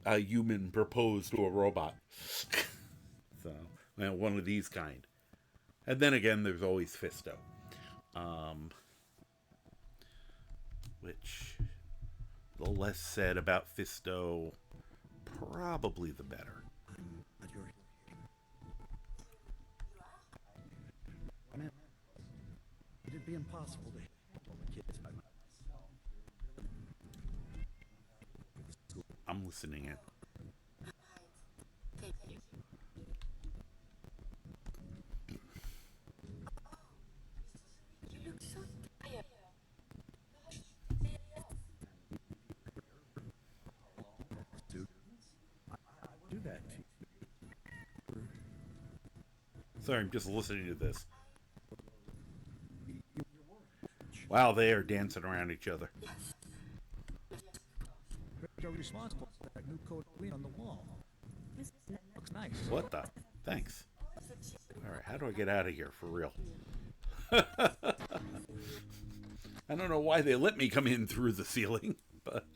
human propose to a robot. So, well, one of these kind. And then again, there's always Fisto. Which, the less said about Fisto, probably the better. It'd be impossible to handle the kids by myself. I'm listening in. Thank you. You look so tired. Do that to you. Sorry, I'm just listening to this. Wow, they are dancing around each other. You're responsible for that new coat of clean on the wall. Looks nice. What the? Thanks. Alright, how do I get out of here for real? I don't know why they let me come in through the ceiling, but...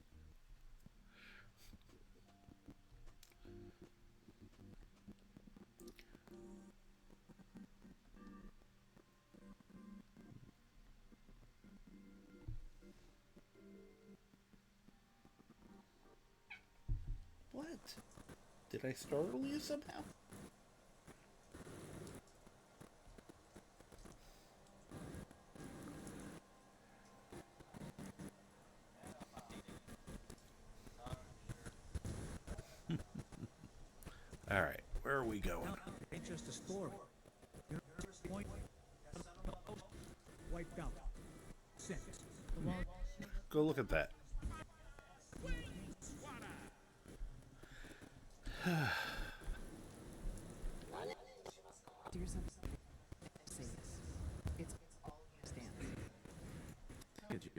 What? Did I startle you somehow? All right, where are we going? Ain't just a story. You know, point wiped out. Sent. Go look at that. Do yourself say this. It's all stands. Good joke.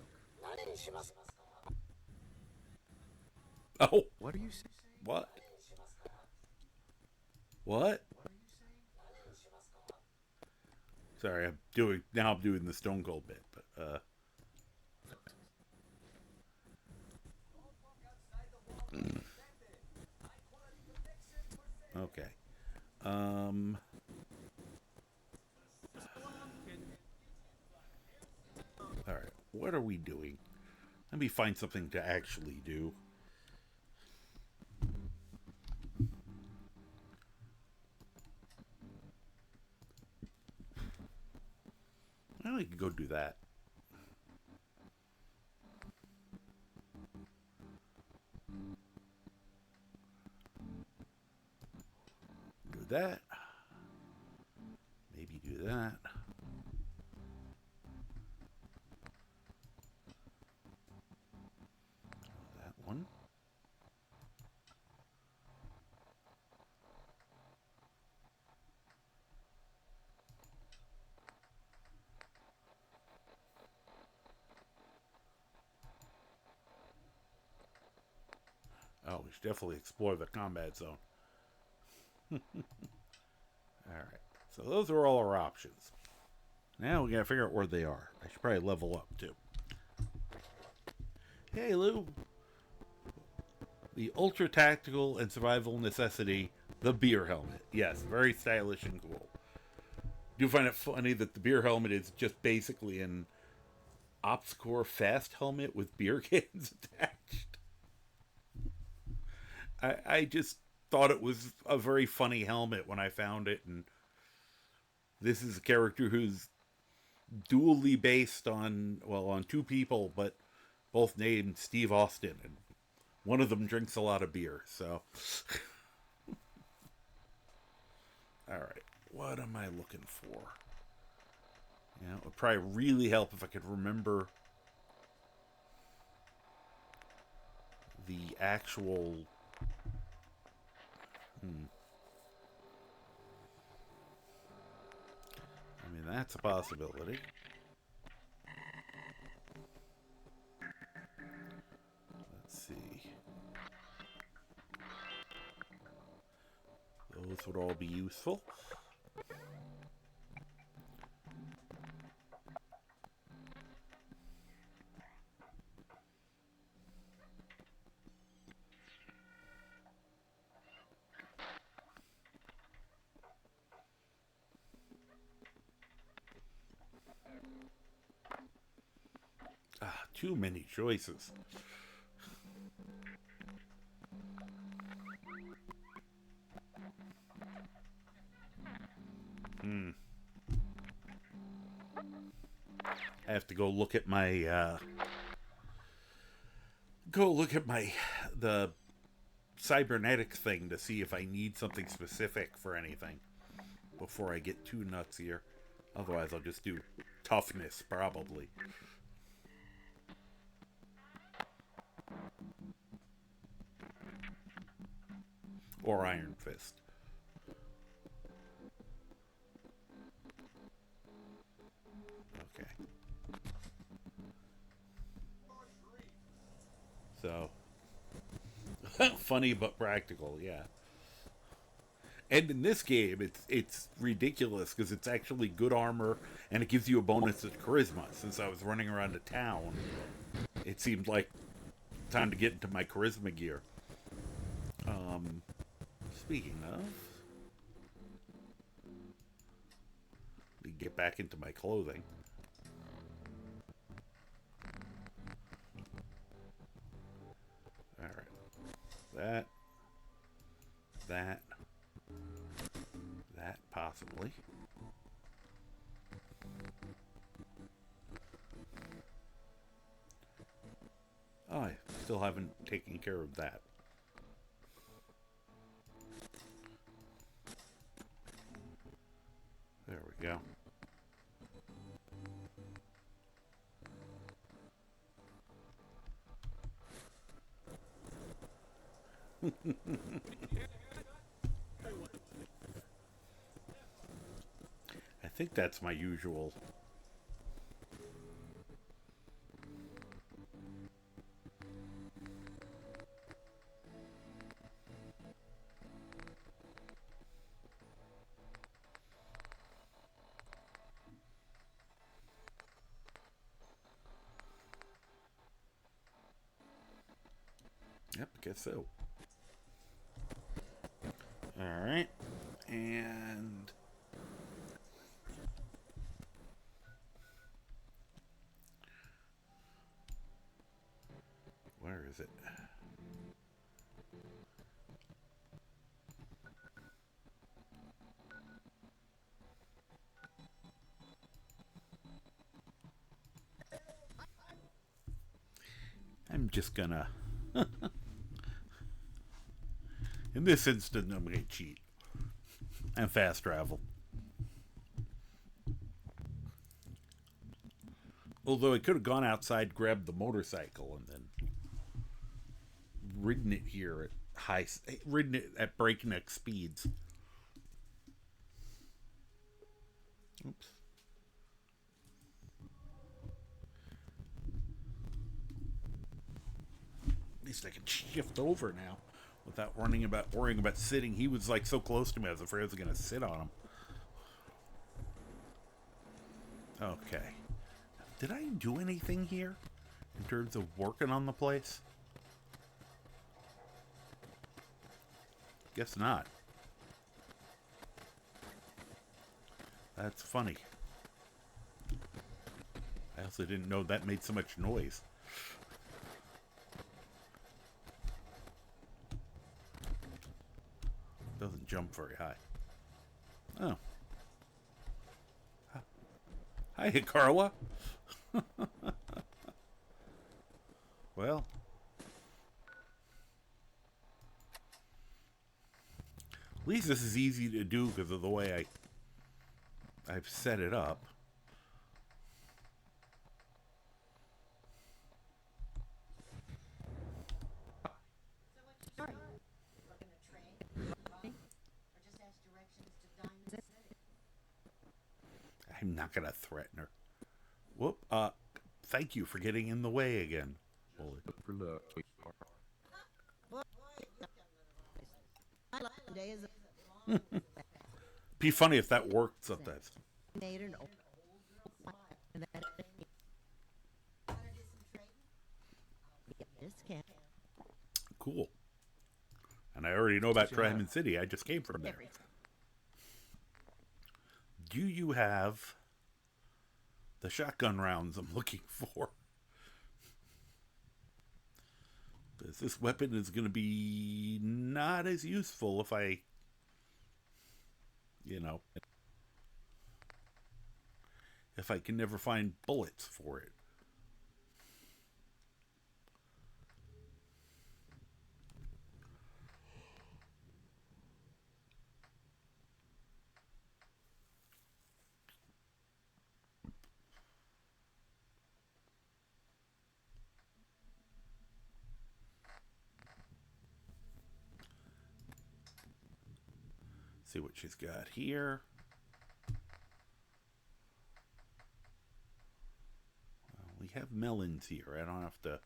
Oh, What are you saying? what? What? Sorry, I'm doing the Stone Cold bit, but okay. All right. What are we doing? Let me find something to actually do. Well, I could go do that. Do that. Maybe do that. That one. Oh, we should definitely explore the combat zone. Alright, so those are all our options. Now we gotta figure out where they are. I should probably level up too. Hey Lou! The ultra tactical and survival necessity, the beer helmet. Yes, very stylish and cool. Do find it funny that the beer helmet is just basically an OpsCore fast helmet with beer cans attached. I just thought it was a very funny helmet when I found it, and this is a character who's dually based on, well, on two people, but both named Steve Austin, and one of them drinks a lot of beer, so. Alright, what am I looking for? You know, it would probably really help if I could remember the actual... I mean, that's a possibility. Let's see. Those would all be useful. Too many choices. I have to go look at my the cybernetics thing to see if I need something specific for anything before I get too nuts here. Otherwise I'll just do toughness probably. Or Iron Fist. Okay. So, funny but practical, yeah. And in this game, it's ridiculous because it's actually good armor and it gives you a bonus to charisma. Since I was running around the town, it seemed like time to get into my charisma gear. Speaking of, let me get back into my clothing. All right, that, possibly. Oh, I still haven't taken care of that. There we go. I think that's my usual. Yep, I guess so. Alright. And Where is it? I'm just gonna... In this instance, I'm gonna cheat. And fast travel. Although I could have gone outside, grabbed the motorcycle, and then ridden it here at ridden it at breakneck speeds. Oops. At least I can shift over now without worrying about sitting. He was like so close to me, I was afraid I was gonna sit on him. Okay. Did I do anything here in terms of working on the place? Guess not. That's funny. I also didn't know that made so much noise. Doesn't jump very high. Oh. Hi, Carla. Well. At least this is easy to do because of the way I've set it up. I'm not gonna threaten her. Whoop. Thank you for getting in the way again. Be funny if that worked sometimes. Cool. And I already know about Diamond City. I just came from there. Do you have the shotgun rounds I'm looking for? Because this weapon is going to be not as useful if I, if I can never find bullets for it. See what she's got here. Well, we have melons here. I don't have to...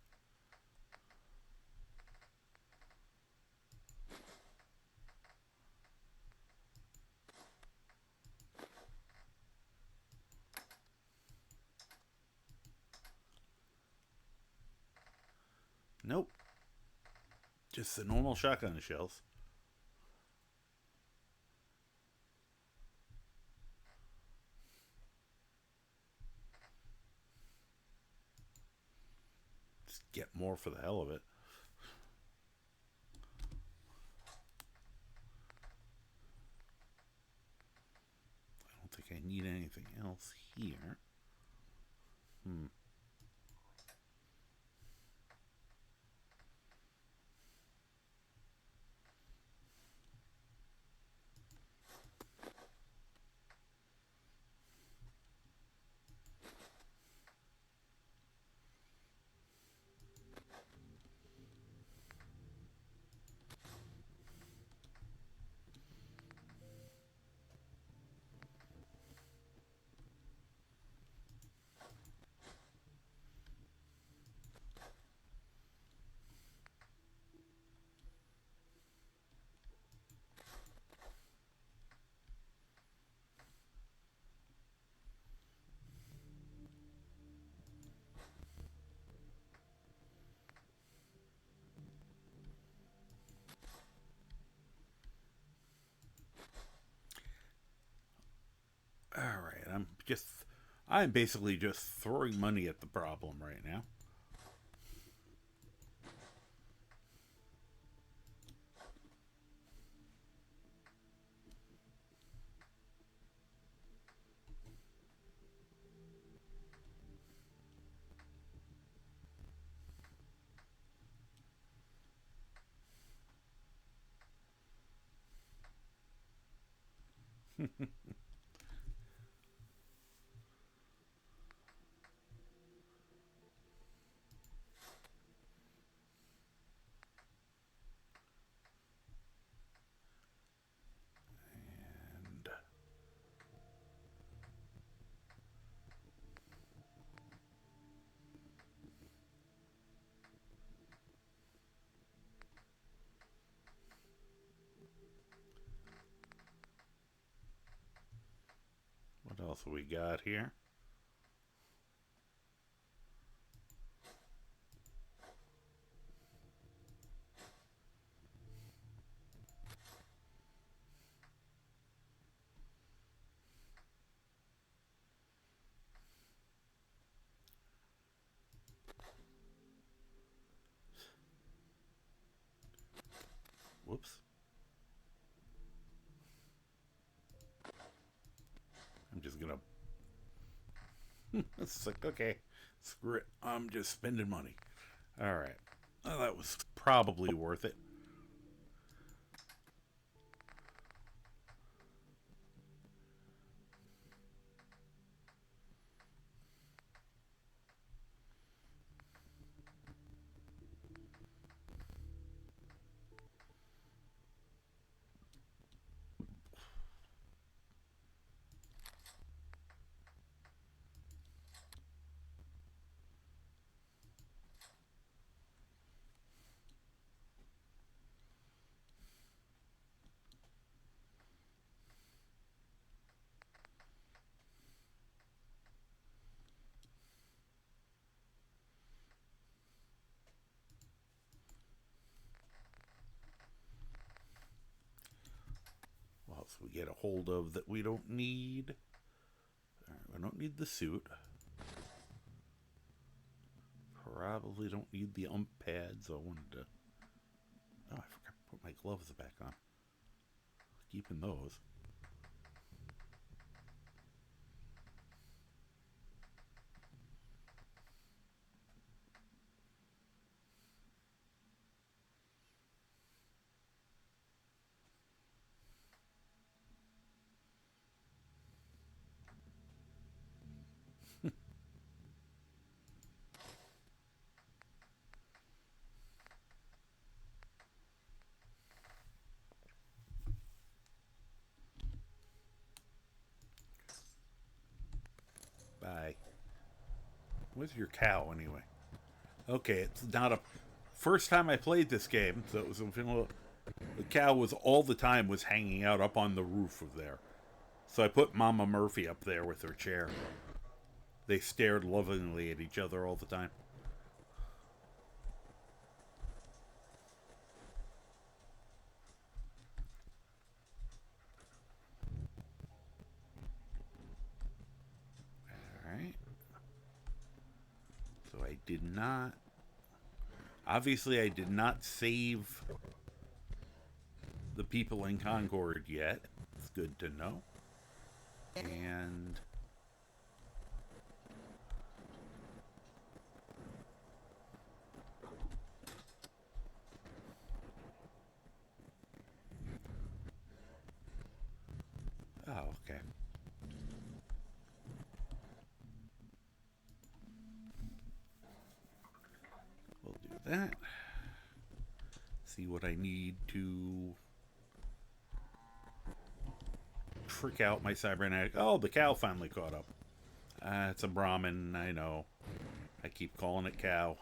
Nope. Just the normal shotgun shells. Get more for the hell of it. I don't think I need anything else here. Alright, I'm basically just throwing money at the problem right now. And what else we got here? Whoops. I'm just gonna... It's like, okay, screw it. I'm just spending money. Alright. Well, that was probably worth it. What else we get a hold of that we don't need? Alright, we don't need the suit. Probably don't need the ump pads. I wanted to... Oh, I forgot to put my gloves back on. Keeping those. Bye. Where's your cow, anyway? Okay, it's not a... First time I played this game, so it was... The cow was all the time was hanging out up on the roof of there. So I put Mama Murphy up there with her chair. They stared lovingly at each other all the time. Alright. So I did not... Obviously, I did not save the people in Concord yet. It's good to know. And... Oh, okay. We'll do that. See what I need to trick out my cybernetic. Oh, the cow finally caught up. It's a Brahmin, I know. I keep calling it cow.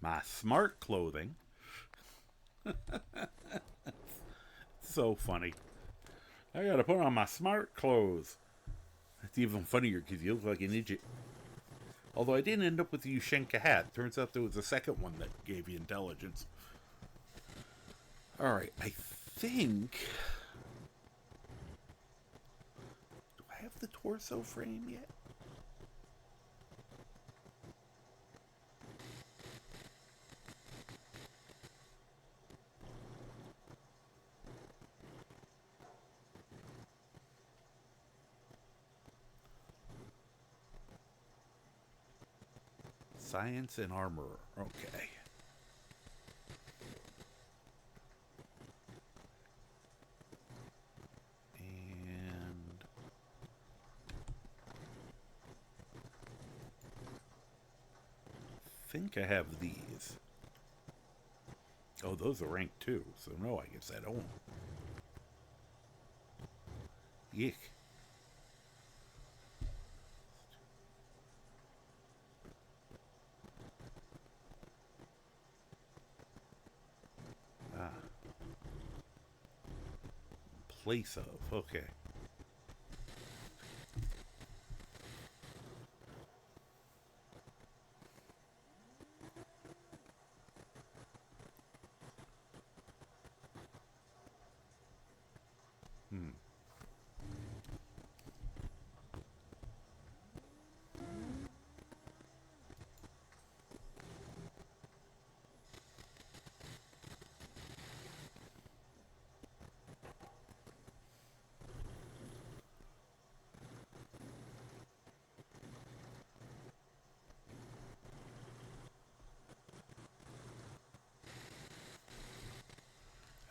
My smart clothing. So funny. I gotta put on my smart clothes. It's even funnier because you look like an idiot. Although I didn't end up with the Ushenka hat. Turns out there was a second one that gave you intelligence. Alright, I think... Do I have the torso frame yet? Science and armor. Okay. And I think I have these. Oh, those are ranked too, so no, I guess I don't. Yuck. Place of, okay.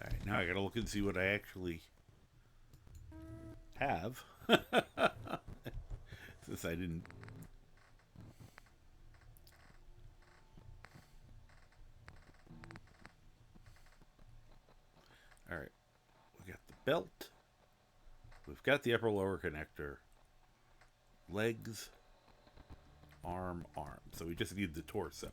Alright, now I gotta look and see what I actually have. Since I didn't... Alright, we got the belt. We've got the upper-lower connector. Legs. Arm. So we just need the torso.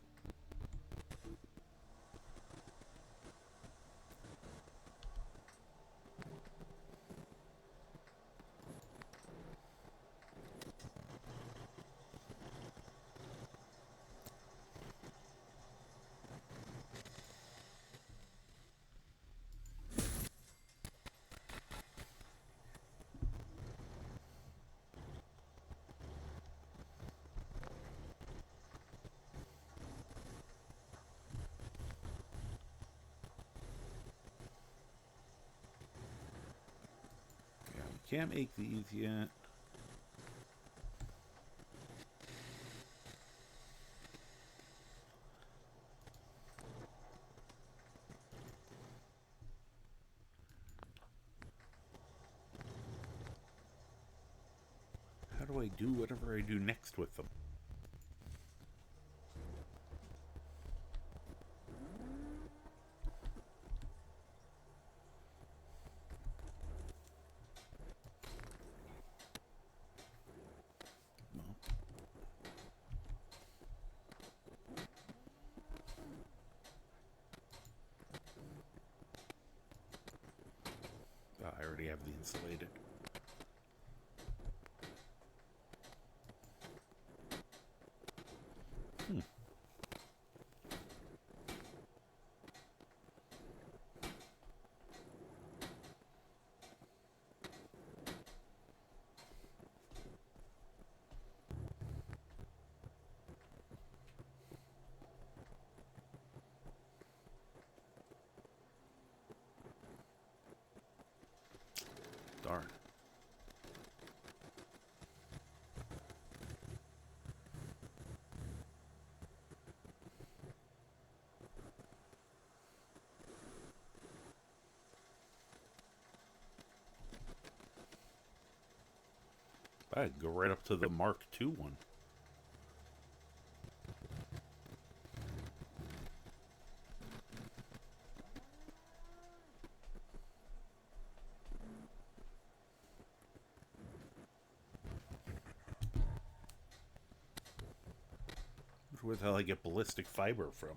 Can't make these yet. How do I do whatever I do next with them? Oh, I already have the insulated. Darn. I'd go right up to the Mark II one. Where the hell I get ballistic fiber from?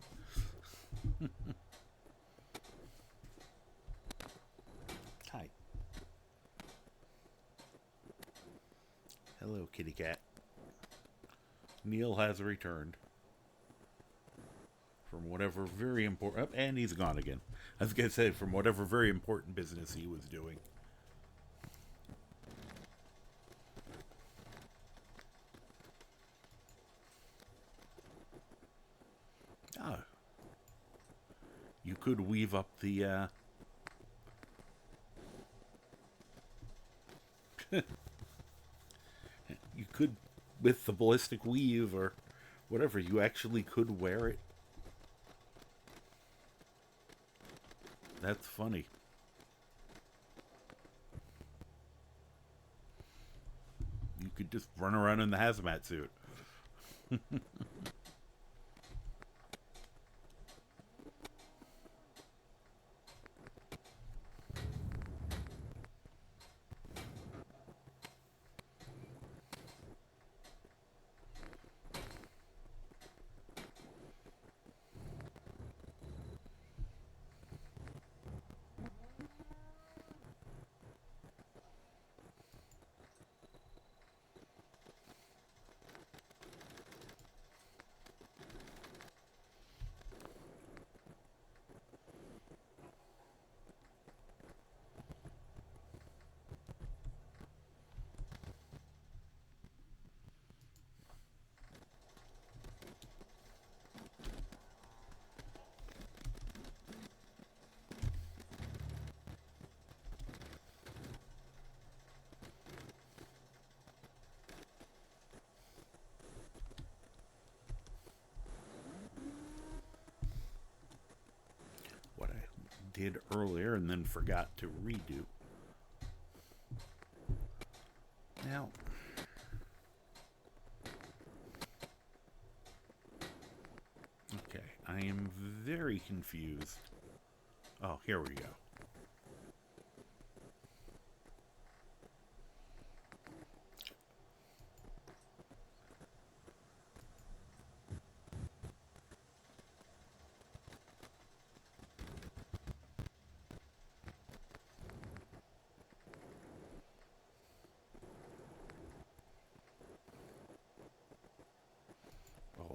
Hi. Hello. Hello, kitty cat. Neil has returned. From whatever very important... Oh, and he's gone again. I was going to say, from whatever very important business he was doing. Oh. You could weave up the... You could, with the ballistic weave or whatever, you actually could wear it. That's funny. You could just run around in the hazmat suit. What I did earlier and then forgot to redo. Now, okay, I am very confused. Oh, here we go.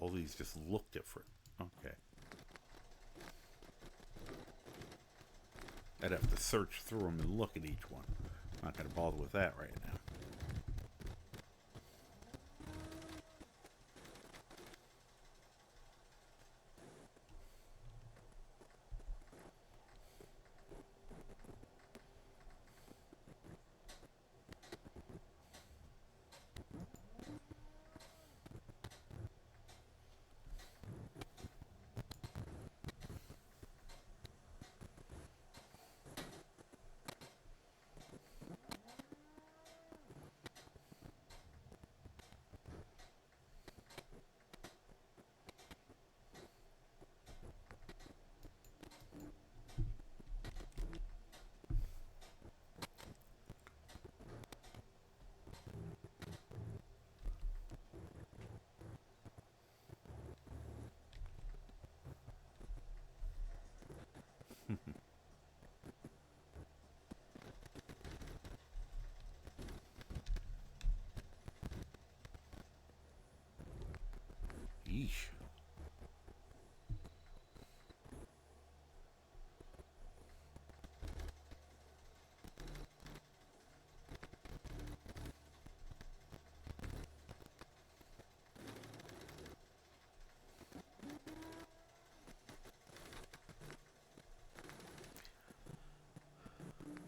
All these just look different. Okay. I'd have to search through them and look at each one. I'm not going to bother with that right now. Yeesh.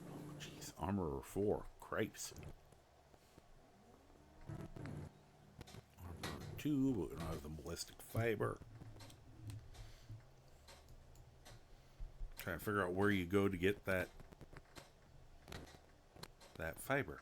Oh, jeez. Armorer 4. Cripes. Armorer 2. We don't have the ballistic fiber. Trying to figure out where you go to get that fiber.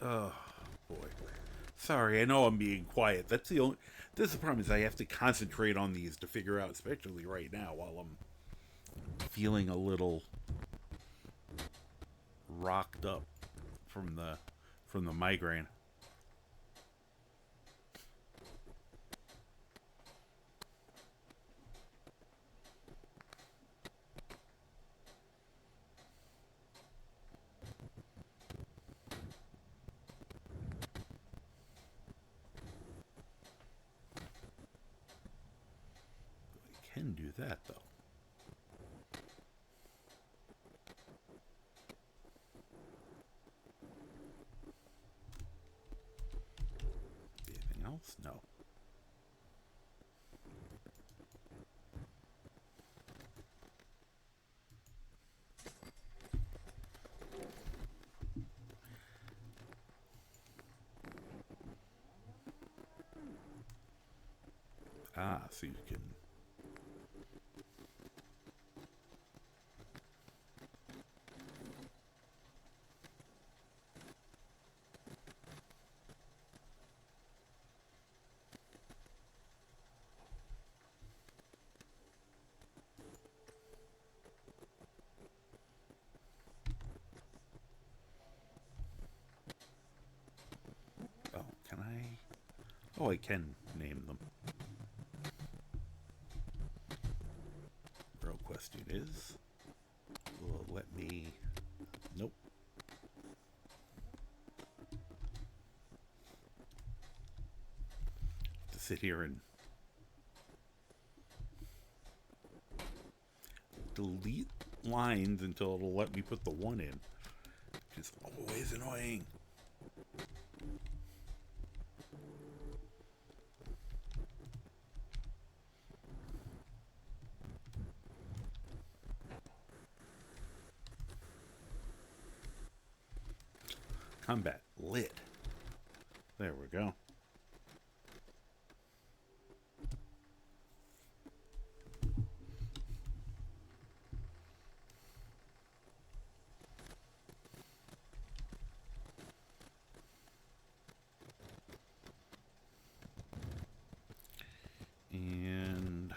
Oh, boy. Sorry, I know I'm being quiet. That's the only... This is the problem, is I have to concentrate on these to figure out, especially right now, while I'm feeling a little rocked up from the migraine. I can do that, though. Anything else? No. Ah, so you can... Oh, can I... Oh, I can name them. Real question is... Will it let me... Nope. To sit here and... delete lines until it'll let me put the 1 in. Which is always annoying. Combat lit. There we go. And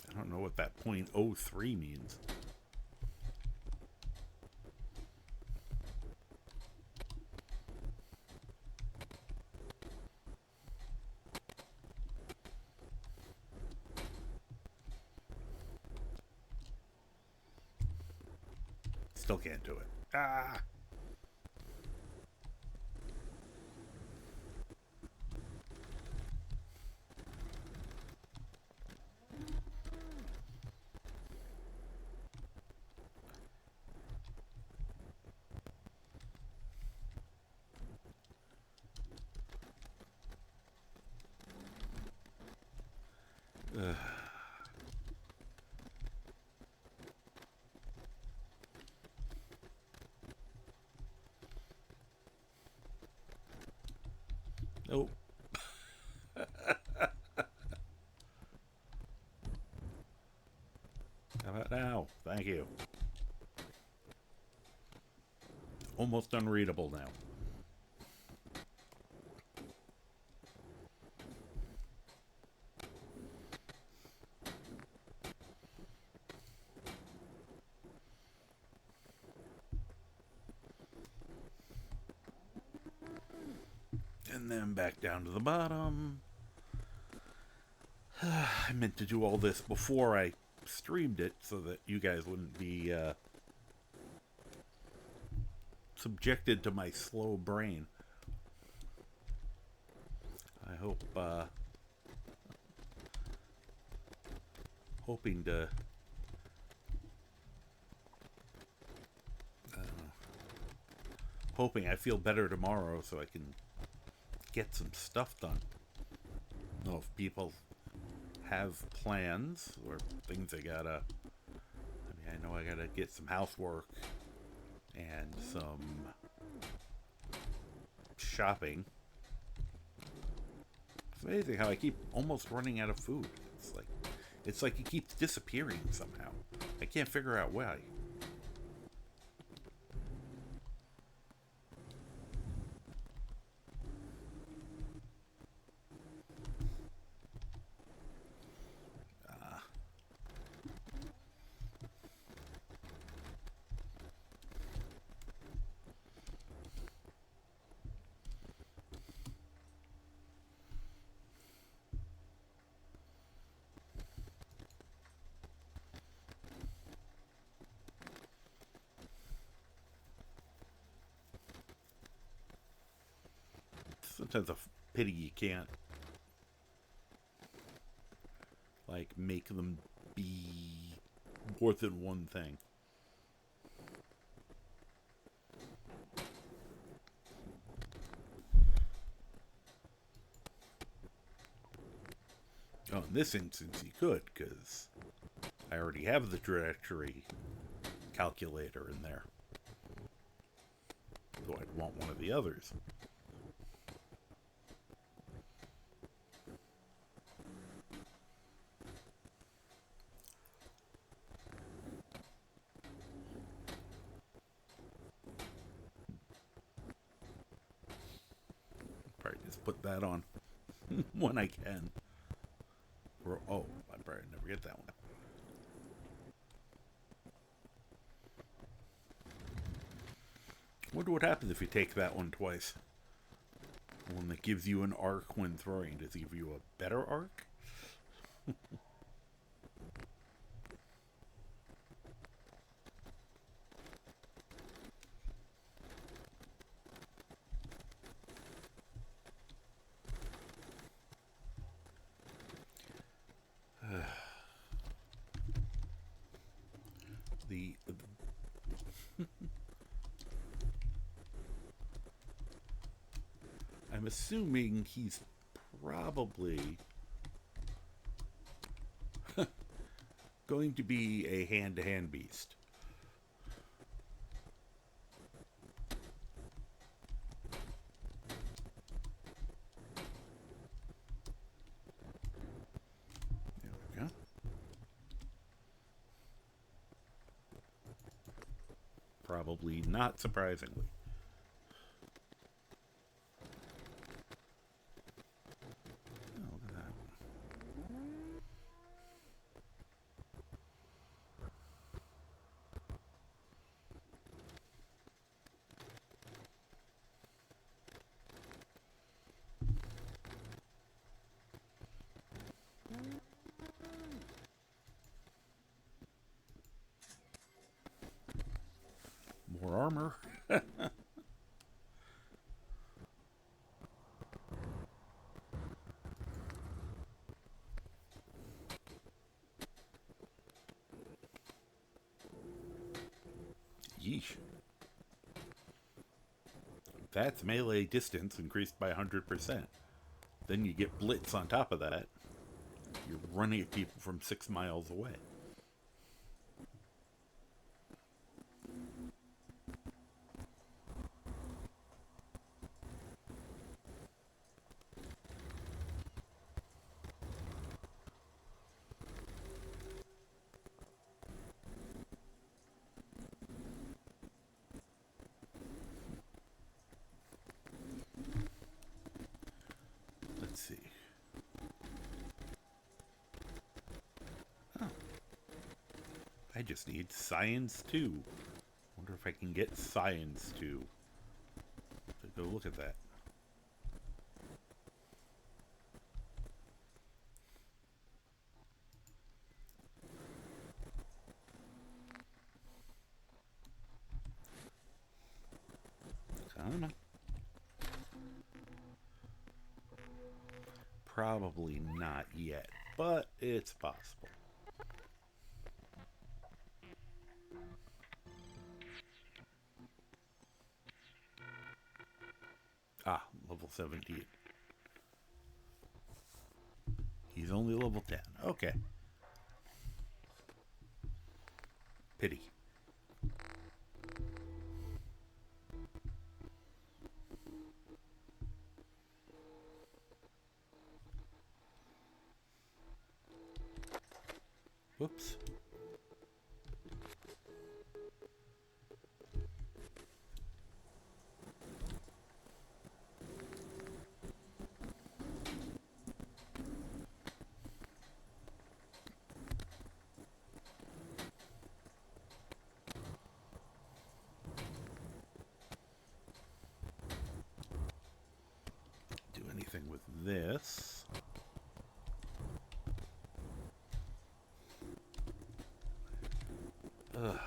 I don't know what that .03 means. Still can't do it. Ah! Ugh. Nope. How about now? Thank you. Almost unreadable now. And then back down to the bottom. I meant to do all this before I streamed it so that you guys wouldn't be subjected to my slow brain. I hope hoping to hoping I feel better tomorrow so I can get some stuff done. I don't know if people have plans or things I gotta... I mean, I know I gotta get some housework and some shopping. It's amazing how I keep almost running out of food. It's like it keeps disappearing somehow. I can't figure out why. Sometimes a pity you can't, like, make them be more than one thing. Oh, in this instance you could, because I already have the trajectory calculator in there. So I'd want one of the others. Probably just put that on when I can. Oh, I probably never get that one. Wonder what happens if you take that one twice. The one that gives you an arc when throwing. Does it give you a better arc? I'm assuming he's probably going to be a hand-to-hand beast. There we go. Probably not surprisingly. More armor. Yeesh. That's melee distance increased by 100%. Then you get blitz on top of that. You're running at people from 6 miles away. Let's see. Oh. I just need Science 2. Wonder if I can get Science 2. So go look at that. I don't know. Probably not yet, but it's possible. Ah, level 17. He's only level 10. Okay. Pity. Whoops. Do anything with this. Ugh.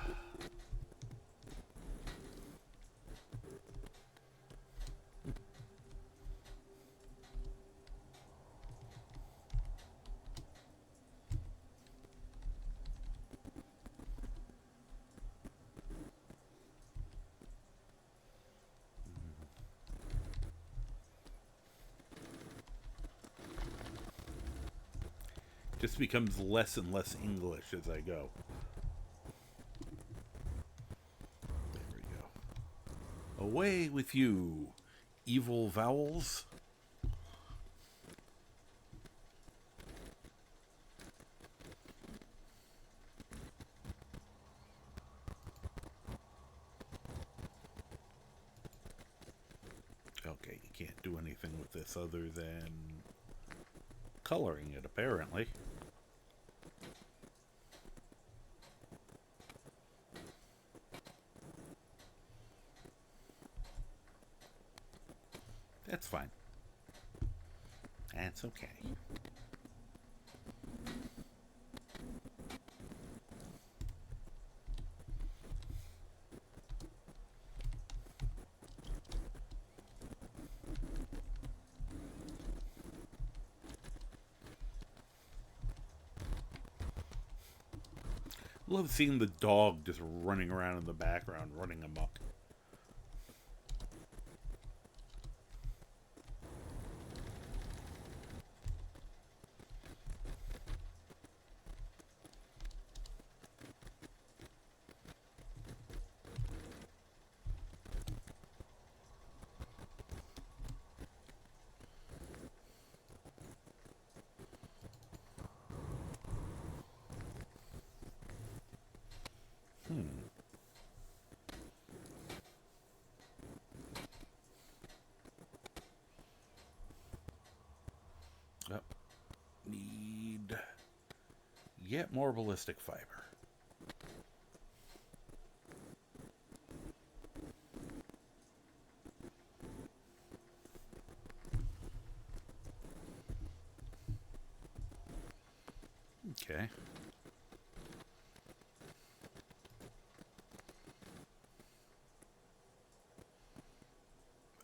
Just becomes less and less English as I go. There we go. Away with you, evil vowels. Okay, you can't do anything with this other than coloring it, apparently. That's fine. That's okay. Love seeing the dog just running around in the background, running amok. Yep. Need yet more ballistic fiber. Okay.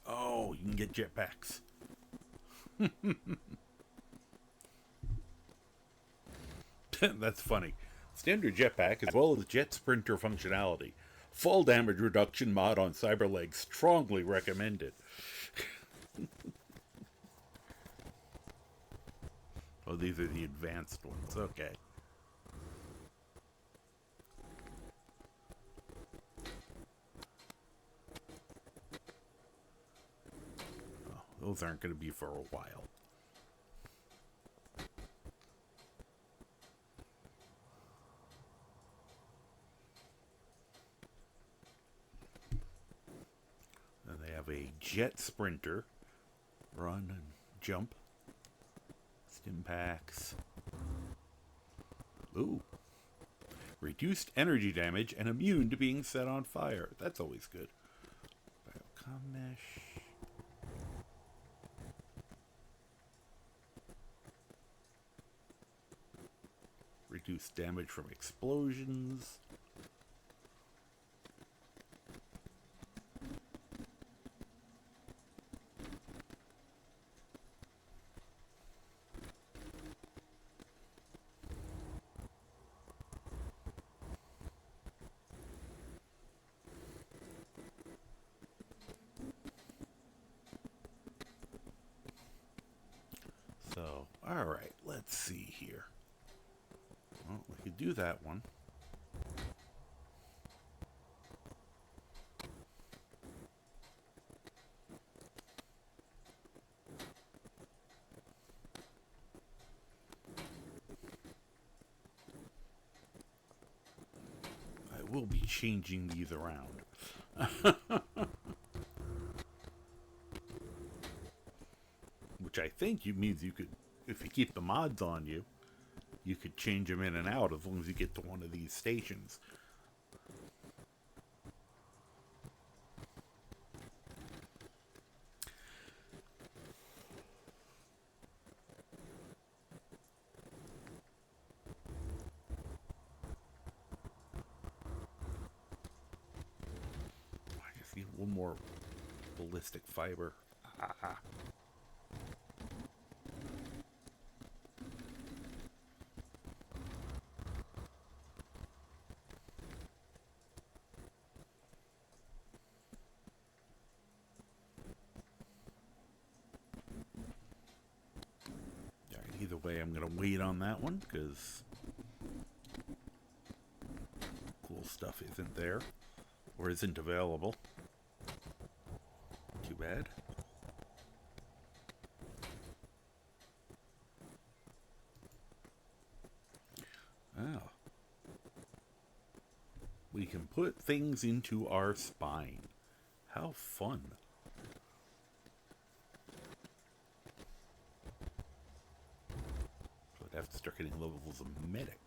Oh, you can get jetpacks. That's funny. Standard jetpack as well as jet sprinter functionality. Fall damage reduction mod on Cyberleg strongly recommended. Oh, these are the advanced ones. Okay. Oh, those aren't going to be for a while. And they have a jet sprinter. Run and jump. Stim packs. Ooh. Reduced energy damage and immune to being set on fire. That's always good. Biocom mesh. Reduced damage from explosions. So, alright, let's see here. Well, we could do that one. will be changing these around. Which I think means you could, if you keep the mods on you, you could change them in and out as long as you get to one of these stations. I just need one more ballistic fiber. Ah. Either way, I'm going to wait on that one because cool stuff isn't there or isn't available. Too bad. Oh. We can put things into our spine. How fun. I'd have to start getting levels of medic.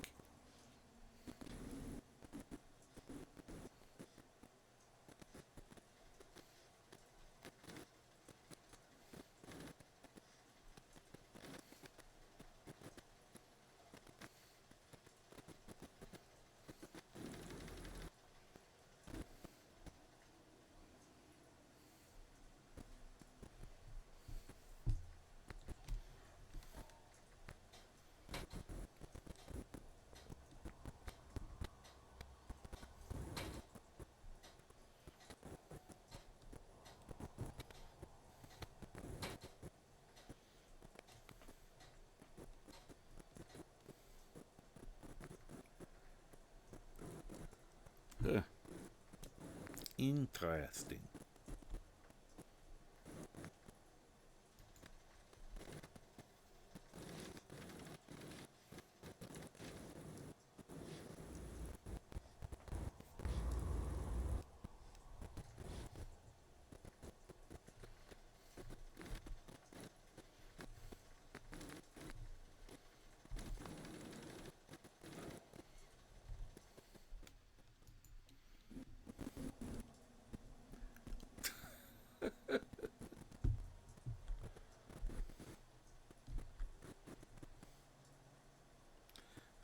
Huh. Interesting.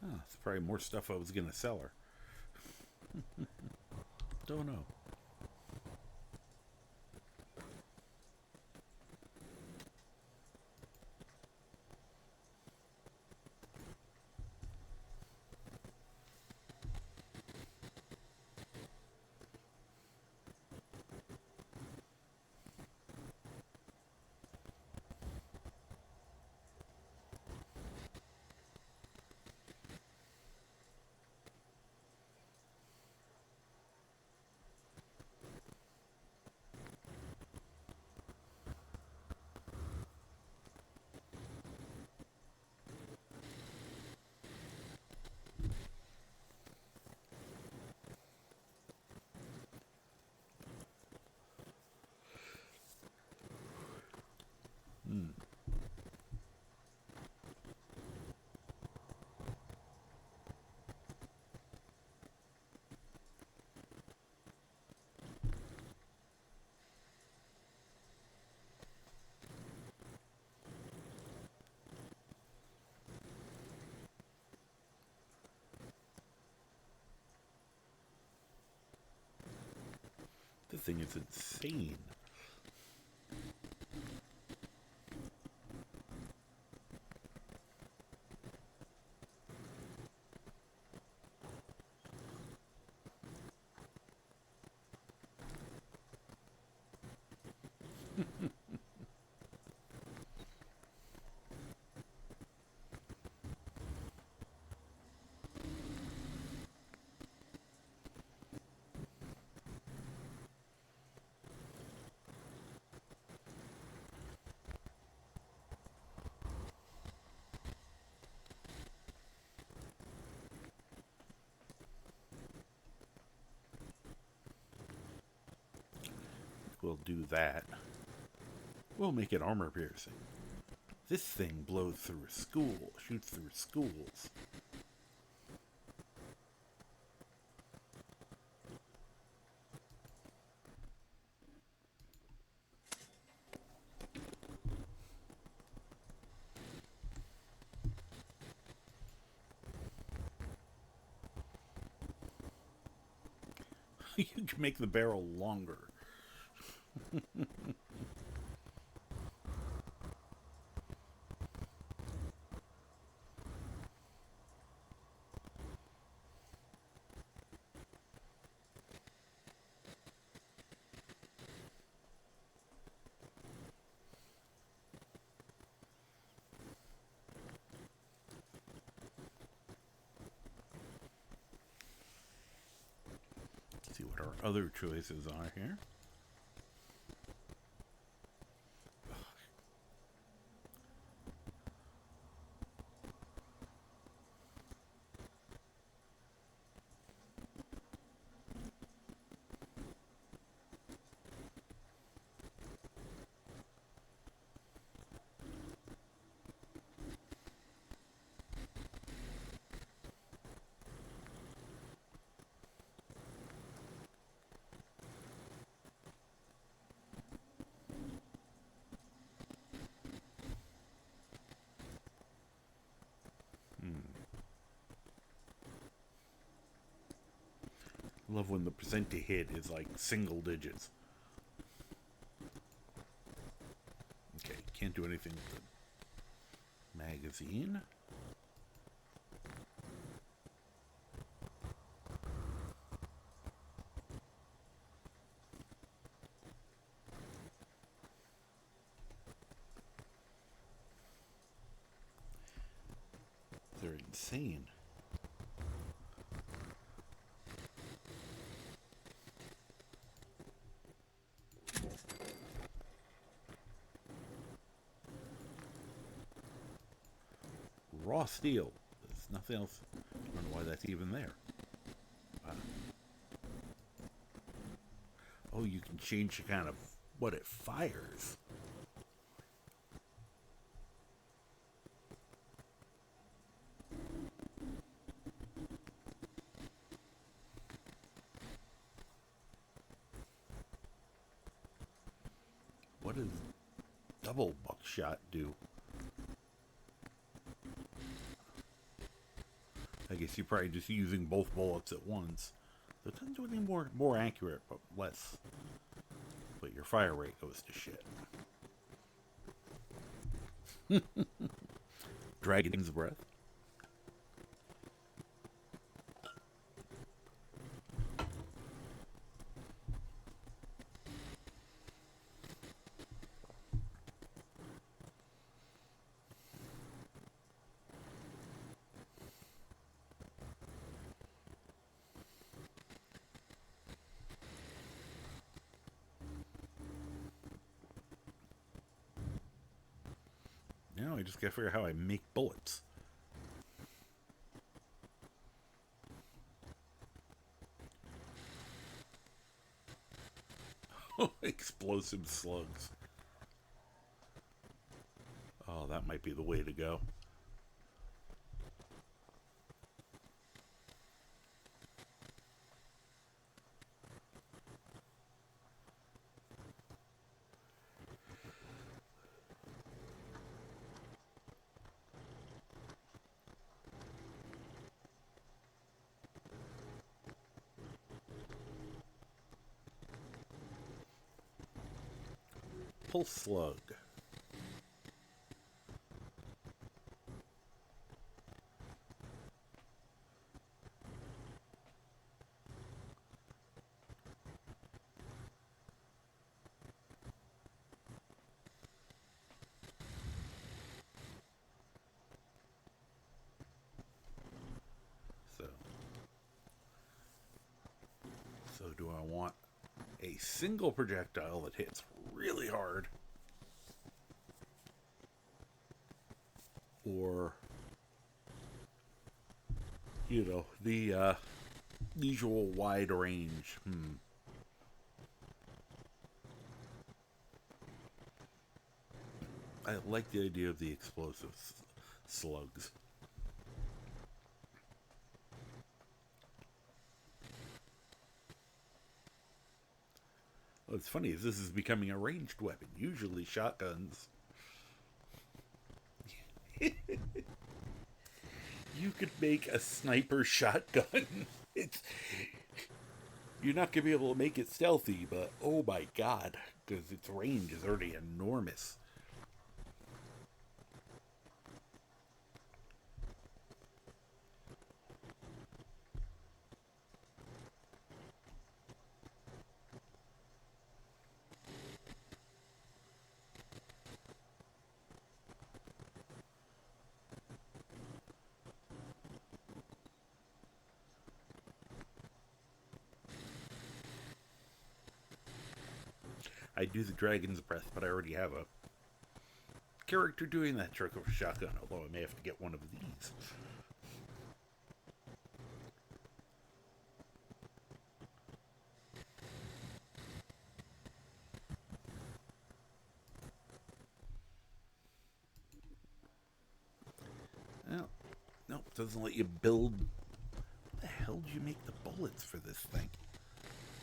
Oh, it's probably more stuff I was going to sell her. Don't know. This thing is insane. we'll do that. We'll make it armor piercing. This thing blows through a school, shoots through schools. You can make the barrel longer. Let's see what our other choices are here. Love when the percent to hit is like single digits. Okay, can't do anything with the magazine. They're insane. Raw steel. There's nothing else. I don't know why that's even there. Oh, you can change the kind of what it fires. What does double buckshot do? I guess you're probably just using both bullets at once. So it doesn't do any more accurate, but less. But your fire rate goes to shit. Dragon's breath. Now I just gotta figure out how I make bullets. Explosive slugs. Oh, that might be the way to go. Pulse slug. So do I want a single projectile that hits really hard, or you know, the usual wide range? I like the idea of the explosive slugs. What's funny is this is becoming a ranged weapon. Usually shotguns. You could make a sniper shotgun. You're not going to be able to make it stealthy, but oh my god, because its range is already enormous. I do the dragon's breath, but I already have a character doing that trick with a shotgun, although I may have to get one of these. Well, nope, doesn't let you build. How the hell do you make the bullets for this thing?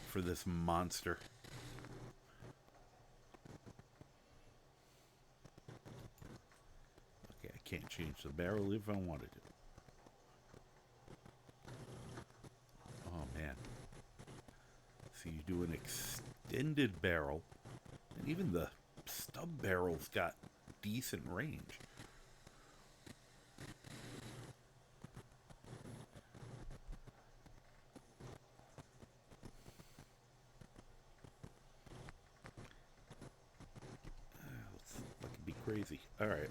For this monster? Okay, I can't change the barrel if I wanted to. Oh man. So you do an extended barrel, and even the stub barrel's got decent range. Looks like it'd be crazy. All right.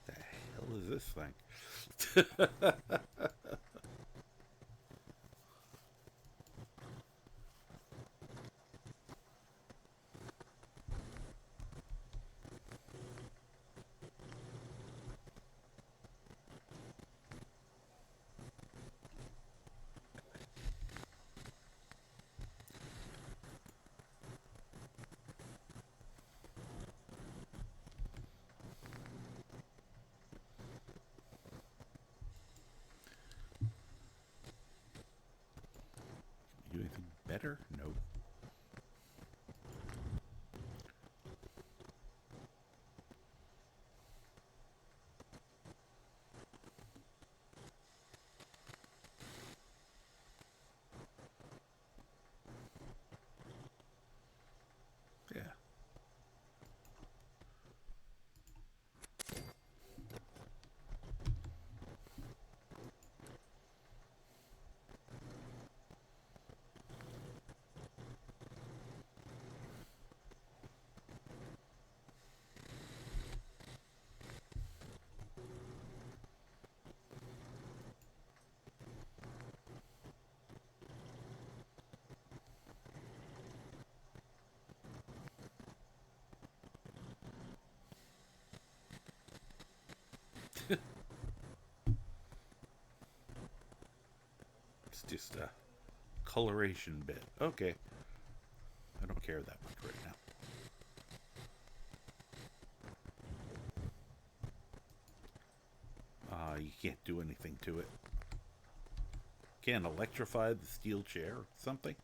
The hell is this thing? Do anything better? No. Yeah. It's just a coloration bit. Okay. I don't care that much right now. You can't do anything to it. Can't electrify the steel chair or something?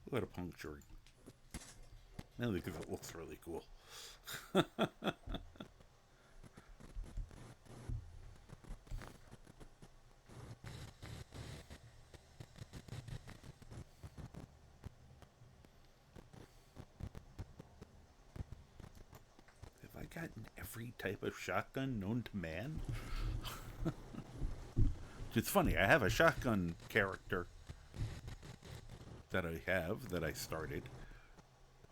What a puncturing. Mainly because it looks really cool. gotten every type of shotgun known to man. It's funny, I have a shotgun character that I started,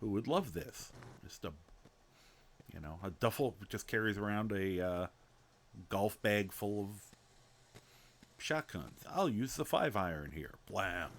who would love this. Just a duffel just carries around a golf bag full of shotguns. I'll use the 5-iron here. Blam.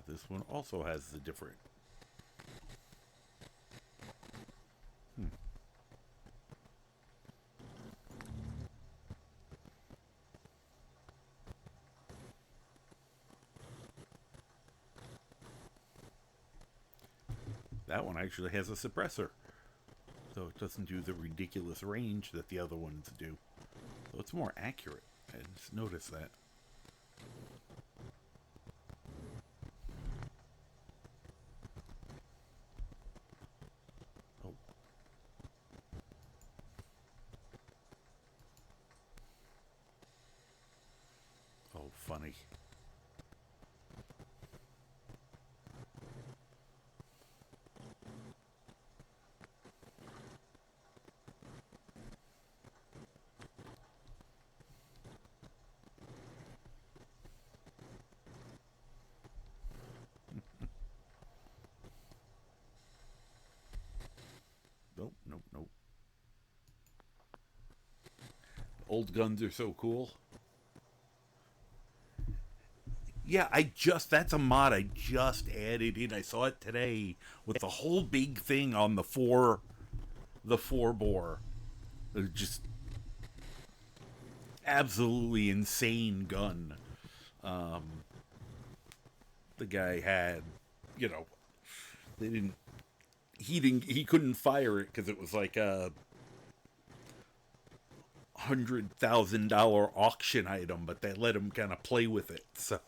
This one also has the different. That one actually has a suppressor, so it doesn't do the ridiculous range that the other ones do. So it's more accurate. I just noticed that. Oh, funny. Nope. Old guns are so cool. Yeah, that's a mod I just added in. I saw it today with the whole big thing on the 4 bore. Just absolutely insane gun. The guy had, he couldn't fire it because it was like a $100,000 auction item, but they let him kind of play with it. So,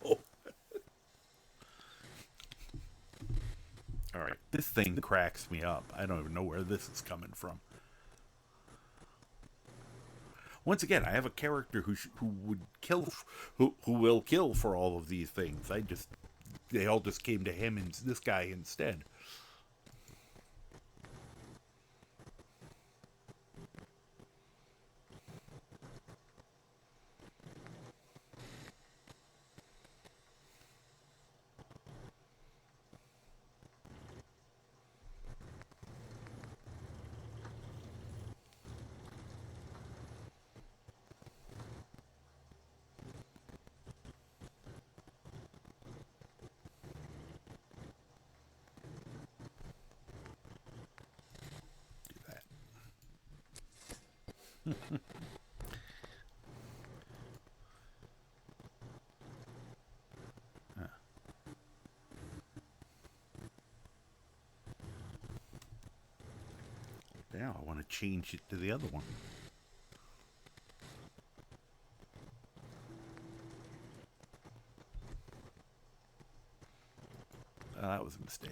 all right, this thing cracks me up. I don't even know where this is coming from. Once again, I have a character who will kill for all of these things. They all just came to him and this guy instead. Now I want to change it to the other one. That was a mistake.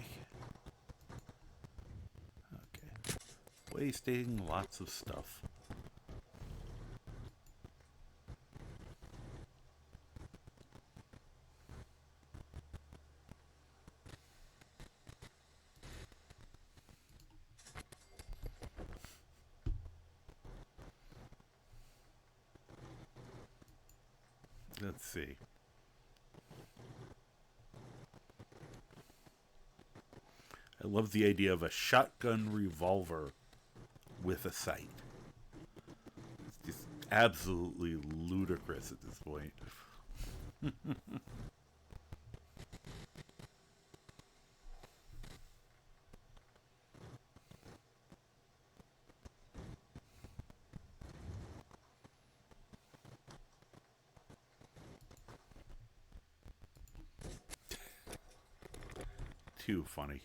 Okay. Wasting lots of stuff. Let's see. I love the idea of a shotgun revolver with a sight. It's just absolutely ludicrous at this point. too funny.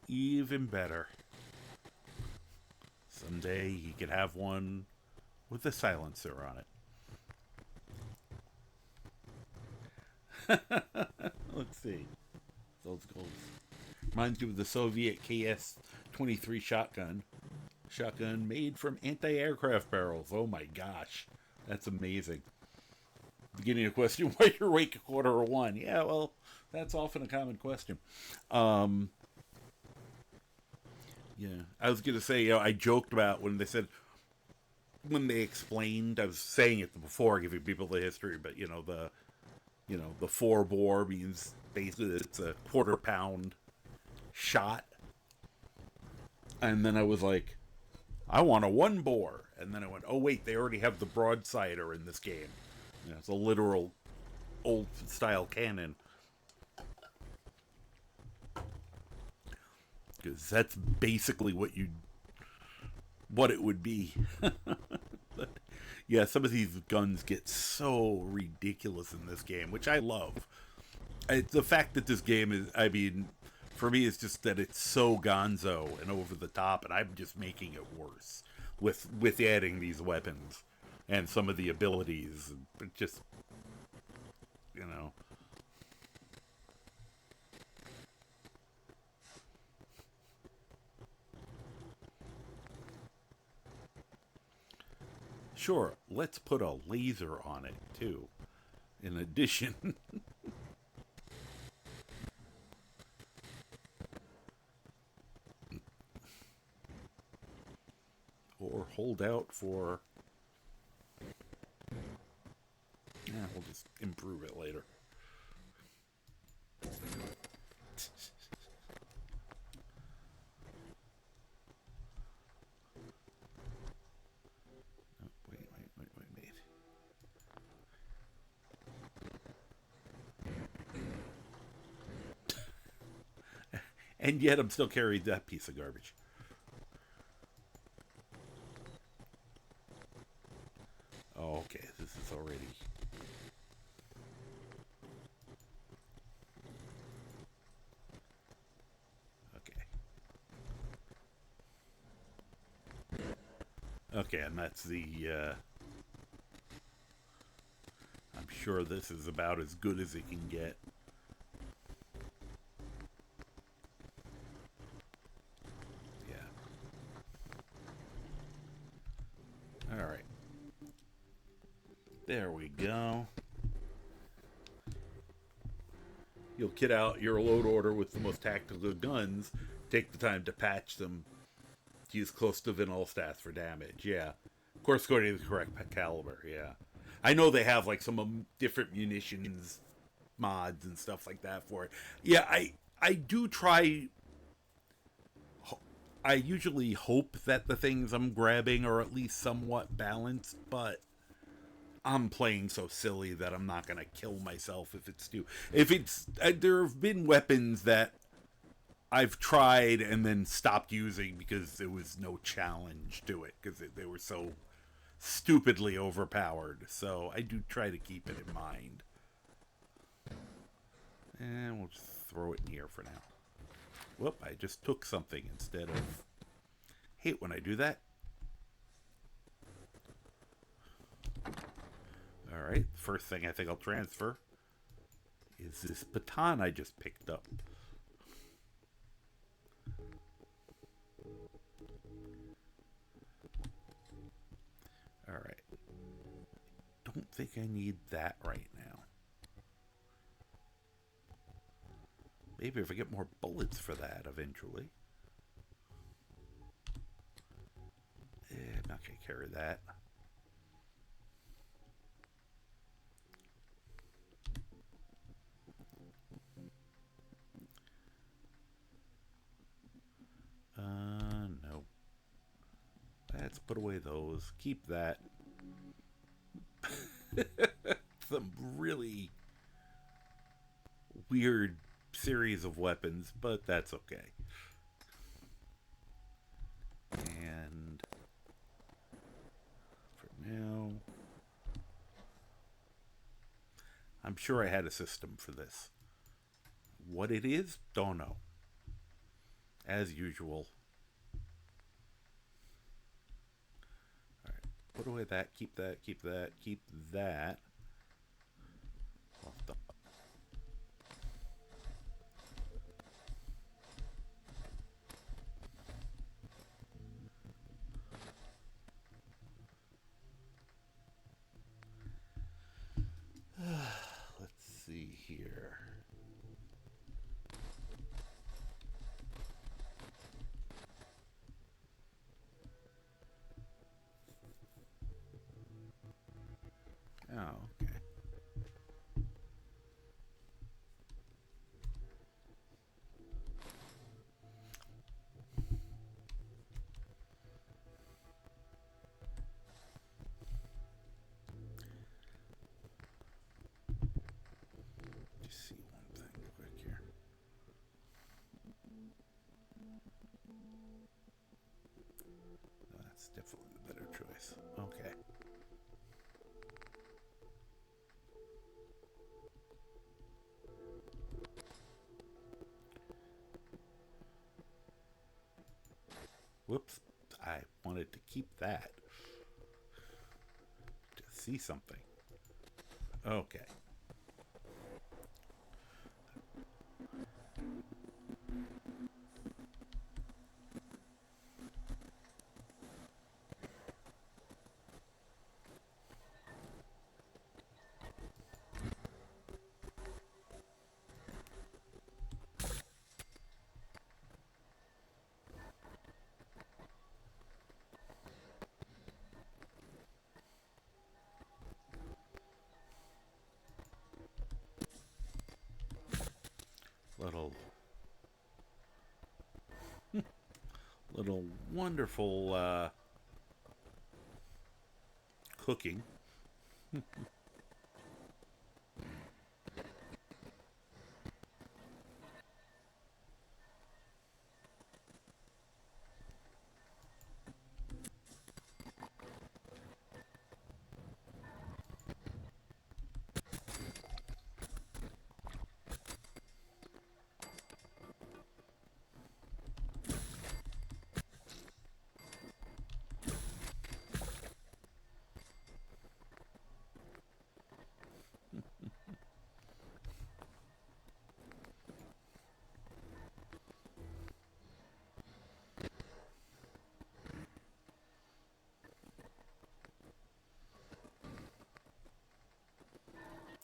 Even better. Someday you could have one with a silencer on it. Let's see. Those goals. Reminds you of the Soviet KS-23 shotgun. Shotgun made from anti-aircraft barrels. Oh my gosh. That's amazing. Beginning a question, why you're awake a quarter of one? Yeah, well, that's often a common question. Yeah, I was going to say, you know, I joked about when they explained, I was saying it before, giving people the history, but, you know, the 4 bore means basically it's a quarter-pound shot. And then I was like, I want a 1 bore. And then I went, oh, wait, they already have the broadsider in this game. You know, it's a literal old-style cannon. Because that's basically what it would be. But, yeah, some of these guns get so ridiculous in this game, which I love. The fact that this game is, I mean, for me, it's just that it's so gonzo and over the top, and I'm just making it worse with adding these weapons and some of the abilities. It just, you know. Sure, let's put a laser on it, too. In addition. Or hold out for... Yeah, we'll just improve it later. And yet I'm still carrying that piece of garbage. Oh, okay. This is already... Okay. Okay, and that's the... I'm sure this is about as good as it can get. Alright. There we go. You'll kit out your load order with the most tactical guns. Take the time to patch them. Use close to vanilla stats for damage. Yeah. Of course, according to the correct caliber. Yeah. I know they have like some different munitions mods and stuff like that for it. Yeah, I do try... I usually hope that the things I'm grabbing are at least somewhat balanced, but I'm playing so silly that I'm not going to kill myself if it's too... there have been weapons that I've tried and then stopped using because there was no challenge to it, because they were so stupidly overpowered. So I do try to keep it in mind. And we'll just throw it in here for now. Whoop, I just took something instead of... Hate when I do that. Alright, first thing I think I'll transfer is this baton I just picked up. Alright. Don't think I need that right now. Maybe if I get more bullets for that eventually. I'm not going to carry that. No. Let's put away those. Keep that. some really weird series of weapons, but that's okay. And for now, I'm sure I had a system for this. What it is, don't know. As usual. Alright, put away that, keep that, keep that, keep that. Well done. Let's see here. Oh, okay. Just see one thing quick here. No, that's definitely the better choice. Okay. Whoops. I wanted to keep that. To see something. Okay. Little wonderful cooking.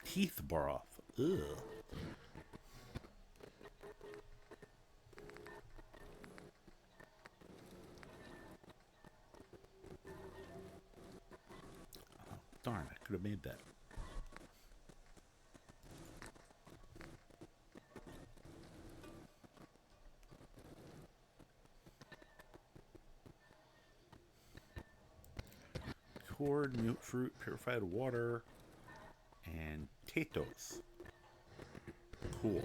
Teeth broth. Ugh. Oh, darn, I could have made that. Cord, mute fruit, purified water, and potatoes. Cool.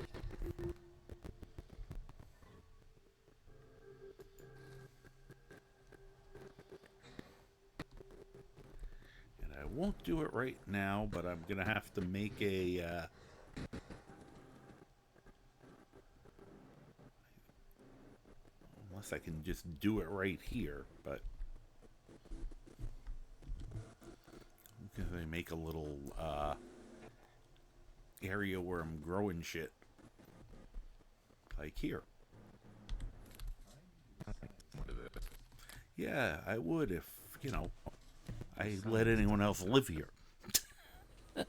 And I won't do it right now, but I'm gonna have to make a unless I can just do it right here, but I'm gonna make a little area where I'm growing shit, like here. Yeah, I would if, you know, I let anyone else live here. A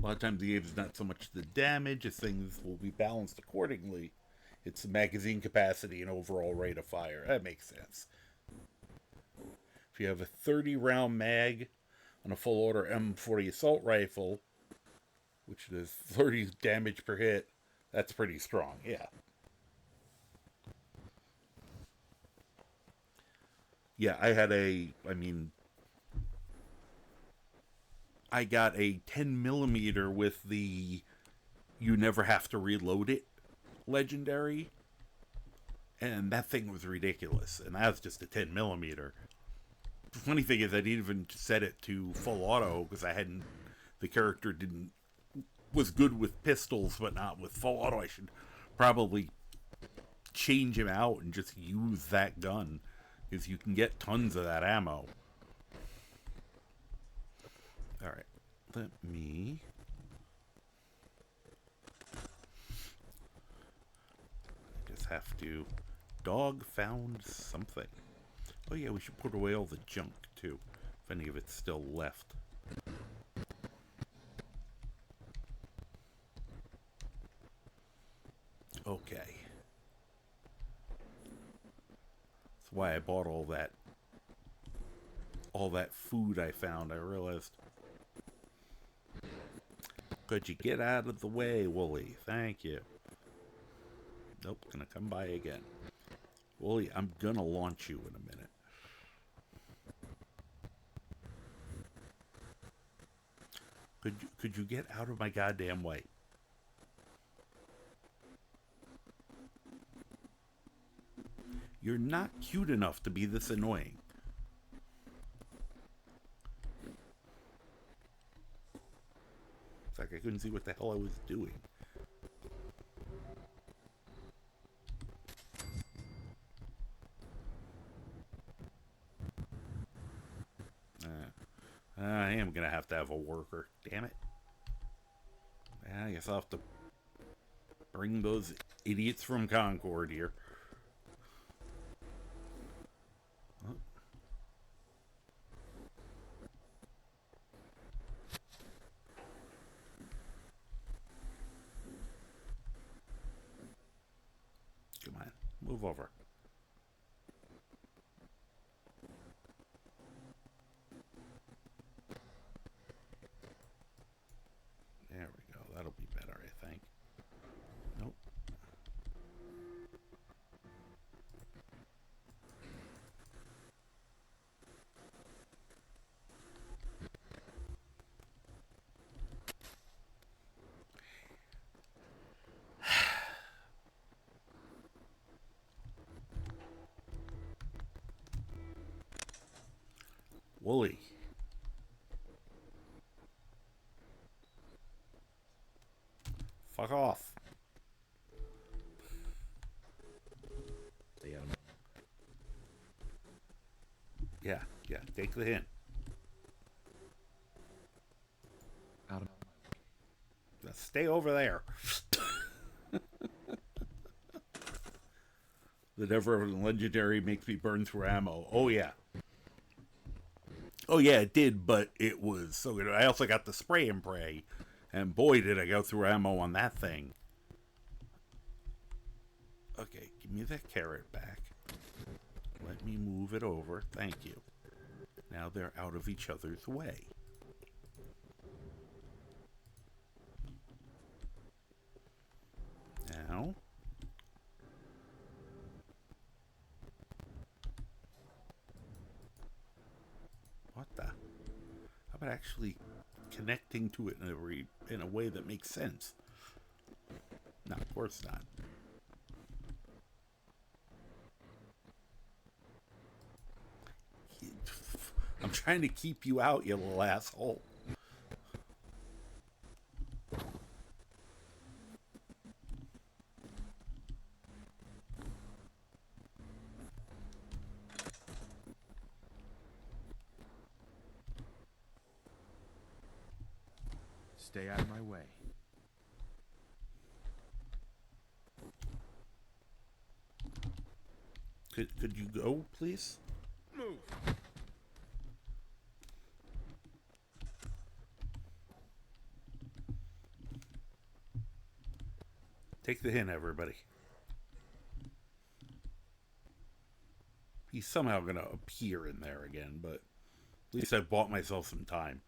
lot of times the game's not so much the damage as things will be balanced accordingly. It's the magazine capacity and overall rate of fire. That makes sense. If you have a 30 round mag on a full order M40 assault rifle, which does 30 damage per hit, that's pretty strong, yeah. Yeah, I had I got a 10 millimeter with the you never have to reload it legendary. And that thing was ridiculous. And that was just a 10 millimeter. The funny thing is I didn't even set it to full auto because the character was good with pistols but not with full auto. I should probably change him out and just use that gun because you can get tons of that ammo. Alright, let me... I just have to... Dog found something. Oh yeah, we should put away all the junk too, if any of it's still left. Okay. That's why I bought all that food I found. I realized. Could you get out of the way, Wooly? Thank you. Nope, gonna come by again. Wooly, I'm gonna launch you in a minute. Could you get out of my goddamn way? You're not cute enough to be this annoying. It's like I couldn't see what the hell I was doing. I am going to have a worker. Damn it. I guess I'll have to bring those idiots from Concord here. Oh. Come on, move over. There we go. That'll be better, I think. Nope. Wooly. Fuck off. Yeah, take the hint. Out of Now stay over there. The Never Legendary makes me burn through ammo. Oh yeah. Oh yeah, it did, but it was so good. I also got the spray and pray. And boy, did I go through ammo on that thing. Okay, give me that carrot back. Let me move it over. Thank you. Now they're out of each other's way. Now. What the? How about actually connecting to it in a way that makes sense? No, of course not. I'm trying to keep you out, you little asshole. Stay out of my way. Could you go, please? Move. Take the hint, everybody. He's somehow going to appear in there again, but at least I bought myself some time.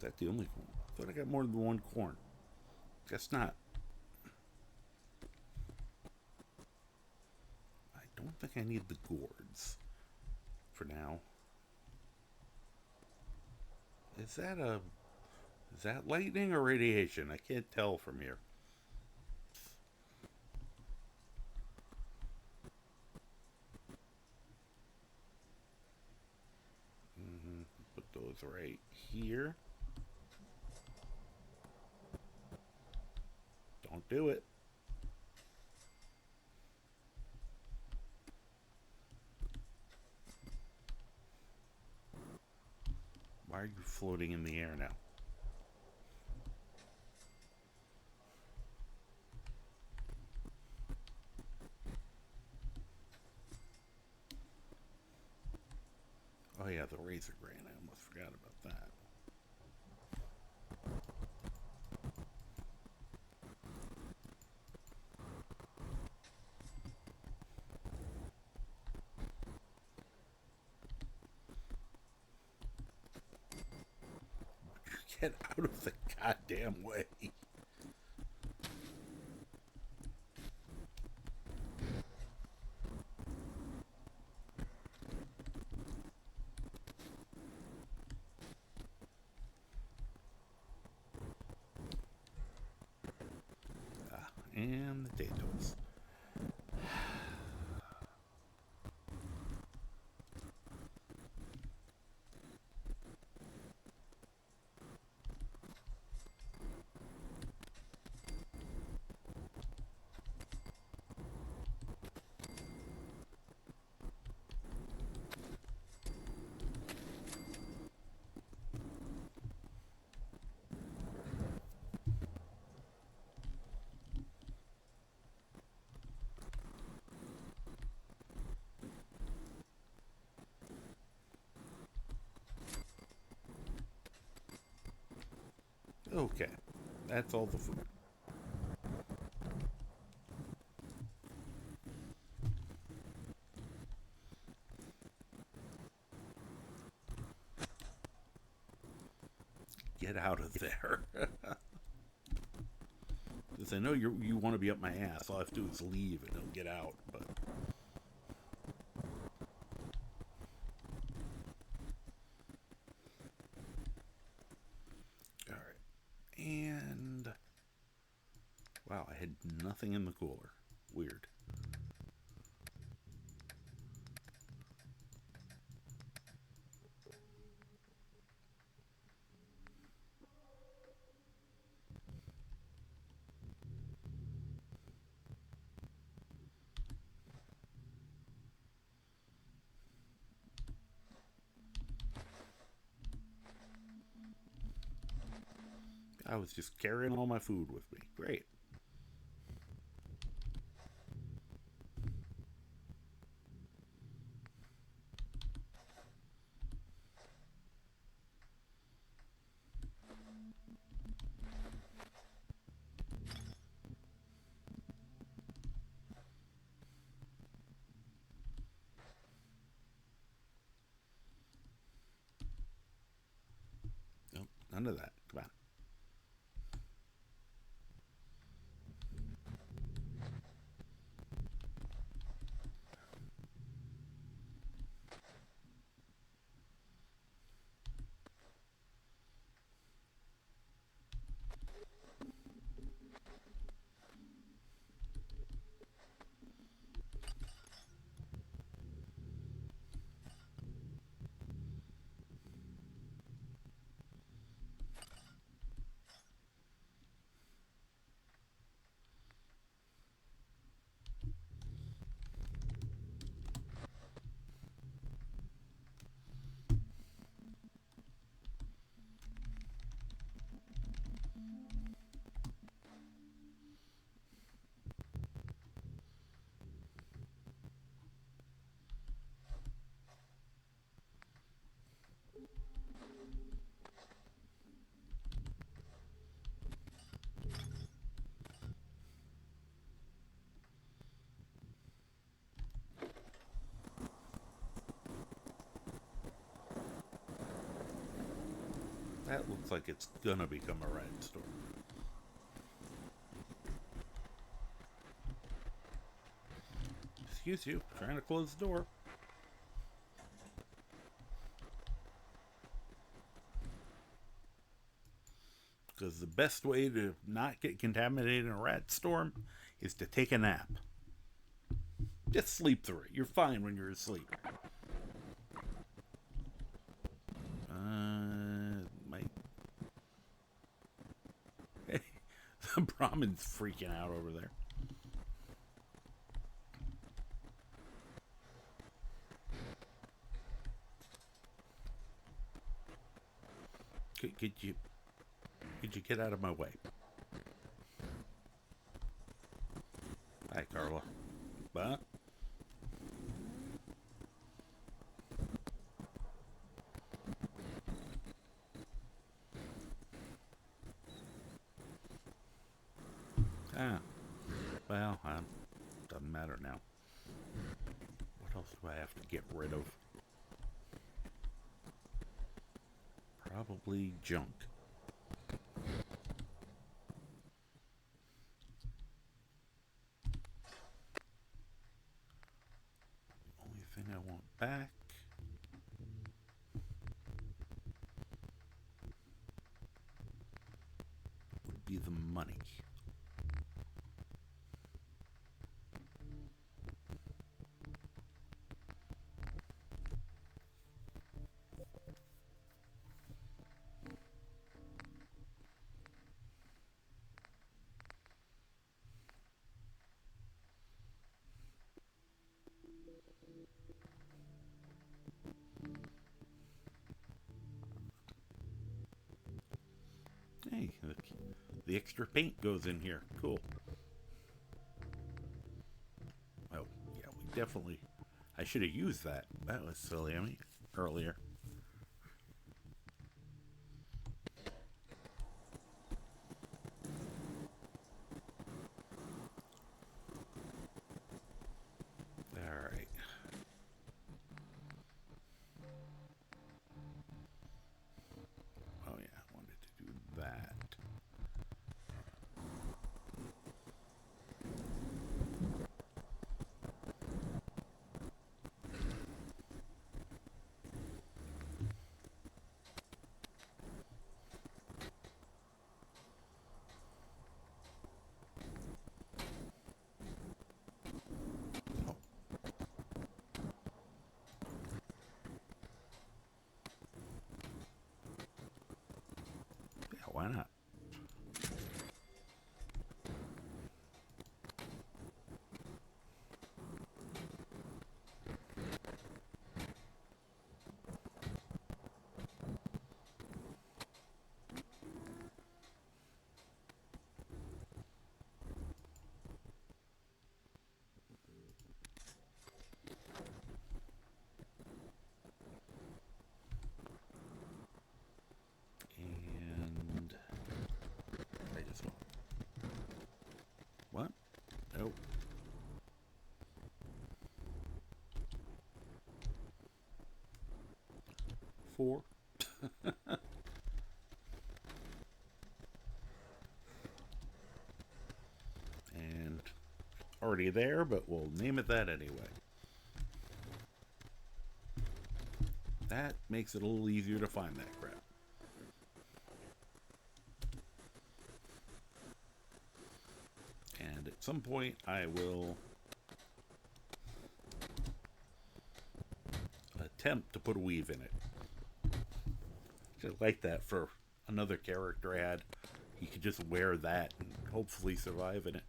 that the only corn? I thought I got more than one corn. Guess not. I don't think I need the gourds for now. Is that lightning or radiation? I can't tell from here. Put those right here. Don't do it. Why are you floating in the air now? Oh yeah, the razor grain. I almost forgot about that. Get out of the goddamn way. And the potatoes. Okay, that's all the food. Get out of there. Because I know you want to be up my ass. All I have to do is leave and it'll get out, but... And wow, I had nothing in the cooler. Weird. I was just carrying all my food with me. Great. Nope, none of that. Come on. That looks like it's gonna become a red storm. Excuse you, trying to close the door. Because the best way to not get contaminated in a rat storm is to take a nap. Just sleep through it. You're fine when you're asleep. Might. Hey, the Brahmin's freaking out over there. Could you get out of my way? Hi, Carla. But well, doesn't matter now. What else do I have to get rid of? Probably junk. Only thing I want back would be the money. Hey, the extra paint goes in here. Cool. Oh, yeah, we definitely... I should have used that. That was silly of me earlier. Alright. Oh yeah, I wanted to do that. Yeah, why not? And I just want... What? Nope. Four. And already there, but we'll name it that anyway. That makes it a little easier to find that crap. And at some point I will attempt to put a weave in it. Just like that for another character I had. He could just wear that and hopefully survive in it.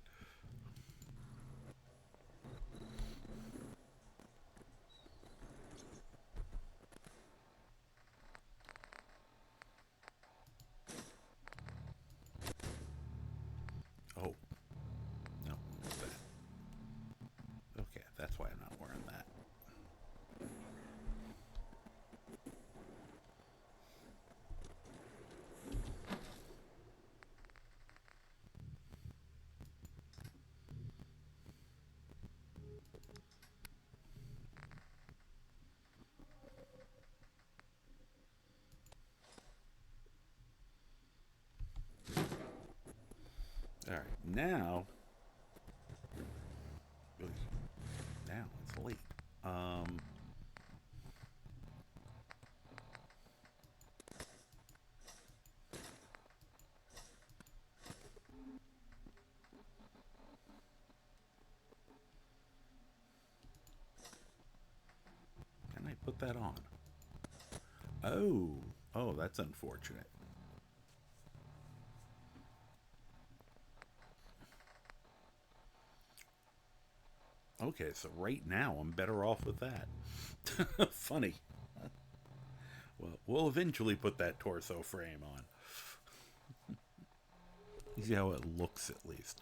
Oh. No, not that. Okay, that's why I'm not wearing that. All right, now it's late. Can I put that on? Oh, that's unfortunate. Okay, so right now I'm better off with that. Funny. Well, we'll eventually put that torso frame on. See how it looks, at least.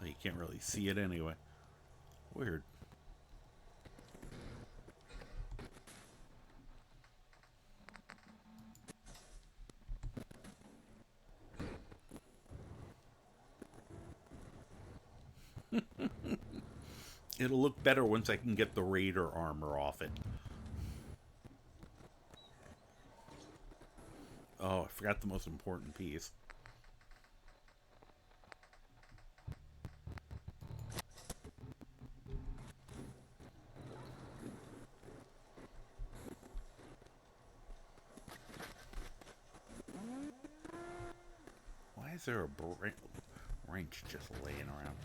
Oh, you can't really see it anyway. Weird. It'll look better once I can get the Raider armor off it. Oh, I forgot the most important piece. Why is there a wrench just laying around?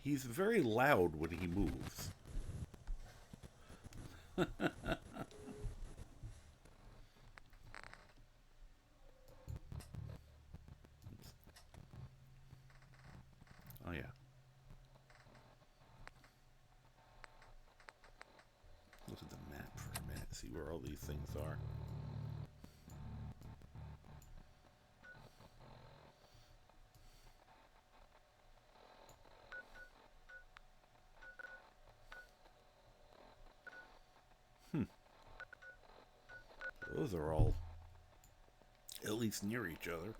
He's very loud when he moves. Oh, yeah. Look at the map for a minute, see where all these things are. Those are all at least near each other.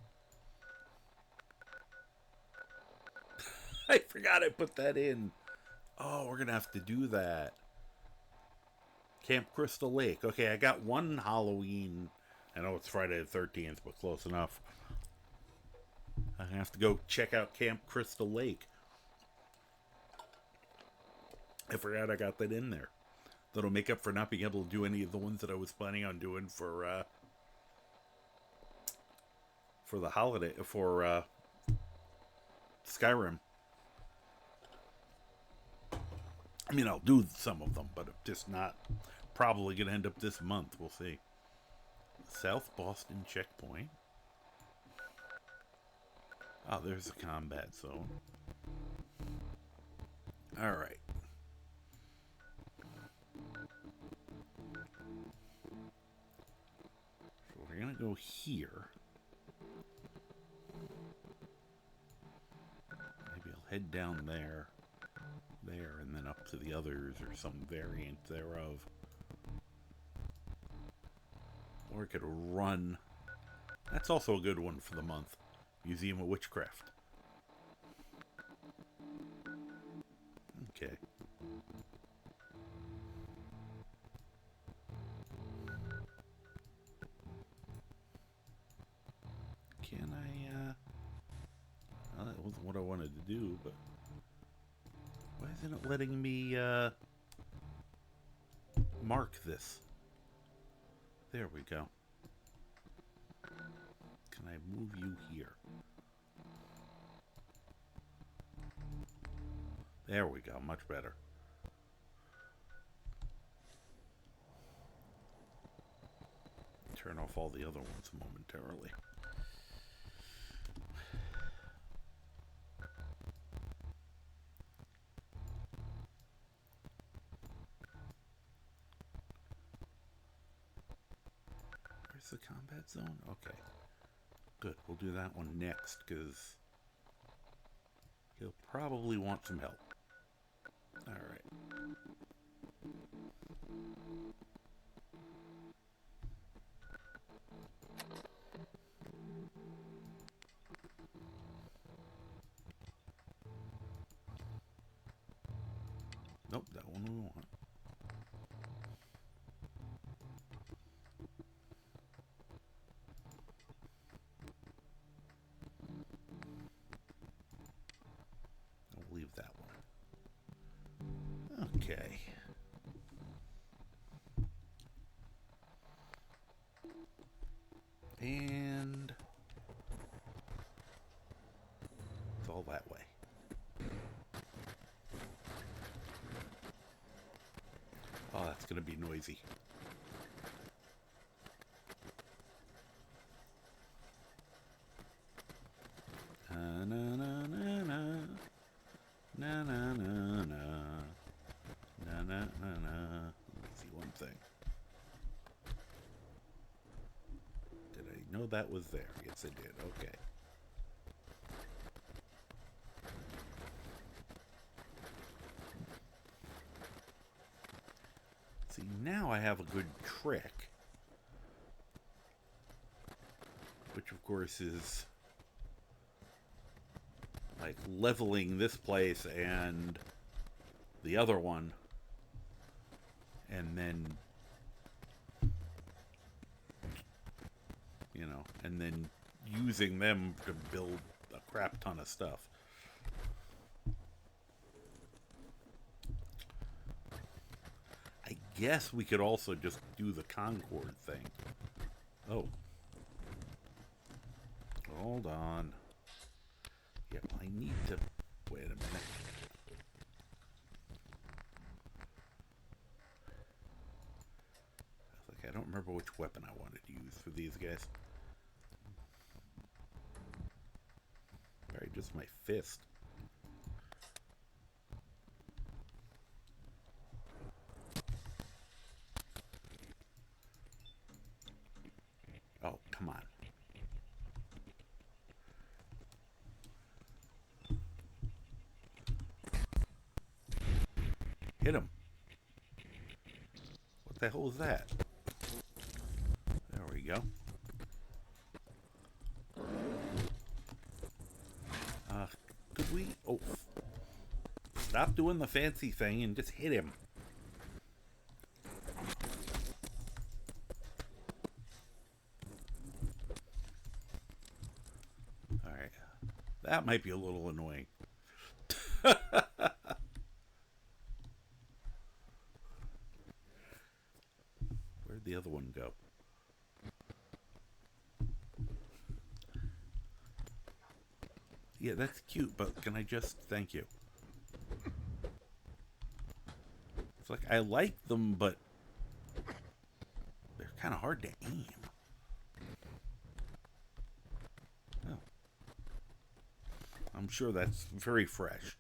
I forgot I put that in. Oh, we're gonna have to do that. Camp Crystal Lake. Okay, I got one Halloween. I know it's Friday the 13th, but close enough. I have to go check out Camp Crystal Lake. I forgot I got that in there. That'll make up for not being able to do any of the ones that I was planning on doing for the holiday, for Skyrim. I mean, I'll do some of them, but just not probably going to end up this month. We'll see. South Boston checkpoint. Oh, there's a combat zone. All right. So we're going to go here. Maybe I'll head down there, and then up to the others or some variant thereof. Or I could run. That's also a good one for the month. Museum of Witchcraft. Okay. Can I, well, that wasn't what I wanted to do, but why isn't it letting me, mark this? There we go. Can I move you here? There we go, much better. Turn off all the other ones momentarily. Where's the combat zone? Okay. Good, we'll do that one next, because he'll probably want some help. Alright. Nope, that one we want. Okay. And it's all that way. Oh, that's going to be noisy. Na na na na na na na na na na na. Let me see one thing. Did I know that was there? Yes, I did. Okay. See, now I have a good trick, which of course is like leveling this place and the other one, and then, you know, and then using them to build a crap ton of stuff. I guess we could also just do the Concord thing. Oh. Hold on. Yep, I need to... Wait a minute. I don't remember which weapon I wanted to use for these guys. Alright, just my fist. Oh, come on. Hit him. What the hell was that? There we go. Could we... Oh. Stop doing the fancy thing and just hit him. Alright. That might be a little annoying. Where'd the other one go? Yeah, that's cute, but can I just... Thank you. It's like, I like them, but they're kind of hard to aim. Oh. I'm sure that's very fresh.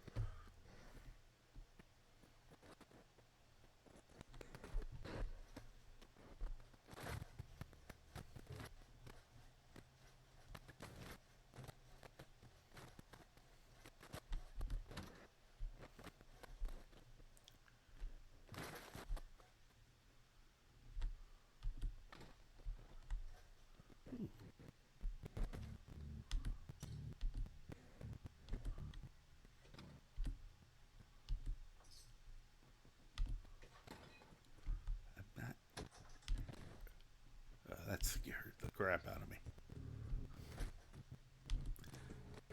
That scared the crap out of me.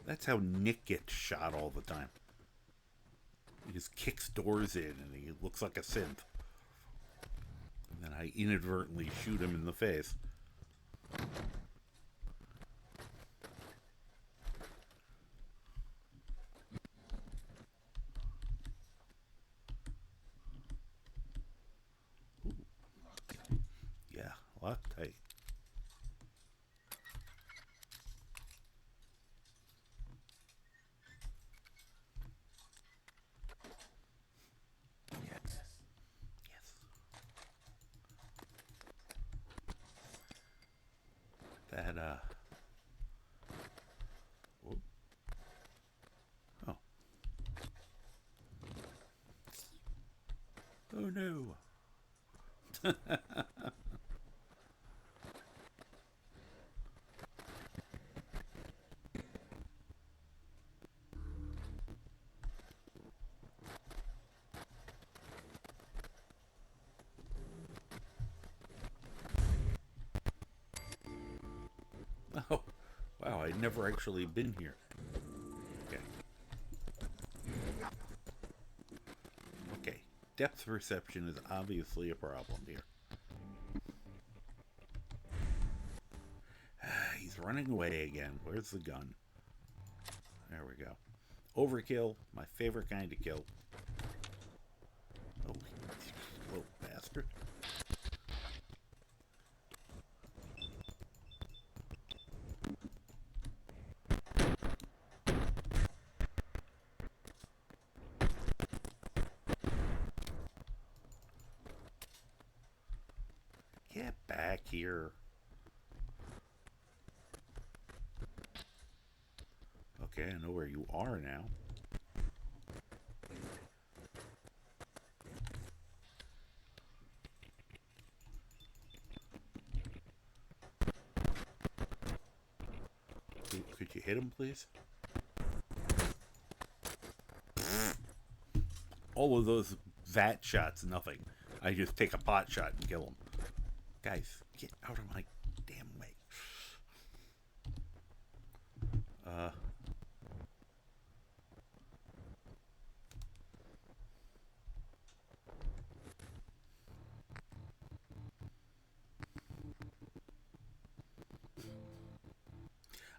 That's how Nick gets shot all the time. He just kicks doors in and he looks like a synth. And then I inadvertently shoot him in the face. Ooh. Yeah, Loctite. That, whoop. Oh. Oh no. Oh, wow, I'd never actually been here. Okay. Okay, depth perception is obviously a problem here. He's running away again. Where's the gun? There we go. Overkill, my favorite kind of kill. Oh, little bastard. Get back here. Okay, I know where you are now. Could you hit him, please? All of those VAT shots, nothing. I just take a pot shot and kill him. Guys, get out of my damn way.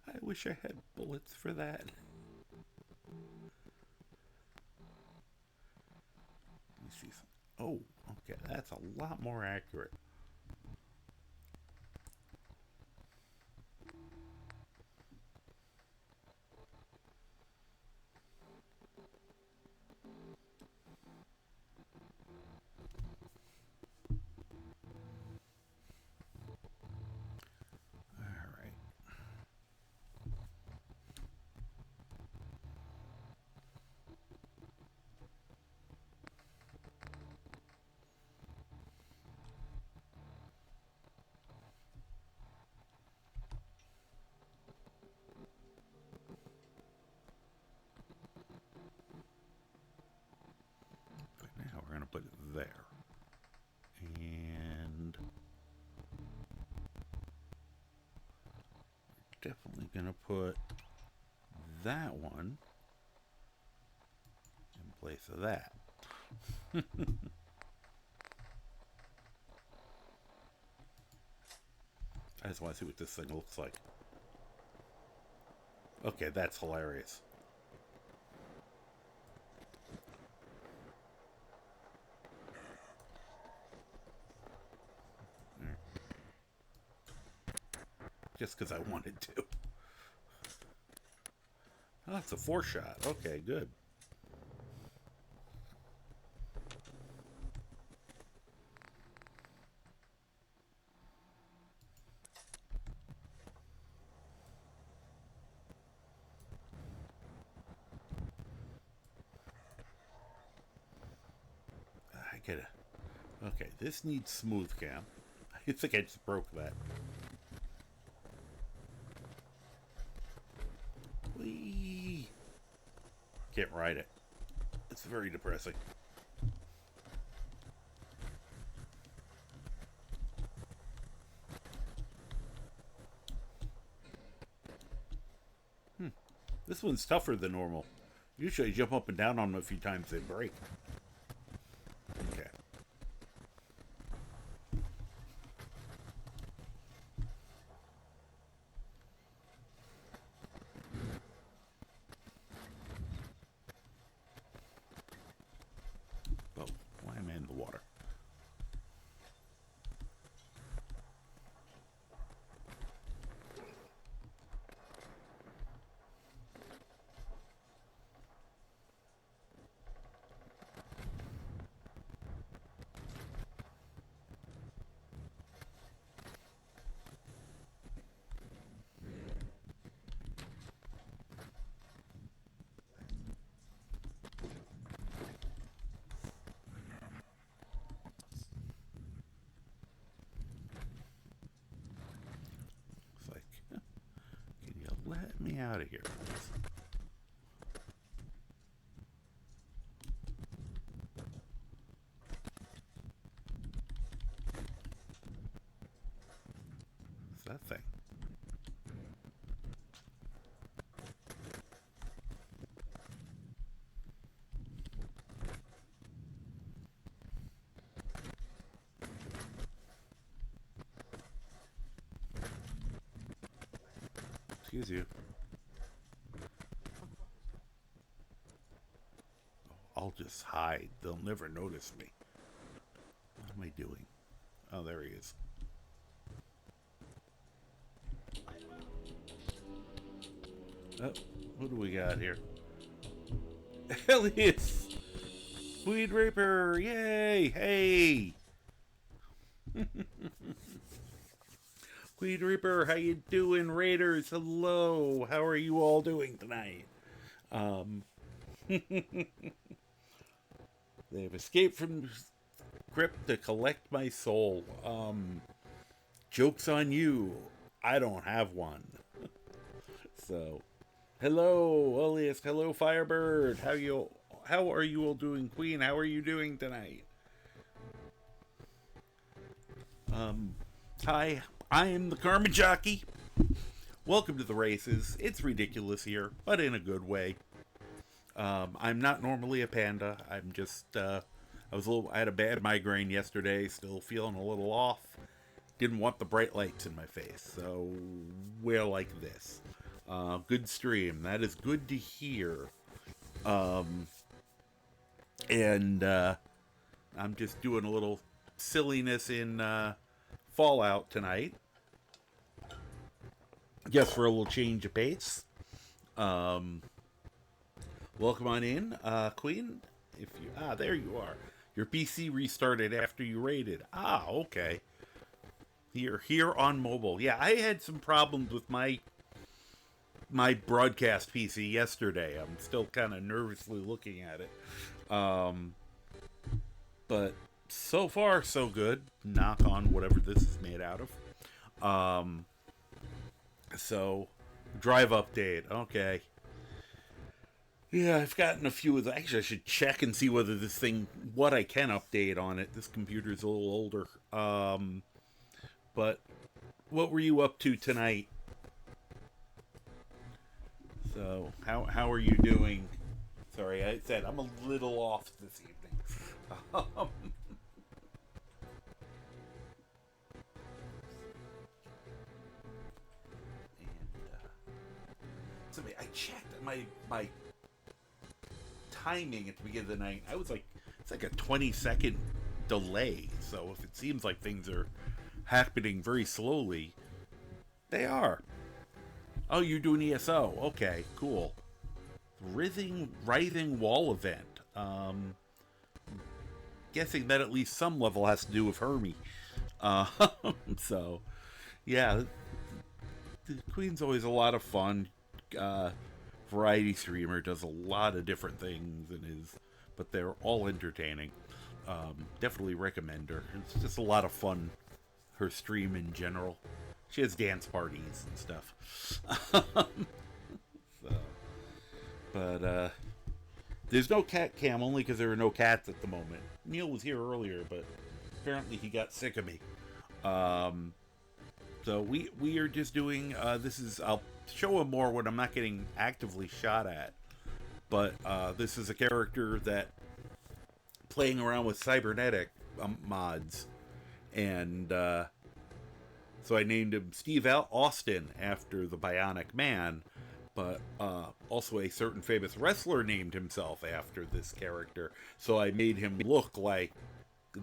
I wish I had bullets for that. Let me see. Oh, okay, that's a lot more accurate. Put it there. And we're definitely going to put that one in place of that. I just want to see what this thing looks like. Okay, that's hilarious. Just because I wanted to. Oh, that's a 4-shot. Okay, good. I get it. Okay, this needs smooth cam. I think I just broke that. Whee! Can't ride it. It's very depressing. This one's tougher than normal. Usually I jump up and down on them a few times, they break. Okay. Oh, why am I in the water? Let me out of here. What's that thing? Excuse you. I'll just hide. They'll never notice me. What am I doing? Oh, there he is. Oh, who do we got here? Elias! Weed Reaper! Yay! Hey! Weed Reaper, how you doing? Raiders, hello! How are you all doing tonight? They've escaped from the crypt to collect my soul. Joke's on you. I don't have one. So, hello, Elias. Hello, Firebird. How are you all doing? Queen, how are you doing tonight? Hi, I am the Karma Jockey. Welcome to the races. It's ridiculous here, but in a good way. I'm not normally a panda. I'm just, I had a bad migraine yesterday, still feeling a little off. Didn't want the bright lights in my face, so we're like this. Good stream. That is good to hear. And I'm just doing a little silliness in Fallout tonight. Just for a little change of pace. Welcome on in, Queen. If you there you are. Your PC restarted after you raided. Okay. Here on mobile. Yeah, I had some problems with my broadcast PC yesterday. I'm still kind of nervously looking at it. But so far so good. Knock on whatever this is made out of. So drive update. Okay. Yeah, I've gotten a few of the... Actually, I should check and see whether this thing... What I can update on it. This computer's a little older. But what were you up to tonight? So, how are you doing? Sorry, I said I'm a little off this evening. So I checked my timing at the beginning of the night. I was like, it's like a 20-second delay. So if it seems like things are happening very slowly, they are. Oh, you're doing ESO. Okay, cool. Writhing Wall event. Guessing that at least some level has to do with Hermie. So, yeah. The Queen's always a lot of fun. Variety streamer, does a lot of different things but they're all entertaining. Definitely recommend her. It's just a lot of fun, her stream in general. She has dance parties and stuff. But there's no cat cam, only because there are no cats at the moment. Neil was here earlier, but apparently he got sick of me. So we are just doing, I'll show him more when I'm not getting actively shot at. But this is a character that playing around with cybernetic mods. And so I named him Steve Austin after the Bionic Man. But also a certain famous wrestler named himself after this character. So I made him look like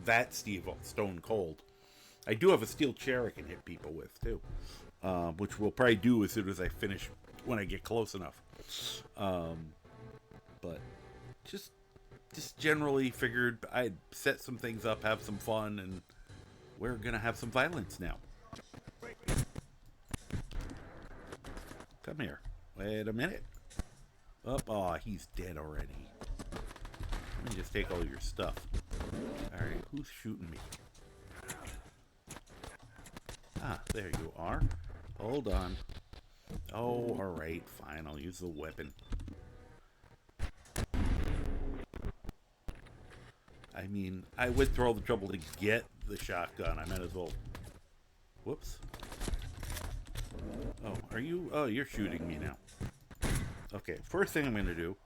that Steve Stone Cold. I do have a steel chair I can hit people with, too. Which we'll probably do as soon as I finish, when I get close enough. But just generally figured I'd set some things up, have some fun, and we're going to have some violence now. Come here. Wait a minute. Oh, he's dead already. Let me just take all your stuff. Alright, who's shooting me? There you are. Hold on. Oh, alright, fine. I'll use the weapon. I mean, I went through all the trouble to get the shotgun. I might as well... Whoops. Oh, are you... Oh, you're shooting me now. Okay, first thing I'm going to do...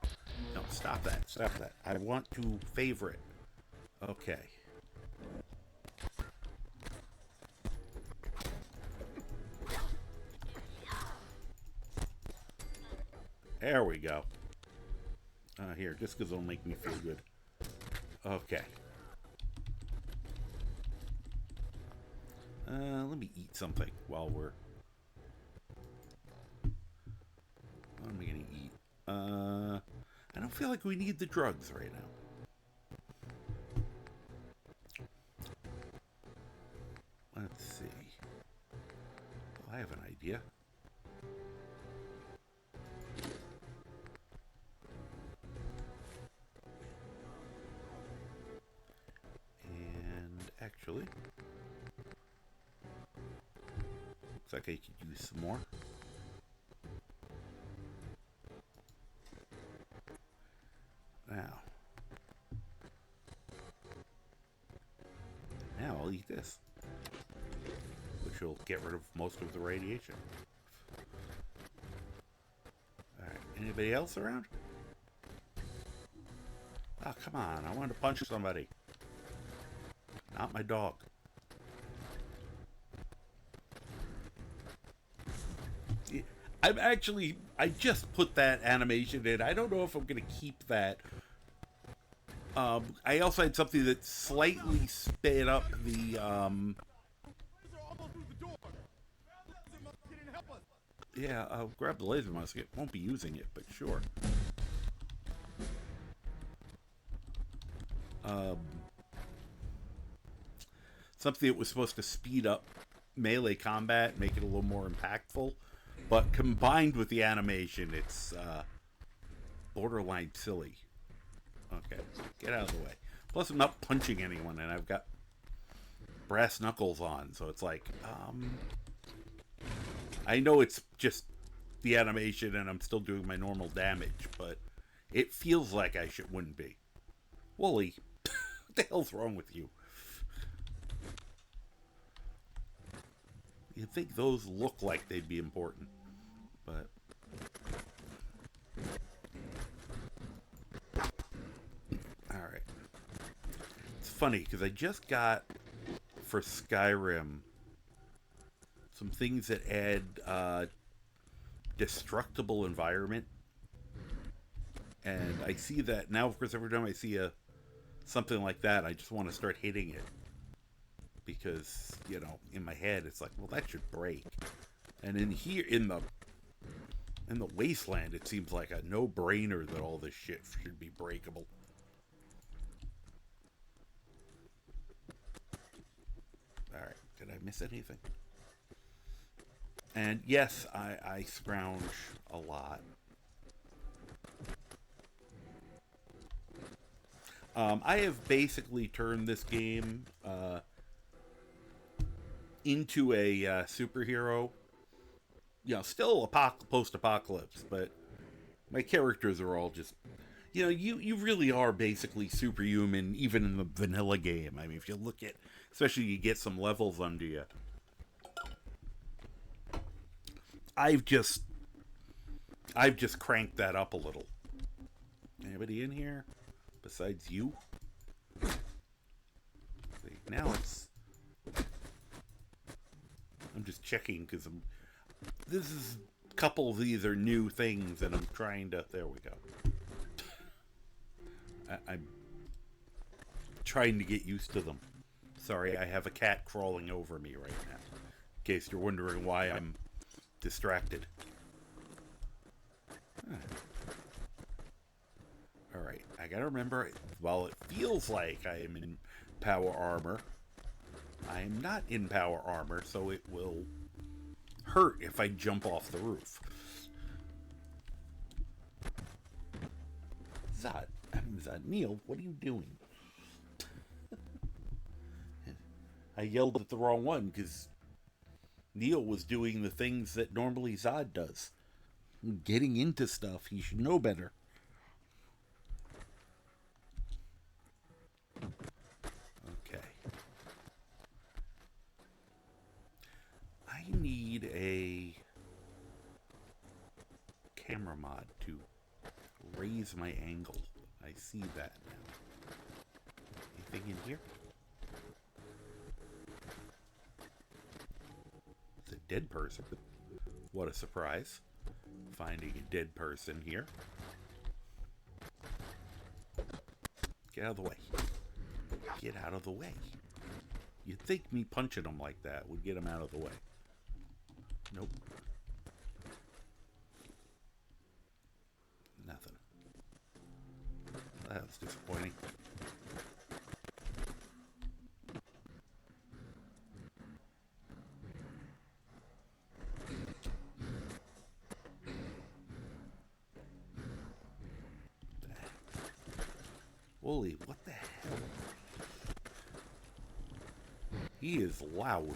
No, stop that. Stop that. I want to favorite. Okay. There we go. Here, just because it'll make me feel good. Okay. Let me eat something while we're... What am I gonna eat? I don't feel like we need the drugs right now. Let's see. Oh, I have an idea. And actually, looks like I could use some more. Now I'll eat this, which will get rid of most of the radiation. Alright, anybody else around? Oh, come on, I wanted to punch somebody. Not my dog. I just put that animation in. I don't know if I'm going to keep that. I also had something that slightly sped up the, yeah, I'll grab the laser musket. Won't be using it, but sure. Something that was supposed to speed up melee combat, make it a little more impactful, but combined with the animation, it's borderline silly. Okay, get out of the way. Plus, I'm not punching anyone, and I've got brass knuckles on, so it's like, I know it's just the animation, and I'm still doing my normal damage, but it feels like I wouldn't be. Wooly, what the hell's wrong with you? You'd think those look like they'd be important, but... Alright. It's funny, because I just got, for Skyrim, some things that add destructible environment. And I see that now, of course, every time I see something like that, I just want to start hitting it. Because, you know, in my head, it's like, well, that should break. And in here, in the wasteland, it seems like a no-brainer that all this shit should be breakable. Alright, did I miss anything? And yes, I scrounge a lot. I have basically turned this game into a superhero. You know, still post-apocalypse, but my characters are all just... You know, you really are basically superhuman, even in the vanilla game. I mean, if you look at... Especially you get some levels under you. I've just cranked that up a little. Anybody in here besides you? See, now it's... I'm just checking because this is a couple of these are new things and I'm trying to... There we go. I'm trying to get used to them. Sorry, I have a cat crawling over me right now. In case you're wondering why I'm distracted. Alright, I gotta remember, while it feels like I am in power armor, I am not in power armor, so it will hurt if I jump off the roof. Zod, Neil, what are you doing? I yelled at the wrong one because Neil was doing the things that normally Zod does. Getting into stuff, he should know better. Okay. I need a camera mod to raise my angle. I see that now. Anything in here? It's a dead person. What a surprise. finding a dead person here. Get out of the way. Get out of the way. You'd think me punching him like that would get him out of the way. Nope. Nothing. That was disappointing. Holy, what the hell? He is loud.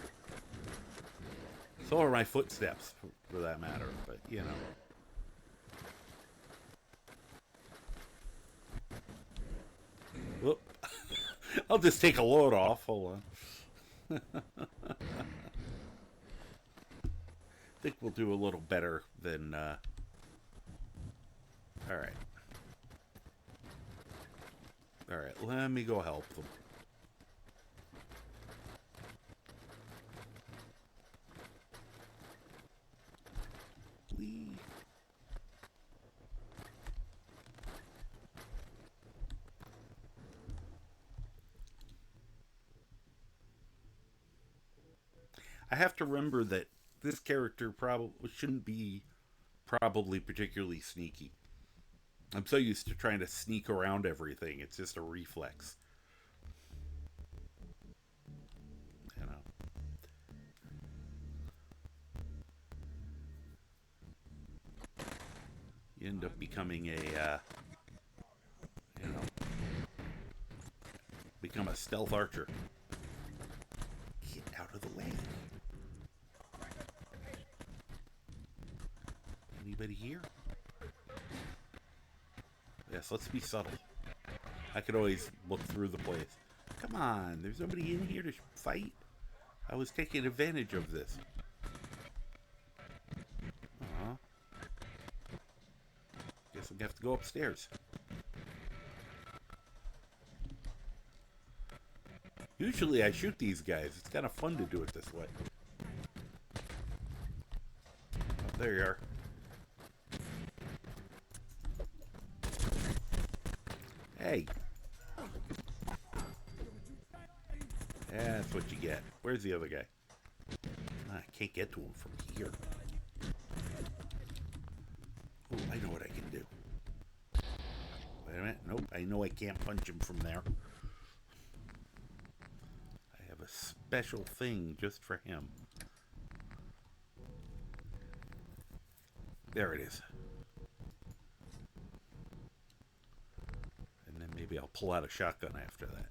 So are my footsteps, for that matter, but you know. Whoop. I'll just take a load off. Hold on. I think we'll do a little better than, alright. Alright, let me go help them. Whee. I have to remember that this character probably shouldn't be particularly sneaky. I'm so used to trying to sneak around everything. It's just a reflex. You know. You end up becoming a, you know, become a stealth archer. Get out of the way. Anybody here? Yes, let's be subtle. I could always look through the place. Come on, there's nobody in here to fight. I was taking advantage of this. Aw. Guess I'm gonna have to go upstairs. Usually I shoot these guys. It's kind of fun to do it this way. Oh, there you are. Hey. That's what you get. Where's the other guy? I can't get to him from here. Oh, I know what I can do. Wait a minute. Nope, I know I can't punch him from there. I have a special thing just for him. There it is. And then maybe I'll pull out a shotgun after that.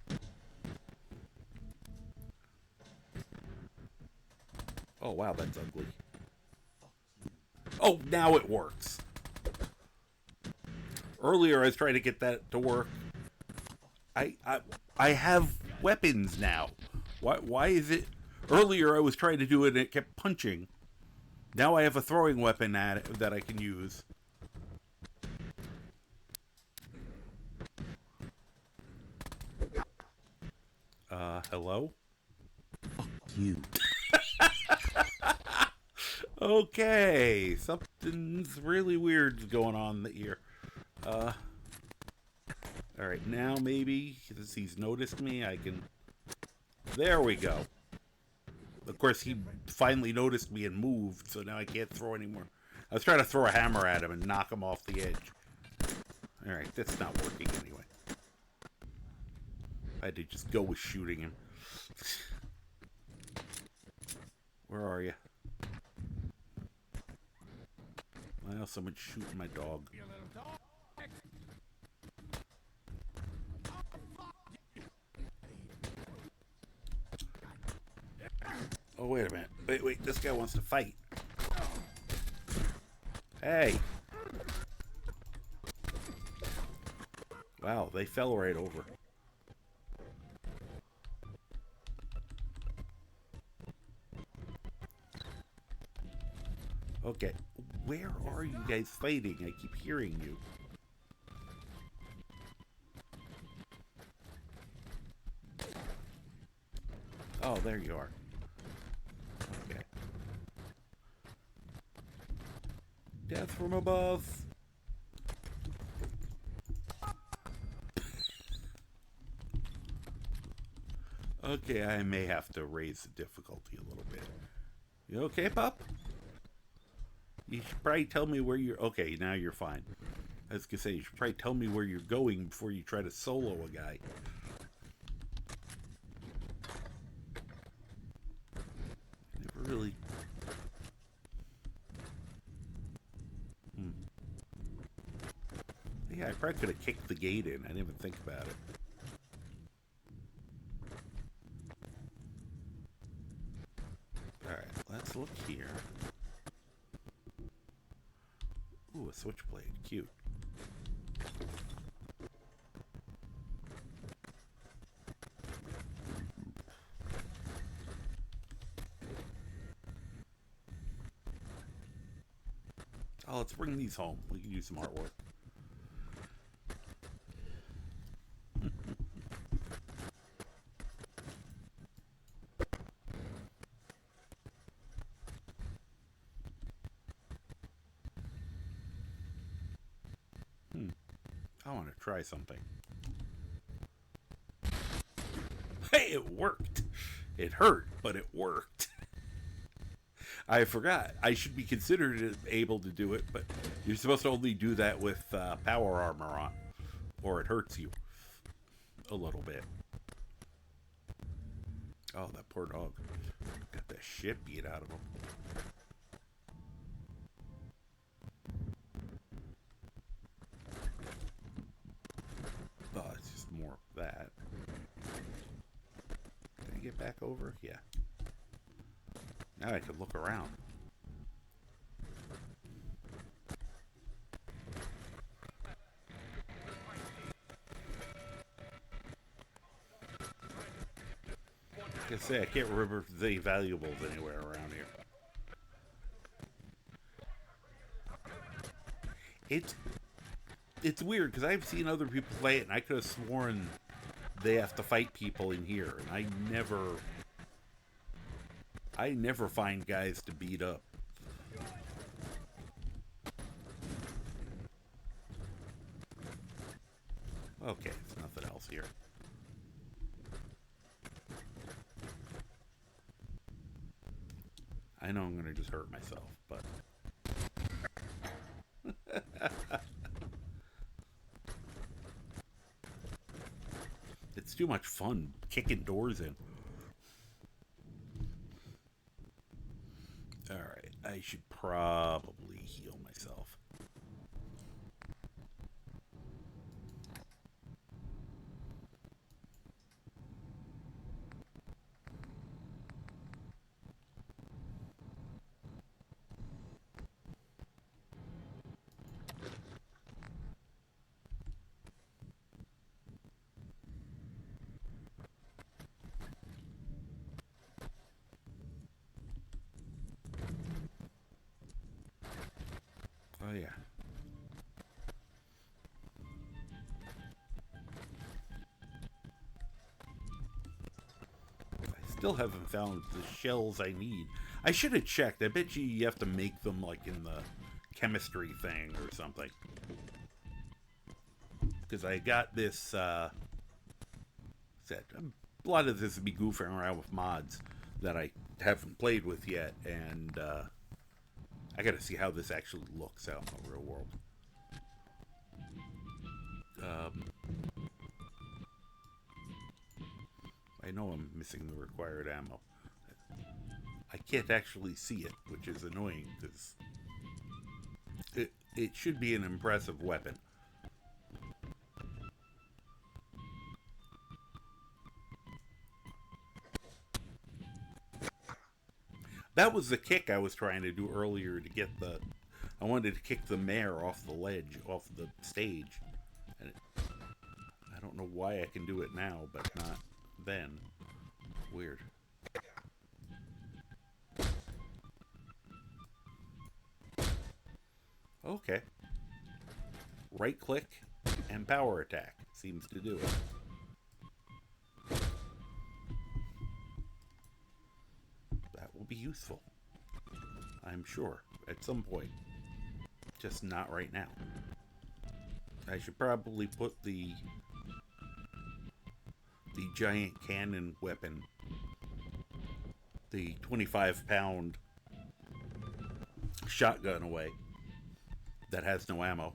Oh, wow, that's ugly. Oh, now it works. Earlier, I was trying to get that to work. I have weapons now. Why is it... Earlier, I was trying to do it and it kept punching. Now I have a throwing weapon at it that I can use. Hello? Fuck you. Okay, something's really weird going on here. Alright, now maybe, since he's noticed me, I can... There we go. Of course, he finally noticed me and moved, so now I can't throw anymore. I was trying to throw a hammer at him and knock him off the edge. Alright, that's not working anyway. I had to just go with shooting him. Where are you? Well, someone's shooting my dog. Oh, wait a minute. Wait, this guy wants to fight. Hey! Wow, they fell right over. Okay, where are you guys fighting? I keep hearing you. Oh, there you are. Okay. Death from above. Okay, I may have to raise the difficulty a little bit. You okay, pup? You should probably tell me where you're... Okay, now you're fine. I was gonna say, you should probably tell me where you're going before you try to solo a guy. Never really... Yeah, I probably could have kicked the gate in. I didn't even think about it. Alright, let's look here. Ooh, a switchblade. Cute. Oh, let's bring these home. We can use some artwork. I want to try something. Hey, it worked. It hurt, but it worked. I forgot. I should be considered able to do it, but you're supposed to only do that with power armor on, or it hurts you a little bit. Oh, that poor dog. Got the shit beat out of him. Oh, it's just more of that. Can I get back over? Yeah. Now I could look around. Like I say, I can't remember if there's any valuables anywhere around here. It's weird because I've seen other people play it, and I could have sworn they have to fight people in here, and I never find guys to beat up. Okay, there's nothing else here. I know I'm gonna just hurt myself, but it's too much fun kicking doors in. Alright, I should probably heal myself. Oh yeah. I still haven't found the shells I need. I should have checked. I bet you have to make them like in the chemistry thing or something. Because I got this set. A lot of this would be goofing around with mods that I haven't played with yet, and I gotta see how this actually looks out in the real world. I know I'm missing the required ammo. I can't actually see it, which is annoying, because it should be an impressive weapon. That was the kick I was trying to do earlier to get the... I wanted to kick the mare off the ledge, off the stage. And I don't know why I can do it now, but not then. Weird. Okay. Right click and power attack seems to do it. That will be useful, I'm sure, at some point. Just not right now. I should probably put the giant cannon weapon, the 25-pound shotgun away that has no ammo.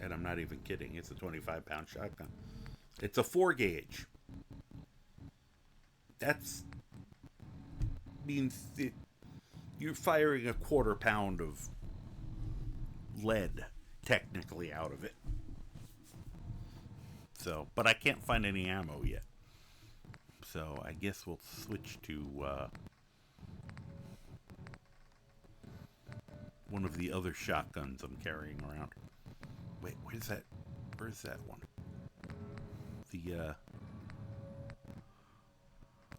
And I'm not even kidding. It's a 25-pound shotgun. It's a 4-gauge. That's means you're firing a 1/4 pound of lead technically out of it. So, but I can't find any ammo yet. So I guess we'll switch to one of the other shotguns I'm carrying around. Wait, where's that one?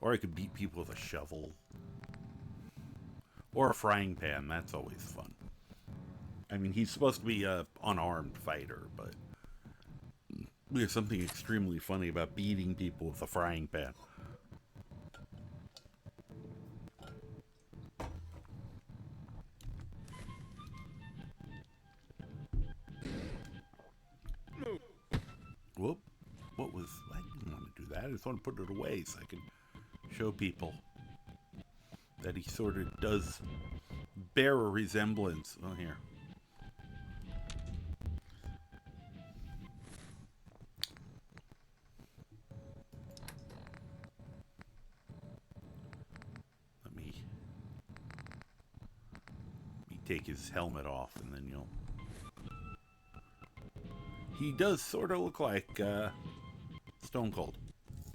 Or I could beat people with a shovel. Or a frying pan, that's always fun. I mean, he's supposed to be an unarmed fighter, but there's something extremely funny about beating people with a frying pan. Whoop. What was... I didn't want to do that. I just want to put it away so I can show people that he sort of does bear a resemblance. Oh, here. Let me take his helmet off, and then you'll... He does sort of look like Stone Cold.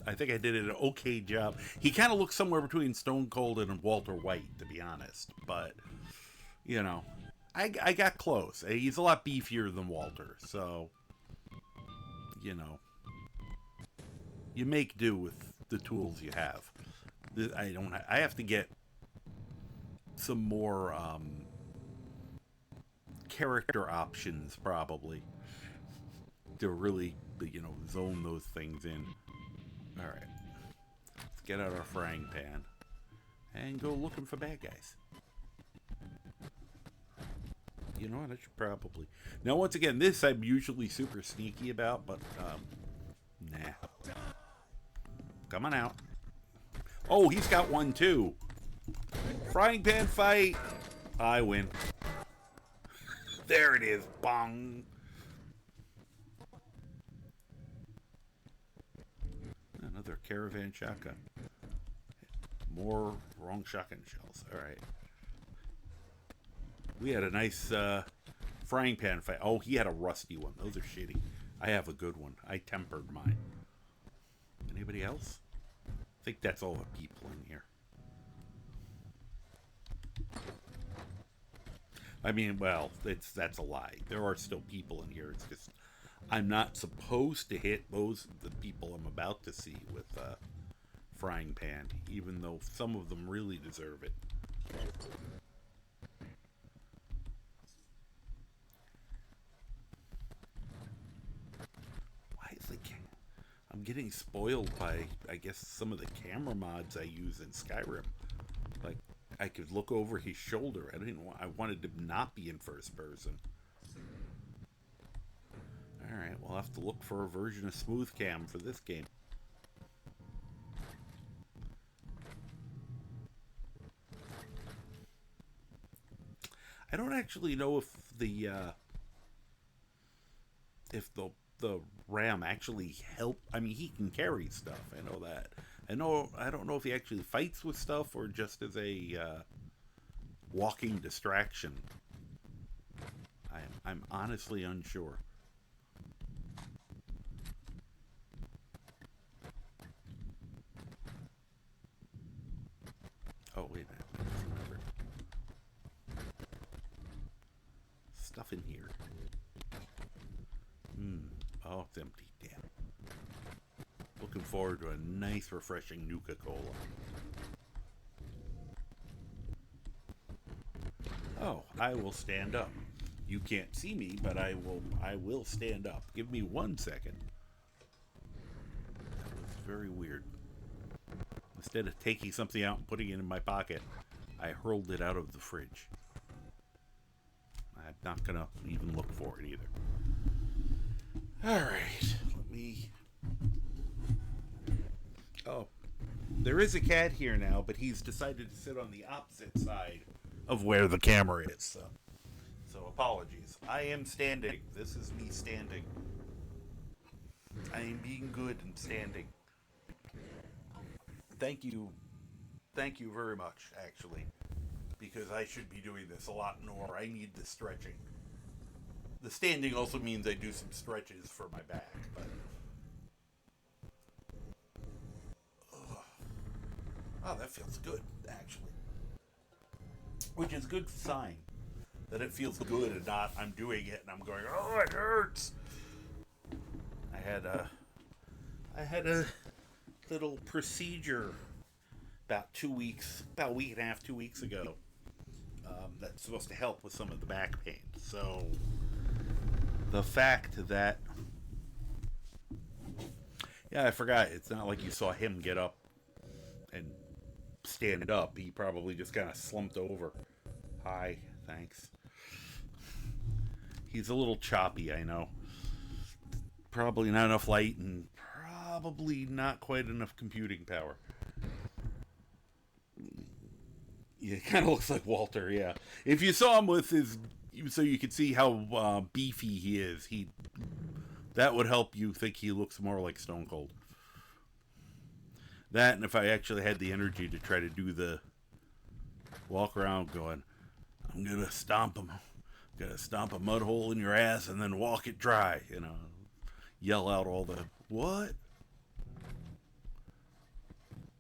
I think I did an okay job. He kind of looks somewhere between Stone Cold and Walter White, to be honest. But, you know, I got close. He's a lot beefier than Walter. So, you know, you make do with the tools you have. I have to get some more character options, probably, to really, you know, zone those things in. Alright. Let's get out our frying pan and go looking for bad guys. You know what? I should probably... Now, once again, this I'm usually super sneaky about, but, nah. Come on out. Oh, he's got one, too. Frying pan fight. I win. There it is. Bong. Another caravan shotgun. More wrong shotgun shells. Alright. We had a nice frying pan fight. Oh, he had a rusty one. Those are shitty. I have a good one. I tempered mine. Anybody else? I think that's all the people in here. I mean, well, that's a lie. There are still people in here. It's just I'm not supposed to hit the people I'm about to see with frying pan, even though some of them really deserve it. Why is I'm getting spoiled by, I guess, some of the camera mods I use in Skyrim. Like, I could look over his shoulder. I wanted to not be in first person. Alright, we'll have to look for a version of Smooth Cam for this game. I don't actually know if the RAM actually help. I mean, he can carry stuff. I know that. I don't know if he actually fights with stuff or just as a walking distraction. I'm honestly unsure. Oh, wait a minute. I just remembered. Stuff in here. Oh, it's empty. Damn. Looking forward to a nice, refreshing Nuka-Cola. Oh, I will stand up. You can't see me, but I will stand up. Give me 1 second. That was very weird. Instead of taking something out and putting it in my pocket, I hurled it out of the fridge. not gonna even look for it either. Alright, let me... Oh, there is a cat here now, but he's decided to sit on the opposite side of where the camera is, so apologies. I am standing. This is me standing. I am being good and standing. Thank you very much, actually, because I should be doing this a lot more. I need the stretching. The standing also means I do some stretches for my back, but... Oh, that feels good, actually. Which is a good sign that it feels good and not I'm doing it and I'm going, oh, it hurts. I had a little procedure about a week and a half, 2 weeks ago. That's supposed to help with some of the back pain. So the fact that, yeah, I forgot. It's not like you saw him get up and stand up. He probably just kind of slumped over. Hi, thanks. He's a little choppy, I know. Probably not enough light and probably not quite enough computing power. Yeah, it kind of looks like Walter, yeah. If you saw him with his... So you could see how beefy he is, that would help you think he looks more like Stone Cold. That, and if I actually had the energy to try to do the walk around going, I'm gonna stomp him. I'm gonna stomp a mud hole in your ass and then walk it dry, you know. Yell out all the, what?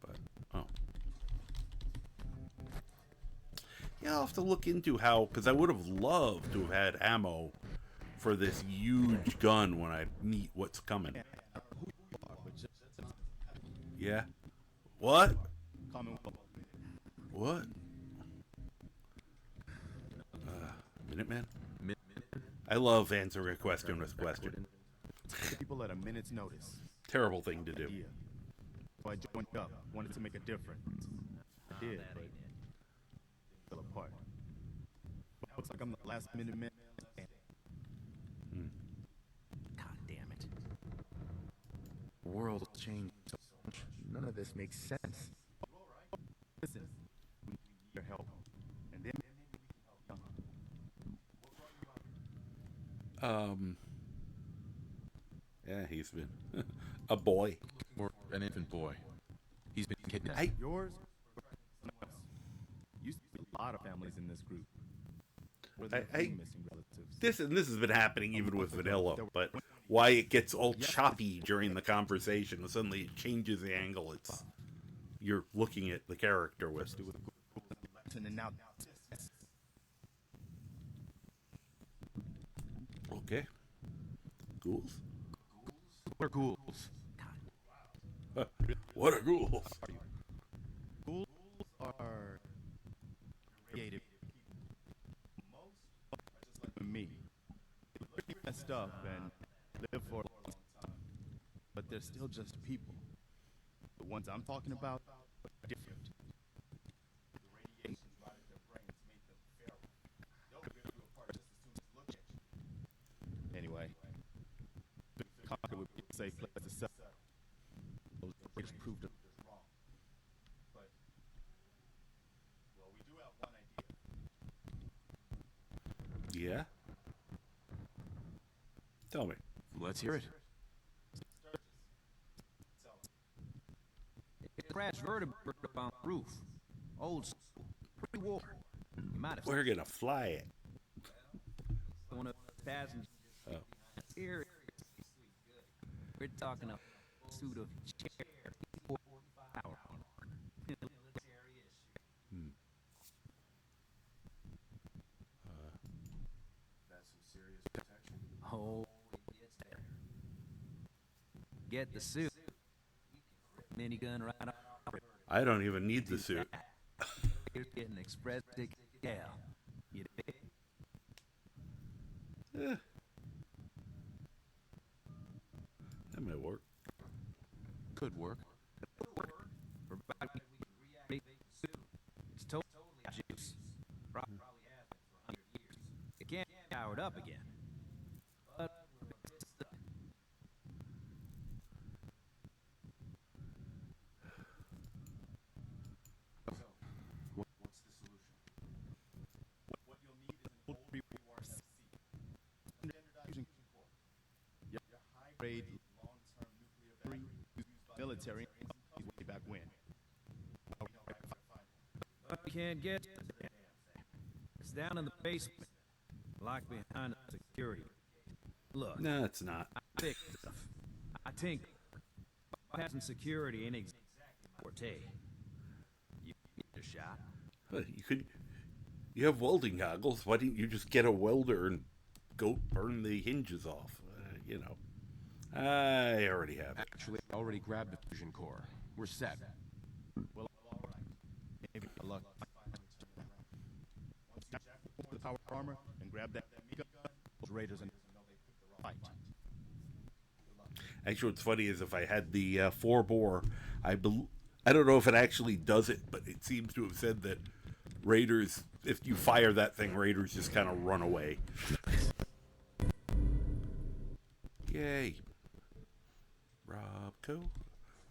But, oh. Yeah, I'll have to look into how, because I would have loved to have had ammo for this huge gun when I meet what's coming. Yeah? What? What? Minuteman? I love answering a question with a question. People at a minute's notice. Terrible thing to do. Yeah. So I joined up, wanted to make a difference. I did, but fell apart. Looks like I'm the last minute man. God damn it. The world's changed so much. None of this makes sense. Listen, we need your help. And then maybe we can help you. Yeah, he's been a boy. Or an infant boy. He's been kidnapped. Yours? Used to be a lot of families in this group. Missing relatives. This has been happening even with Vanilla, but why it gets all choppy during the conversation, suddenly it changes the angle you're looking at the character with. Okay. Ghouls? What are ghouls? What are ghouls? Ghouls are creative. Most are just like me. They're pretty messed up and live for a long time. But they're still just people. The ones I'm talking about are different. The radiations right at their brains make them feral. They'll rip you apart just as soon as look at you. Anyway, Conquer would be a safe place to settle. Those raiders proved us wrong. But, well, we do have one idea. Yeah? Tell me. Let's hear it. It crashed vertebrate up on the roof. Old school. Pre-war. You might have We're gonna fly it. one of the passengers. Oh. Here. We're talking a suit of chair. Power. That's some serious protection. Oh, it gets better. Get the suit. Minigun right off. I don't even need the suit. You're getting express ticket. Yeah. You dig? Eh. That might work. Could work. It's totally juice. Probably has been for 100 years. It can't be powered up again. But What's the solution? What you'll need is an old pre-war FC. Standardized fusion core. Your high-grade, long-term nuclear battery used by military way back when. We know right where to find it. but we can't get to the damn thing. It's down in the basement, locked behind security. Look, No, it's not. I fix stuff. I tinker. Passing security ain't exactly my forte. You get a shot. You have welding goggles. Why didn't you just get a welder and go burn the hinges off? You know, I already have it. Actually, I already grabbed the fusion core. We're set. Well, all right. Maybe our luck finally turn around. Once you jack the power armor and grab that Mega gun, those raiders and know they picked the right fight. Actually, what's funny is if I had the 4-bore, I don't know if it actually does it, but it seems to have said that raiders, if you fire that thing, raiders just kind of run away. Yay. Robco.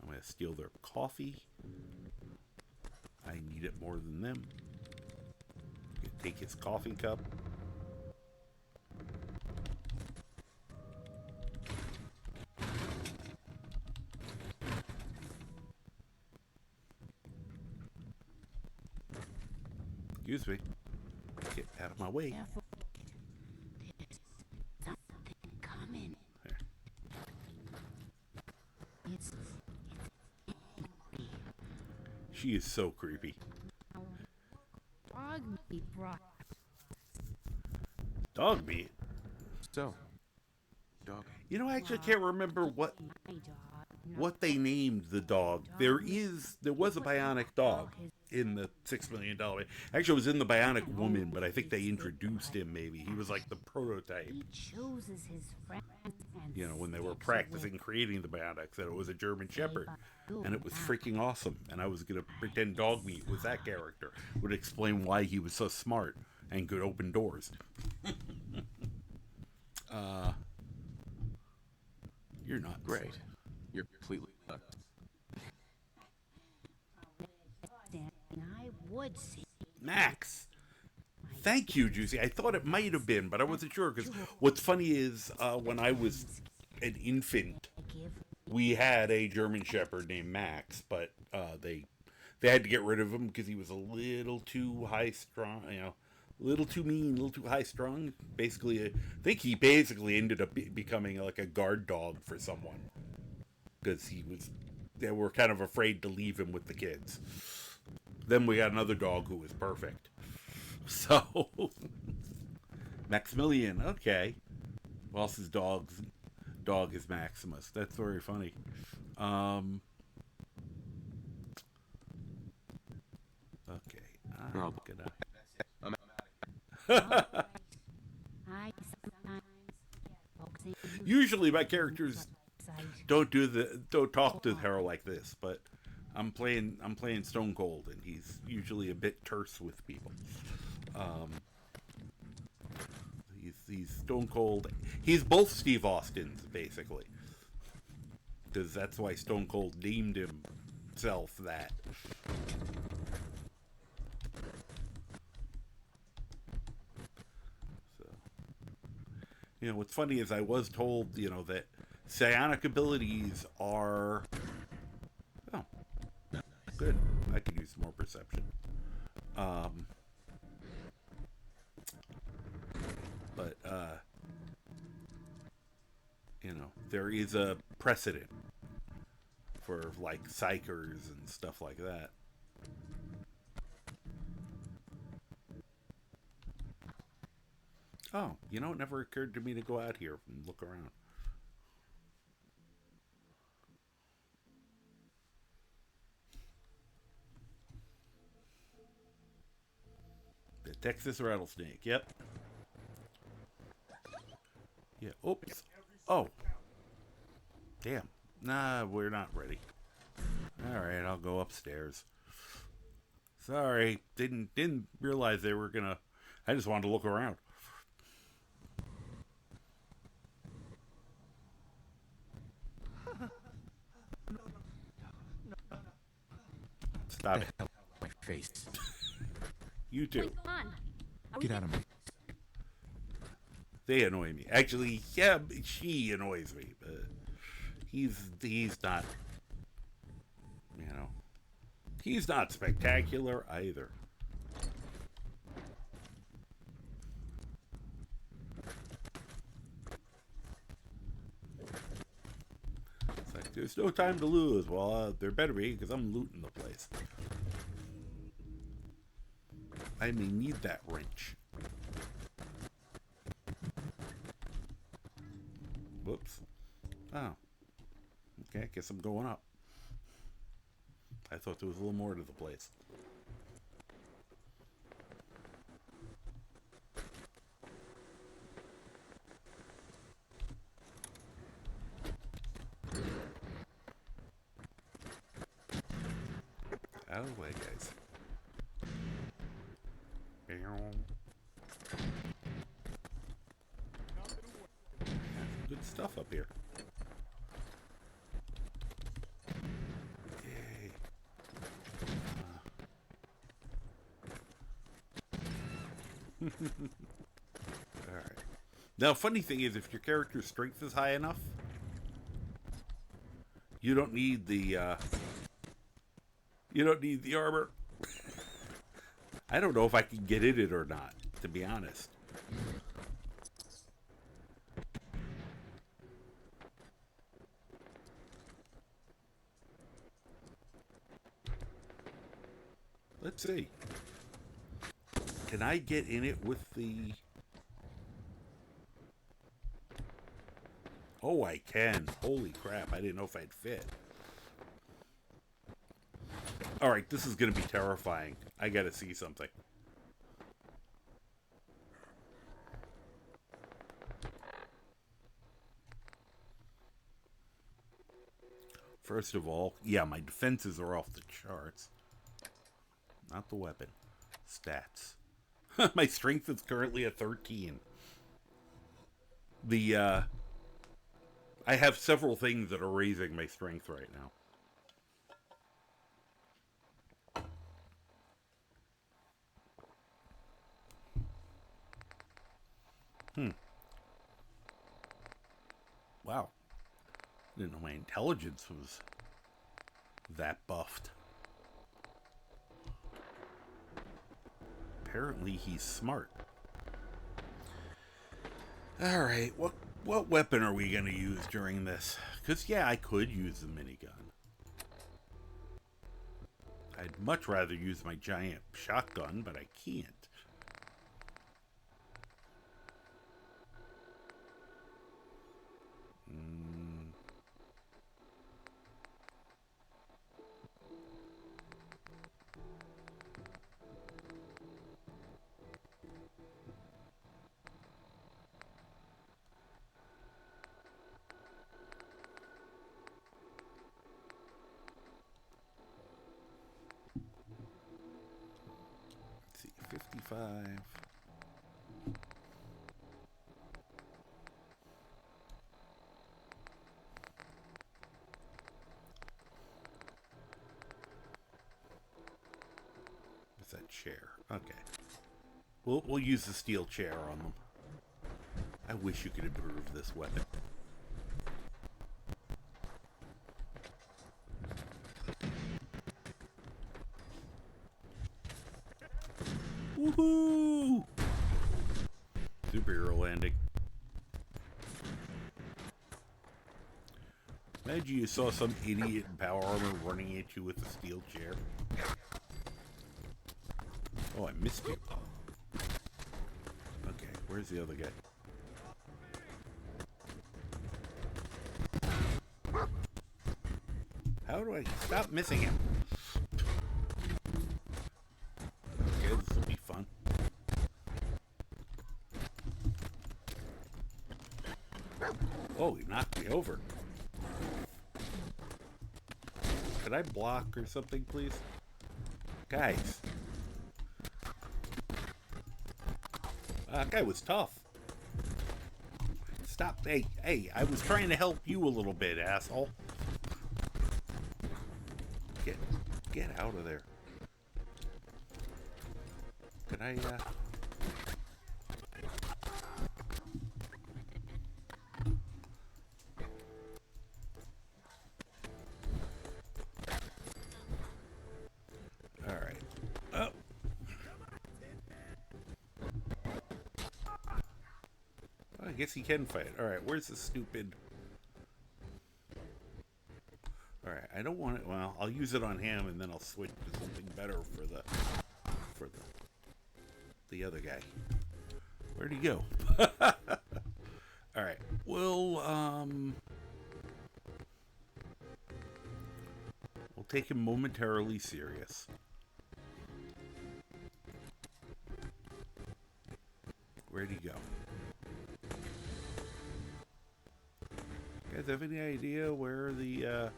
I'm going to steal their coffee. I need it more than them. Take his coffee cup. Excuse me. Get out of my way. Something coming. There. It's She is so creepy. dog meat brought. Dog meat? So, dog. You know, I actually can't remember what My dog. what they named the dog. There was a bionic dog in the $6 million. Actually, it was in the Bionic Woman, but I think they introduced him. Maybe he was like the prototype. He chooses his friends and You know, when they were sticks practicing with creating the Bionics, that it was a German Shepherd, and it was freaking awesome. And I was gonna pretend dog meat was that character. Would explain why he was so smart and could open doors. You're not Great. You're completely nuts. and I would see. Max. Thank you, Juicy. I thought it might have been, but I wasn't sure. Because what's funny is when I was an infant, we had a German Shepherd named Max, but they had to get rid of him because he was a little too high strung, you know, a little too mean, a little too high strung. Basically, I think he basically ended up becoming like a guard dog for someone because they were kind of afraid to leave him with the kids. Then we got another dog who was perfect. So, Maximilian, okay. Well, his dog is Maximus. That's very funny. Okay, I'm gonna. I'm I sometimes focusing. Usually, my characters don't talk to her like this, but I'm playing Stone Cold, and he's usually a bit terse with people. He's Stone Cold. He's both Steve Austins, basically, because that's why Stone Cold named himself that. So, you know, what's funny is I was told, you know, that psionic abilities are. Oh, good. I could use more perception. But, you know, there is a precedent for, like, psychers and stuff like that. Oh, you know, it never occurred to me to go out here and look around. The Texas rattlesnake, yep. Yeah, oops. Oh. Damn. Nah, we're not ready. Alright, I'll go upstairs. Sorry, didn't realize they were gonna... I just wanted to look around. Stop it. My face. You too. Go on. Get out of my... They annoy me. Actually, yeah, she annoys me, but he's not, you know, he's not spectacular either. It's like, there's no time to lose. Well, there better be, because I'm looting the place. I may need that wrench. Whoops. Oh. Okay, I guess I'm going up. I thought there was a little more to the place. Out of the way, guys. Good stuff up here. Yay. Alright. Now, funny thing is, if your character's strength is high enough, you don't need the armor. I don't know if I can get in it or not, to be honest. Let's see. Can I get in it with the... Oh, I can. Holy crap, I didn't know if I'd fit. Alright, this is going to be terrifying. I gotta see something. First of all, yeah, my defenses are off the charts. Not the weapon. Stats. My strength is currently at 13. I have several things that are raising my strength right now. Wow. Didn't know my intelligence was that buffed. Apparently he's smart. Alright, what weapon are we going to use during this? Because, yeah, I could use the minigun. I'd much rather use my giant shotgun, but I can't. Let's see, 55. What's that chair? Okay. We'll use the steel chair on them. I wish you could improve this weapon. Woohoo! Superhero landing. Imagine you saw some idiot in power armor running at you with a steel chair. Oh, I missed you. Okay, where's the other guy? How do I stop missing him? Okay, this will be fun. Oh, he knocked me over. Could I block or something, please? Guys. That guy was tough. Stop. Hey, I was trying to help you a little bit, asshole. Get out of there. Could I, Alright. Oh. I guess he can fight. Alright, where's the stupid... Alright, I don't want it... Well, I'll use it on him, and then I'll switch to something better for the other guy. Where'd he go? Alright, we'll take him momentarily serious. Where'd he go? You guys have any idea where the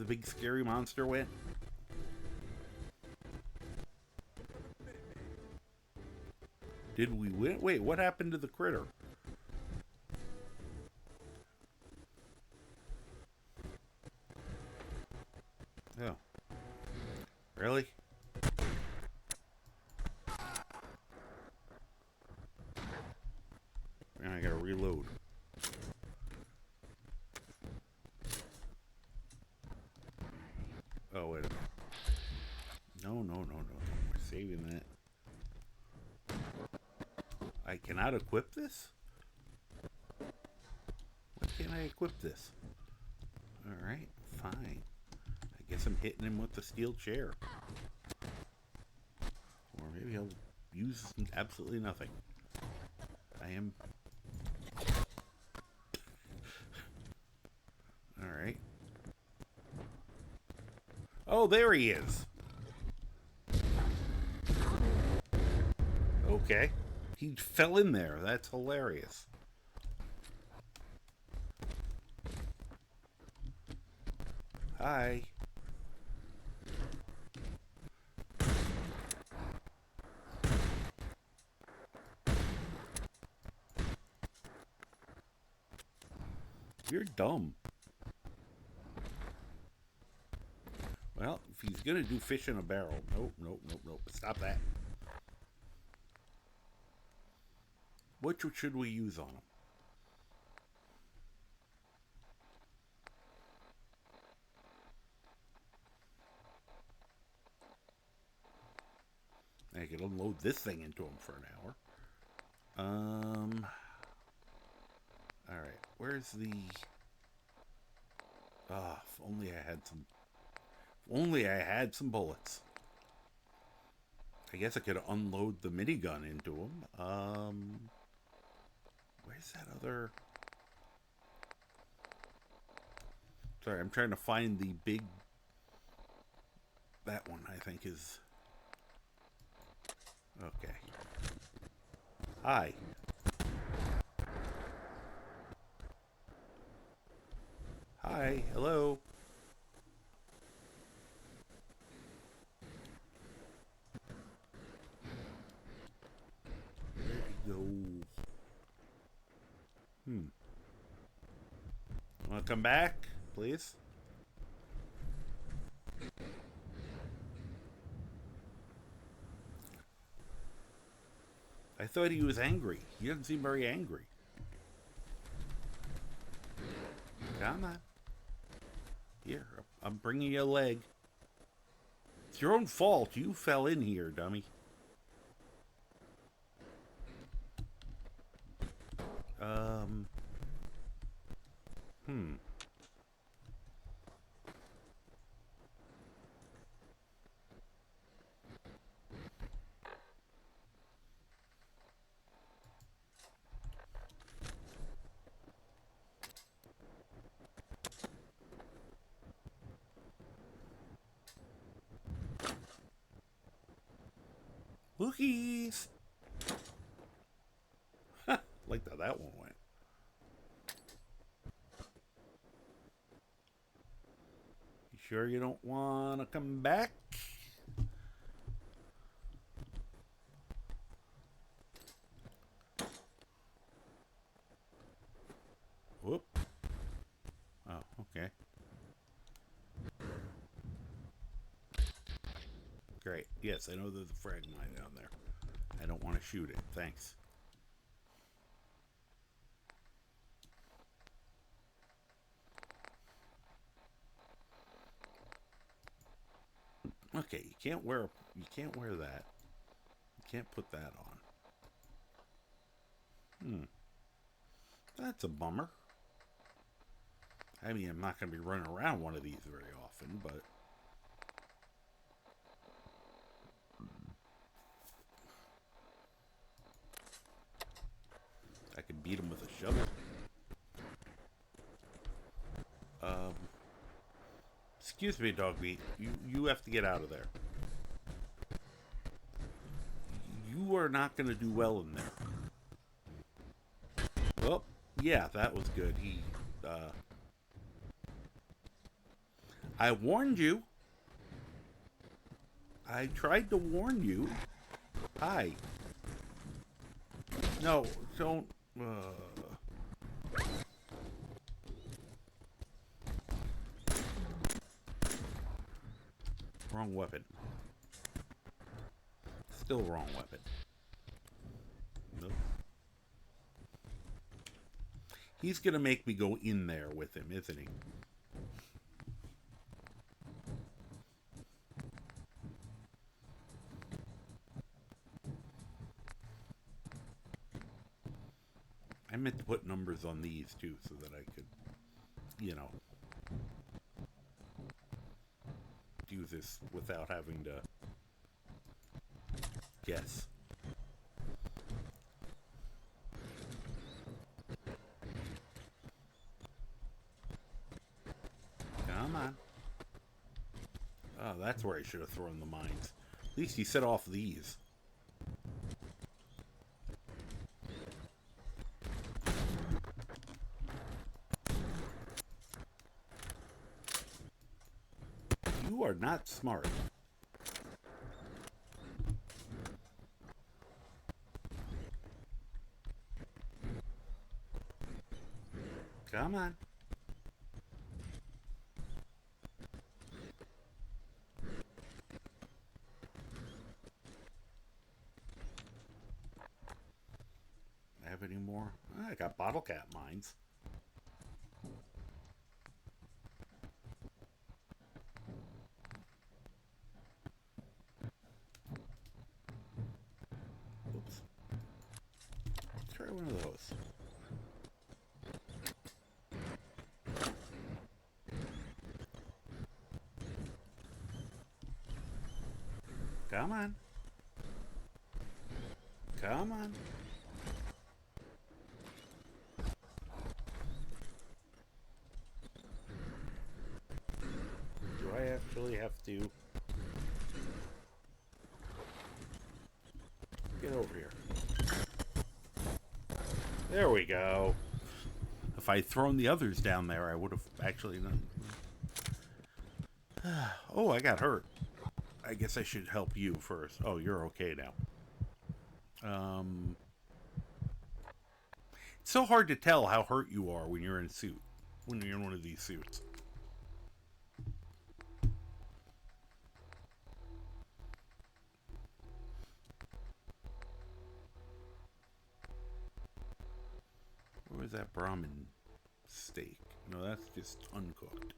big scary monster went? Did we win? Wait, what happened to the critter? Oh. Really? Man, I gotta reload. Oh, wait a minute. No. We're saving that. I cannot equip this? Why can't I equip this? Alright, fine. I guess I'm hitting him with the steel chair. Or maybe I'll use absolutely nothing. I am... Alright. Oh, there he is! Okay. He fell in there. That's hilarious. Hi. You're dumb. Well, if he's gonna do fish in a barrel. Nope. Stop that. What should we use on him? I could unload this thing into him for an hour. Alright, where's the... Ah, if only I had some... If only I had some bullets. I guess I could unload the minigun into him. Where's that other... Sorry, I'm trying to find the big... That one, I think, is... Okay. Hi. Hi, hello. Where'd he go? Wanna come back, please? I thought he was angry. He doesn't seem very angry. Come on. Here, I'm bringing you a leg. It's your own fault. You fell in here, dummy. Wookies! Like that one went. You sure you don't want to come back? Whoop. Oh, Great. Yes, I know there's a frag mine down there. I don't want to shoot it. Thanks. Okay, you can't wear that. You can't put that on. That's a bummer. I mean, I'm not going to be running around one of these very often, but I can beat him with a shovel. Excuse me, dog meat. You have to get out of there. You are not going to do well in there. Well, yeah, that was good. I warned you. I tried to warn you. Hi. No, don't. Wrong weapon. Still wrong weapon. Nope. He's gonna make me go in there with him, isn't he? I meant to put numbers on these too so that I could, you know, do this without having to guess. Come on. Oh, that's where I should have thrown the mines. At least he set off these. You are not smart. Come on. Have any more? I got bottle cap mines. Oops. Let's try one of those. Come on. Come on. Do I actually have to get over here? There we go. If I'd thrown the others down there, I would have actually done. Oh, I got hurt. I guess I should help you first. Oh, you're okay now. It's so hard to tell how hurt you are when you're in a suit. When you're in one of these suits. Where was that Brahmin steak? No, that's just uncooked.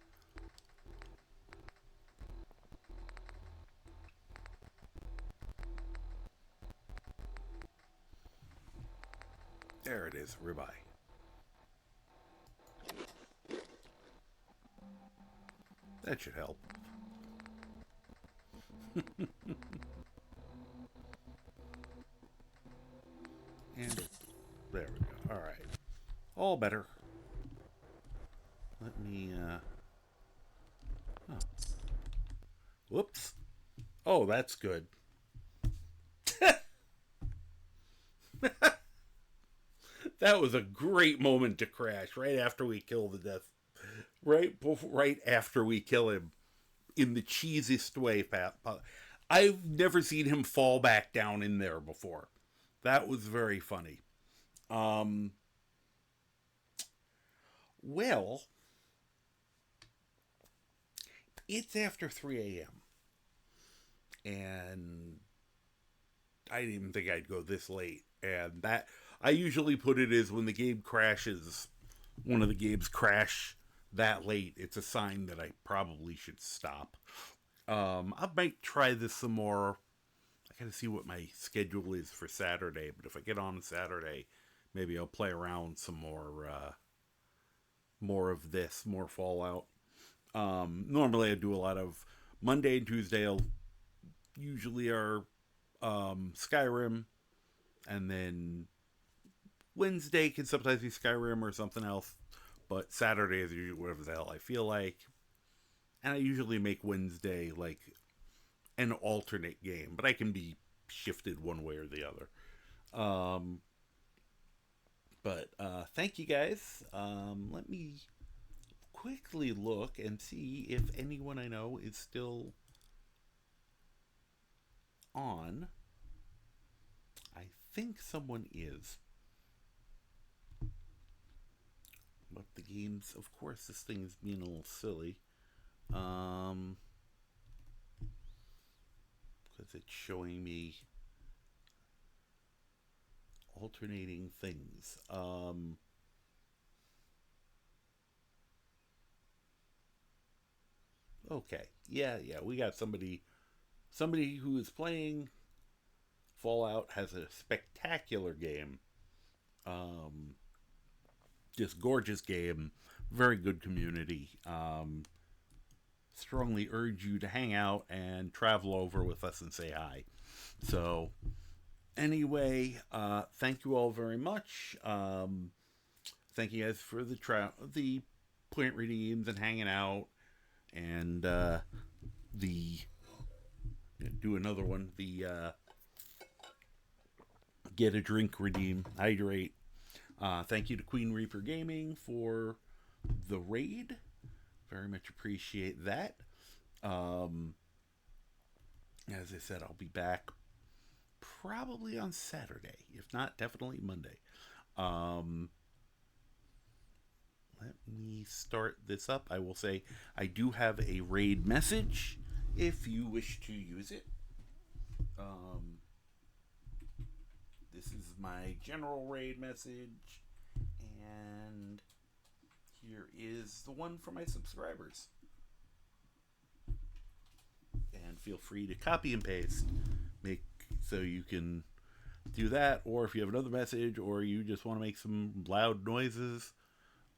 There it is, ribeye. That should help. And there we go. All right. All better. Let me, oh. Whoops. Oh, that's good. That was a great moment to crash right after we kill the death. Right after we kill him in the cheesiest way. I've never seen him fall back down in there before. That was very funny. Well, it's after 3 a.m. and I didn't even think I'd go this late. And that, I usually put it as when the game crashes, one of the games crash that late, it's a sign that I probably should stop. I might try this some more. I gotta see what my schedule is for Saturday, but if I get on Saturday, maybe I'll play around some more of this, more Fallout. Normally I do a lot of Monday and Tuesday. I'll usually are Skyrim, and then Wednesday can sometimes be Skyrim or something else, but Saturday is usually whatever the hell I feel like. And I usually make Wednesday like an alternate game, but I can be shifted one way or the other. But thank you guys. Let me quickly look and see if anyone I know is still on. I think someone is. But the games, of course, this thing is being a little silly. Because it's showing me alternating things. Okay. Yeah, we got somebody who is playing Fallout, has a spectacular game. Just gorgeous game. Very good community. Strongly urge you to hang out and travel over with us and say hi. So, anyway, thank you all very much. Thank you guys for the point redeems and hanging out, and do another one. The get a drink, redeem, hydrate. Thank you to Queen Reaper Gaming for the raid. Very much appreciate that. As I said, I'll be back probably on Saturday. If not, definitely Monday. Let me start this up. I will say I do have a raid message if you wish to use it. This is my general raid message, and here is the one for my subscribers. And feel free to copy and paste, make so you can do that, or if you have another message, or you just want to make some loud noises,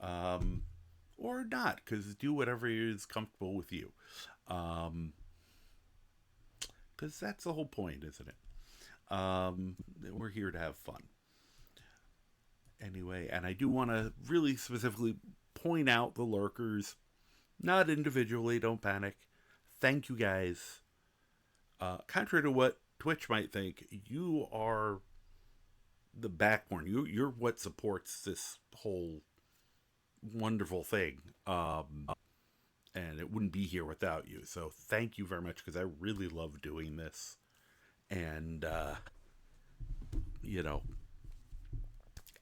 or not, because do whatever is comfortable with you. Because that's the whole point, isn't it? We're here to have fun. Anyway, and I do want to really specifically point out the lurkers, not individually, don't panic. Thank you guys. Contrary to what Twitch might think, you are the backbone. You're what supports this whole wonderful thing. And it wouldn't be here without you. So thank you very much, because I really love doing this. And,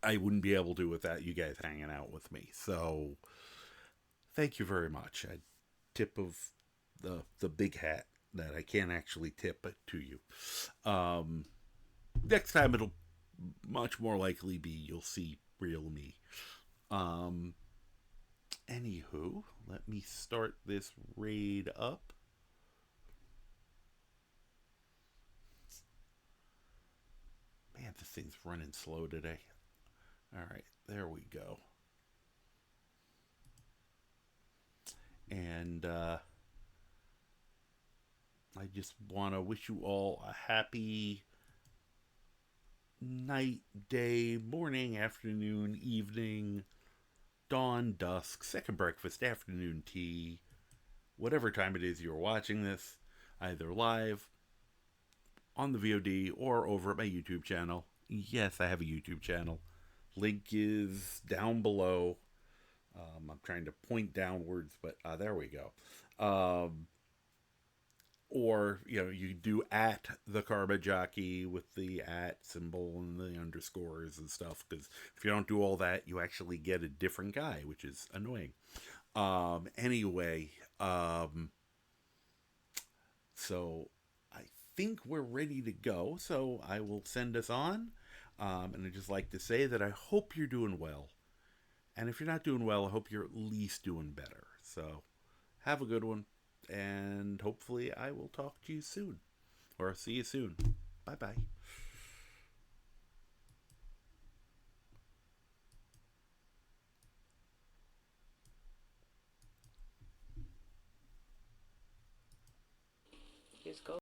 I wouldn't be able to without you guys hanging out with me. So thank you very much. I tip of the big hat that I can't actually tip it to you. Next time it'll much more likely be you'll see real me. Anywho, let me start this raid up. Man, this thing's running slow today. Alright, there we go. And I just want to wish you all a happy night, day, morning, afternoon, evening, dawn, dusk, second breakfast, afternoon tea, whatever time it is you're watching this, either live, on the VOD, or over at my YouTube channel. Yes, I have a YouTube channel. Link is down below. I'm trying to point downwards, but there we go. Or, you do at the Karma Jockey with the at symbol and the underscores and stuff, because if you don't do all that, you actually get a different guy, which is annoying. Anyway, so I think we're ready to go, so I will send us on. And I'd just like to say that I hope you're doing well. And if you're not doing well, I hope you're at least doing better. So have a good one, and hopefully I will talk to you soon. Or see you soon. Bye-bye. Just go.